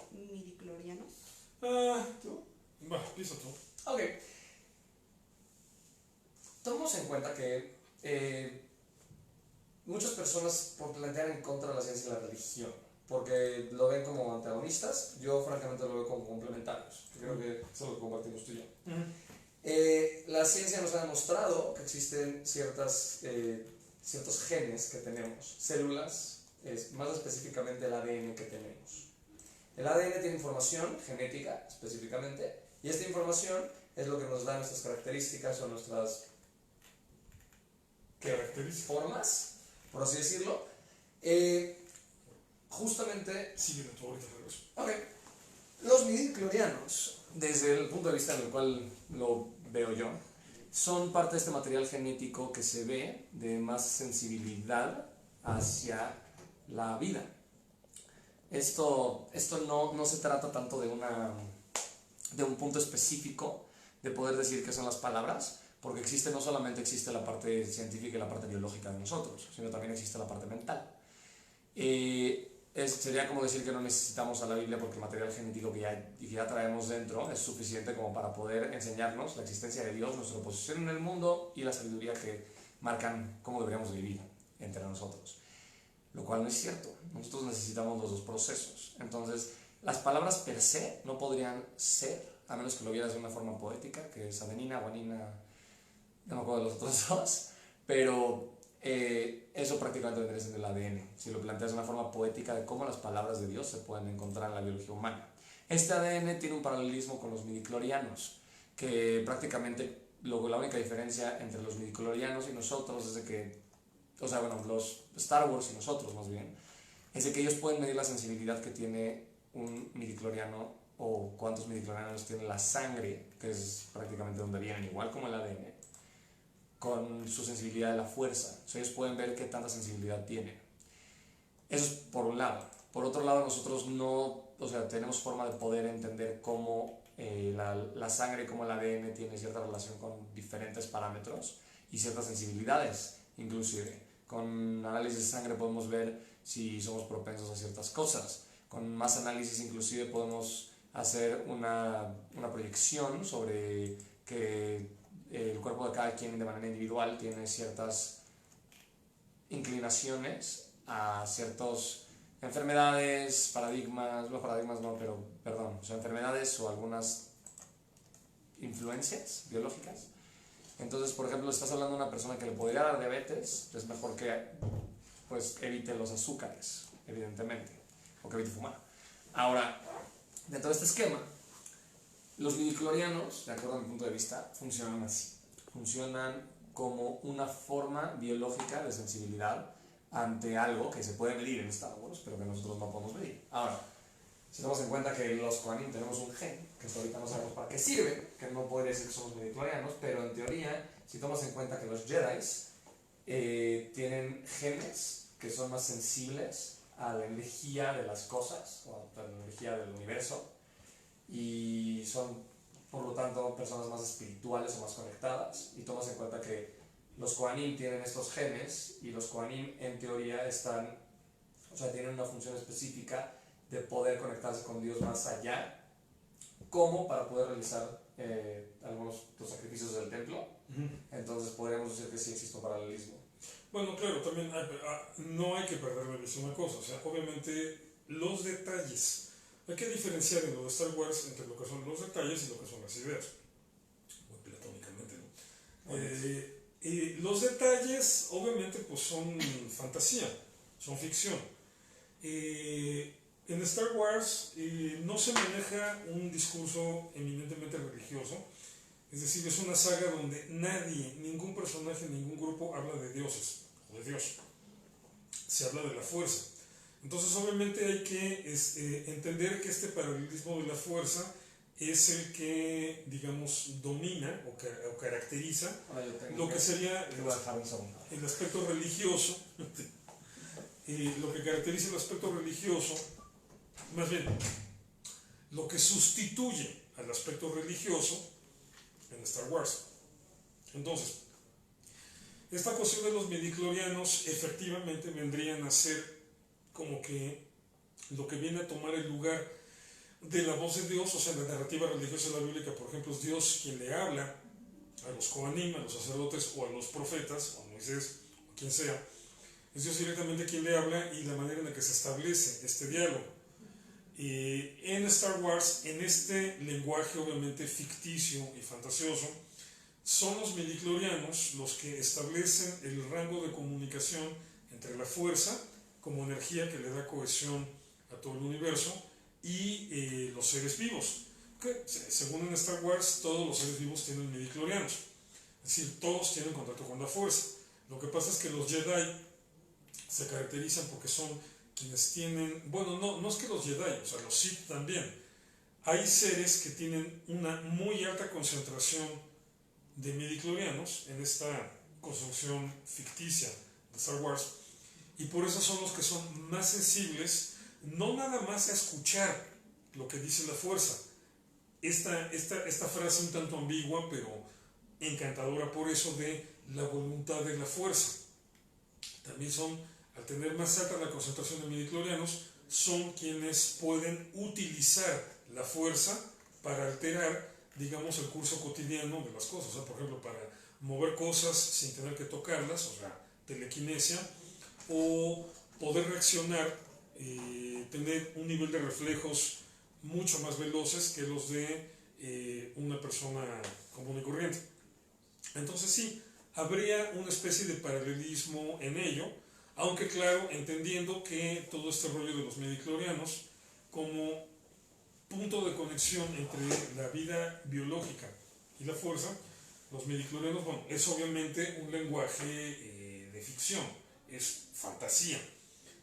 ¿Tú? Va, piensa tú. Ok. Tomemos en cuenta que muchas personas plantean en contra de la ciencia y la religión, porque lo ven como antagonistas. Yo francamente lo veo como complementarios. Creo que eso lo compartimos tú y yo. La ciencia nos ha demostrado que existen ciertos genes que tenemos, células, más específicamente el ADN que tenemos. El ADN tiene información genética específicamente, y esta información es lo que nos da nuestras características o nuestras formas, por así decirlo. Justamente... Sigue de tu ahorita regreso. Ok. Los midichlorianos, desde el punto de vista en el cual lo veo yo, son parte de este material genético que se ve de más sensibilidad hacia la vida. Esto no se trata tanto de un punto específico de poder decir qué son las palabras, porque no solamente existe la parte científica y la parte biológica de nosotros, sino también existe la parte mental. Sería como decir que no necesitamos a la Biblia porque el material genético que ya traemos dentro es suficiente como para poder enseñarnos la existencia de Dios, nuestra posición en el mundo y la sabiduría que marcan cómo deberíamos vivir entre nosotros. Lo cual no es cierto. Nosotros necesitamos los dos procesos. Entonces, las palabras per se no podrían ser, a menos que lo vieras de una forma poética, que es adenina, guanina, no me acuerdo de los otros dos, pero eso prácticamente vendría siendo el ADN, si lo planteas de una forma poética de cómo las palabras de Dios se pueden encontrar en la biología humana. Este ADN tiene un paralelismo con los midichlorianos, que prácticamente la única diferencia entre los midichlorianos y nosotros es de que, los Star Wars y nosotros más bien, es de que ellos pueden medir la sensibilidad que tiene un midichloriano o cuántos midichlorianos tiene la sangre, que es prácticamente donde vienen, igual como el ADN, con su sensibilidad de la fuerza. O sea, ellos pueden ver qué tanta sensibilidad tienen. Eso es por un lado. Por otro lado, nosotros tenemos forma de poder entender cómo la sangre, cómo el ADN tiene cierta relación con diferentes parámetros y ciertas sensibilidades, inclusive. Con análisis de sangre podemos ver si somos propensos a ciertas cosas. Con más análisis inclusive podemos hacer una proyección sobre que el cuerpo de cada quien de manera individual tiene ciertas inclinaciones a ciertas enfermedades, enfermedades o algunas influencias biológicas. Entonces, por ejemplo, estás hablando de una persona que le podría dar diabetes, es mejor que evite los azúcares, evidentemente, o que evite fumar. Ahora, dentro de este esquema, los midichlorianos, de acuerdo a mi punto de vista, funcionan así. Funcionan como una forma biológica de sensibilidad ante algo que se puede medir en Star Wars, pero que nosotros no podemos medir. Ahora, si tomamos en cuenta que los Kohanim tenemos un gen, que hasta ahorita no sabemos para qué sirve, que no podría decir que somos midichlorianos, pero en teoría, si tomas en cuenta que los Jedis tienen genes que son más sensibles a la energía de las cosas, o a la energía del universo, y son, por lo tanto, personas más espirituales o más conectadas, y tomas en cuenta que los Kohanim tienen estos genes, y los Kohanim en teoría tienen una función específica de poder conectarse con Dios más allá, como para poder realizar algunos de los sacrificios del templo. Entonces podríamos decir que sí existe un paralelismo. Bueno, claro, también no hay que perder de vista una cosa, obviamente los detalles, hay que diferenciar en lo de Star Wars entre lo que son los detalles y lo que son las ideas, muy platónicamente, ¿no? Los detalles, obviamente, pues son fantasía, son ficción. En Star Wars no se maneja un discurso eminentemente religioso, es decir, es una saga donde ningún personaje, ningún grupo habla de dioses o de Dios, se habla de la fuerza. Entonces obviamente hay que entender que este paralelismo de la fuerza es el que, digamos, domina o caracteriza lo que sería el aspecto religioso, lo que caracteriza el aspecto religioso, más bien, lo que sustituye al aspecto religioso en Star Wars. Entonces, esta cuestión de los midichlorianos efectivamente vendrían a ser como que lo que viene a tomar el lugar de la voz de Dios, en la narrativa religiosa de la Biblia, por ejemplo, es Dios quien le habla a los Kohanim, a los sacerdotes o a los profetas, o a Moisés, o quien sea, Es Dios directamente quien le habla y la manera en la que se establece este diálogo. En Star Wars, en este lenguaje obviamente ficticio y fantasioso, son los midichlorianos los que establecen el rango de comunicación entre la fuerza como energía que le da cohesión a todo el universo y los seres vivos. Que, según en Star Wars, todos los seres vivos tienen midichlorianos. Es decir, todos tienen contacto con la fuerza. Lo que pasa es que los Jedi se caracterizan porque son quienes tienen, bueno, no es que los Jedi, o sea, los Sith también. Hay seres que tienen una muy alta concentración de midichlorianos en esta construcción ficticia de Star Wars, y por eso son los que son más sensibles, no nada más a escuchar lo que dice la fuerza. Esta frase un tanto ambigua, pero encantadora por eso, de la voluntad de la fuerza. También son, al tener más alta la concentración de midichlorianos, son quienes pueden utilizar la fuerza para alterar, digamos, el curso cotidiano de las cosas. O sea, por ejemplo, para mover cosas sin tener que tocarlas, o sea, telequinesia, o poder reaccionar, tener un nivel de reflejos mucho más veloces que los de una persona común y corriente. Entonces sí, habría una especie de paralelismo en ello, aunque claro, entendiendo que todo este rollo de los midichlorianos como punto de conexión entre la vida biológica y la fuerza, los midichlorianos, bueno, es obviamente un lenguaje de ficción, es fantasía,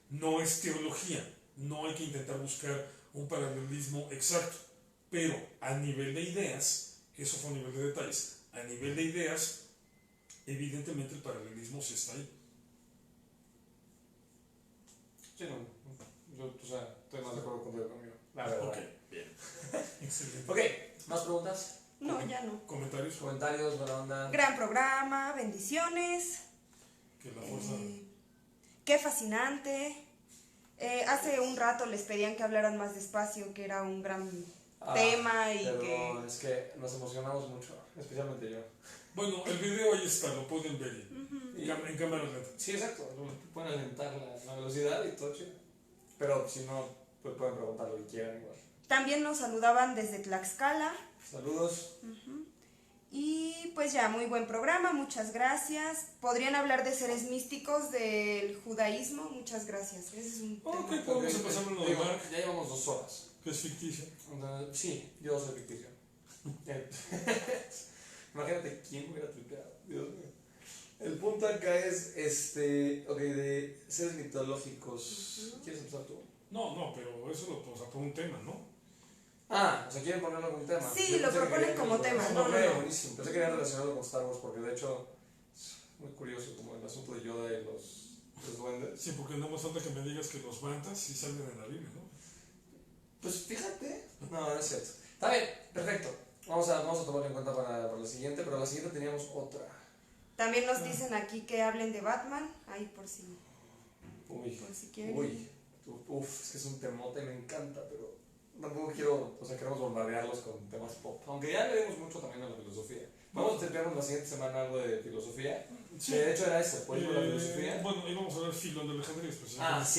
no es teología, no hay que intentar buscar un paralelismo exacto, pero a nivel de ideas, eso fue a nivel de detalles, a nivel de ideas, evidentemente el paralelismo sí está ahí. Sí, no, yo, o sea, estoy más de acuerdo conmigo. La verdad. Ok, bien. Excelente. Ok, ¿más preguntas? No, ya no. ¿Comentarios? Comentarios, buena onda. Gran programa, bendiciones. Que la fuerza... Qué fascinante. Hace un rato les pedían que hablaran más despacio, que era un gran tema y pero que... es que nos emocionamos mucho, especialmente yo. Bueno, el video ahí está, lo pueden ver en cámara lenta. Sí, exacto, pueden alentar la velocidad y todo chido. Pero si no, pues pueden preguntar lo que quieran igual. También nos saludaban desde Tlaxcala. Saludos. Y pues ya, muy buen programa, muchas gracias. ¿Podrían hablar de seres místicos del judaísmo? Muchas gracias. Ese es un tema. Ok, podemos empezar con lo de Mark, Ya llevamos 2 horas. que es ficticio. Sí, yo soy ficticio. Imagínate quién hubiera tripeado. Dios mío. El punto acá es, ok, de seres mitológicos. ¿Quieres empezar tú? No, pero eso lo o sea, por un tema, ¿no? O sea, ¿quieren ponerlo como tema? Sí, Yo lo pensé que proponen querían como tema. No, No. buenísimo. Pensé que querían relacionarlo con Star Wars, porque de hecho es muy curioso como el asunto de Yoda y los duendes. Sí, porque no más falta que me digas que los bantas sí salen en la Biblia, ¿no? Pues fíjate. No es cierto. Está bien, perfecto. Vamos a tomarlo en cuenta para la siguiente, pero la siguiente teníamos otra. También nos dicen aquí que hablen de Batman. Ahí por si quieren. Es que es un temote, me encanta, pero tampoco queremos bombardearlos con temas pop. Aunque ya le dimos mucho también a la filosofía. Vamos a tener la siguiente semana algo de filosofía. Sí. De hecho era eso, pues la filosofía. Bueno, íbamos a hablar de Filón de Alejandría, especialmente.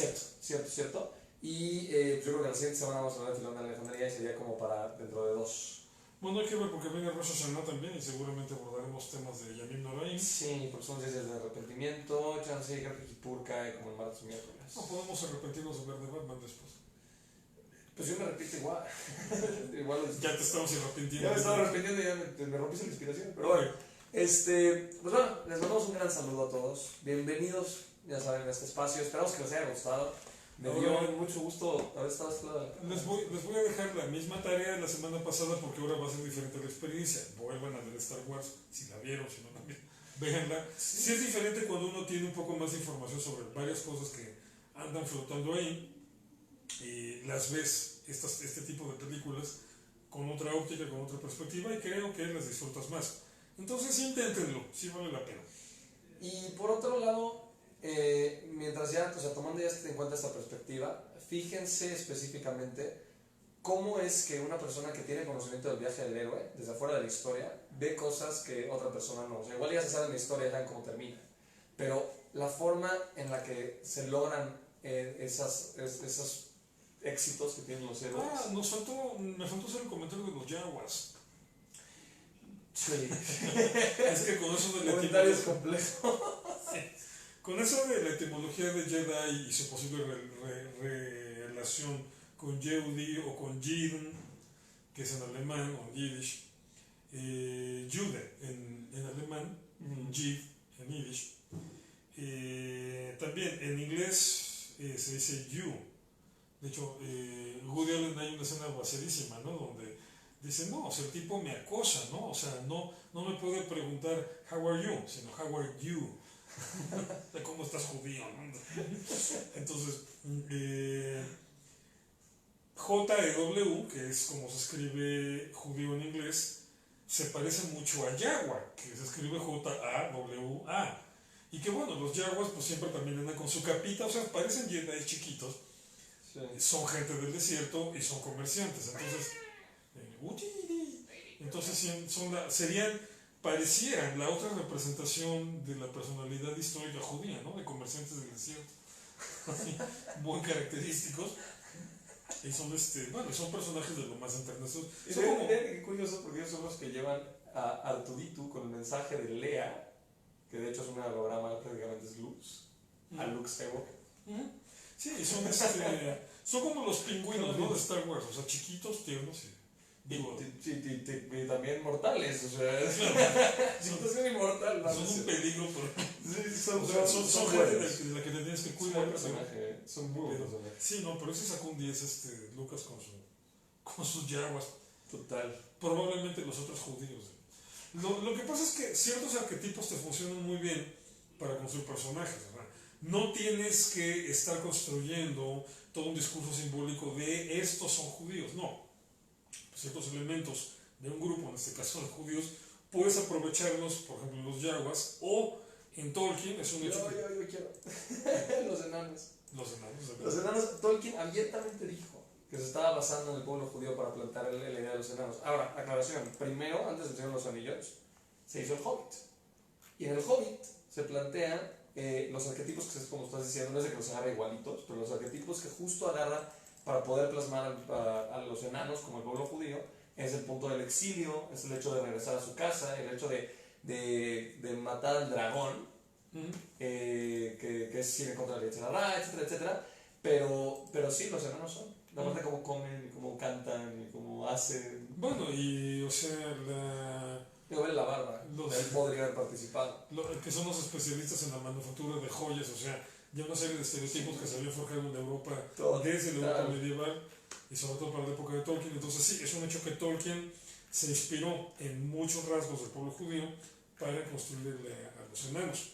Cierto. Y yo creo que la siguiente semana vamos a hablar de Filón de Alejandría y sería como para dentro de 2. Bueno, hay que ver porque viene Rosh Hashanah también y seguramente abordaremos temas de Yamim Noraim. Sí, porque son días de arrepentimiento, chance, creo que Kippur cae como el martes o miércoles. No podemos arrepentirnos de ver de Batman después. Pues yo me repito igual. Ya te estamos arrepintiendo. Ya me estaba arrepintiendo y ya me rompiste la inspiración. Pero bueno, pues bueno, les mandamos un gran saludo a todos. Bienvenidos, ya saben, a este espacio. Esperamos que les haya gustado. Me dio mucho gusto haber estado les voy a dejar la misma tarea de la semana pasada porque ahora va a ser diferente la experiencia. Vuelvan a ver Star Wars, si la vieron, si no la vieron, véanla. Sí es diferente cuando uno tiene un poco más de información sobre varias cosas que andan flotando ahí y las ves, este tipo de películas, con otra óptica, con otra perspectiva y creo que las disfrutas más. Entonces inténtenlo, sí vale la pena. Y por otro lado, mientras ya, tomando ya en cuenta esta perspectiva, fíjense específicamente cómo es que una persona que tiene conocimiento del viaje del héroe, desde afuera de la historia, ve cosas que otra persona no. O sea, igual ya se sabe la historia, ya saben cómo termina. Pero la forma en la que se logran esos éxitos que tienen los héroes. Me faltó hacer el comentario de los Jaguars. Sí. Es que con eso de la Comentarios complejos. con eso de la etimología de Jedi y su posible relación con Yehudi o con Jiden, que es en alemán o en Yiddish, Jude en alemán, Jid en Yiddish. También en inglés se dice you. De hecho, Woody Allen hay una escena baserísima, ¿no? Donde dice, no, o sea, el tipo me acosa, ¿no? O sea, no me puede preguntar how are you, sino how are you. De cómo estás judío, ¿no? Entonces, J-E-W, que es como se escribe judío en inglés, se parece mucho a Jaguar, que se escribe J-A-W-A. Y que bueno, los Jaguars pues siempre también andan con su capita, o sea, parecen Jedi chiquitos, sí. Son gente del desierto y son comerciantes, entonces parecieran la otra representación de la personalidad histórica judía, ¿no? De comerciantes del desierto, muy característicos. Y son, son personajes de lo más enternecedores. Y qué curioso, porque ellos son los que llevan a Artuditu con el mensaje de Lea, que de hecho es un holograma, prácticamente es Lux, a Luke Skywalker. Sí, son como los pingüinos, ¿no? De Star Wars, o sea, chiquitos, tiernos y también mortales, o sea, son inmortal, ¿no? Son un peligro, sí, son gente de la que te tienes que cuidar. Son muy buenos personajes. Sí, no, pero ese sacó un 10 Lucas con sus Jaguars. Total. Probablemente los otros judíos. Lo que pasa es que ciertos arquetipos te funcionan muy bien para construir personajes, ¿verdad? No tienes que estar construyendo todo un discurso simbólico de estos son judíos, no. Ciertos elementos de un grupo, en este caso los judíos, puedes aprovecharlos, por ejemplo, en los Jaguars, o en Tolkien, es un hecho. Yo quiero. Los enanos. Los enanos, Tolkien abiertamente dijo que se estaba basando en el pueblo judío para plantear la idea de los enanos. Ahora, aclaración, primero, antes de Señor de los Anillos, se hizo el Hobbit. Y en el Hobbit se plantean los arquetipos que es como estás diciendo, no es de que los agarra igualitos, pero los arquetipos que justo agarra para poder plasmar a los enanos como el pueblo judío, es el punto del exilio, es el hecho de regresar a su casa, el hecho de matar al dragón, que es ir en contra de la Yetzirah, etcétera, etcétera. Pero sí, los enanos son. La parte cómo comen, y cómo cantan, y cómo hacen. Bueno, y o sea, Digo, la barba, él podría haber participado. Que son los especialistas en la manufactura de joyas, o sea, ya una serie de estereotipos que se habían forjado en Europa desde la Europa medieval y sobre todo para la época de Tolkien. Entonces sí, es un hecho que Tolkien se inspiró en muchos rasgos del pueblo judío para construirle a los enanos.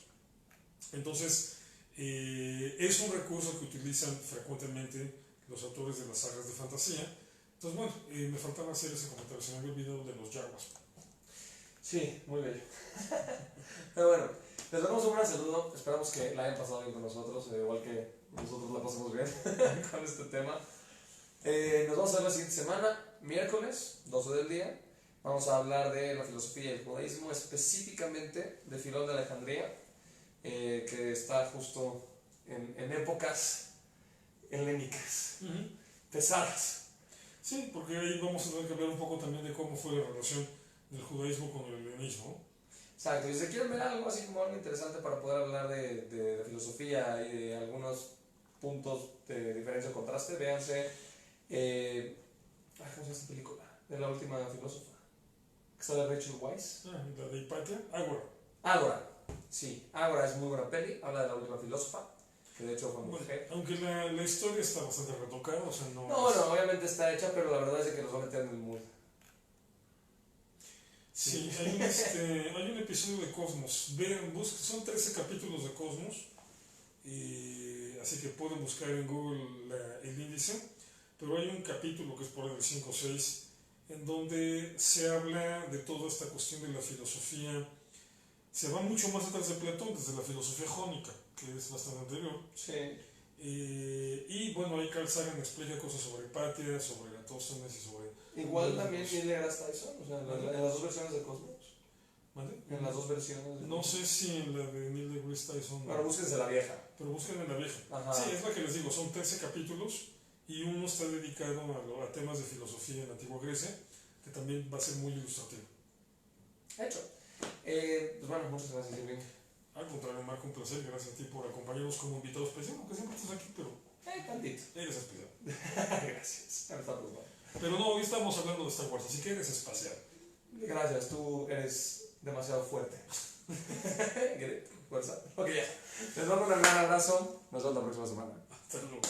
Entonces es un recurso que utilizan frecuentemente los autores de las sagas de fantasía. Entonces bueno, me faltaba hacer ese comentario, se me había olvidado de los Jaguars. Sí, muy bello. Pero bueno, les damos un gran saludo, esperamos que la hayan pasado bien con nosotros, igual que nosotros la pasamos bien con este tema. Nos vamos a ver la siguiente semana, miércoles, 12 del día. Vamos a hablar de la filosofía y el judaísmo, específicamente de Filón de Alejandría, que está justo en épocas helénicas, pesadas. Sí, porque ahí vamos a tener que hablar un poco también de cómo fue la relación del judaísmo con el helenismo. Exacto, y si quieren ver algo así como algo interesante para poder hablar de filosofía y de algunos puntos de diferencia o contraste, véanse, ¿cómo se llama esta película? De la última filósofa, que sale Rachel Weisz. La de Hipatia, Ágora, sí, Ágora es muy buena peli, habla de la última filósofa, que de hecho fue mujer. Aunque la historia está bastante retocada, o sea, no... No, bueno, obviamente está hecha, pero la verdad es que los va a meter en el mood. Sí, hay un episodio de Cosmos. Son 13 capítulos de Cosmos, así que pueden buscar en Google el índice, pero hay un capítulo que es por el 5 o 6, en donde se habla de toda esta cuestión de la filosofía. Se va mucho más atrás de Platón, desde la filosofía jónica, que es bastante anterior. Sí. Y bueno, ahí Carl Sagan explica cosas sobre Hipatia, sobre Eratóstenes y sobre... Igual también Neil deGrasse Tyson, o sea, en las dos versiones de Cosmos. ¿Vale? En las dos versiones. No sé si en la de Neil deGrasse Tyson. Bueno, búsquense la vieja. Pero busquen en la vieja. Ajá. Sí, es la que les digo, son 13 capítulos y uno está dedicado a temas de filosofía en la antigua Grecia, que también va a ser muy ilustrativo. Hecho. Pues bueno, muchas gracias, Irving. Al contrario, Marco, un placer. Gracias a ti por acompañarnos como invitado especial, aunque siempre estás aquí, pero Tantito. eres especial. Gracias. Ya me está preocupado. Pero no, hoy estamos hablando de Star Wars, así que eres espacial. Gracias, tú eres demasiado fuerte. Fuerza. Ok, ya. Les mando un gran abrazo. Nos vemos la próxima semana. Hasta luego.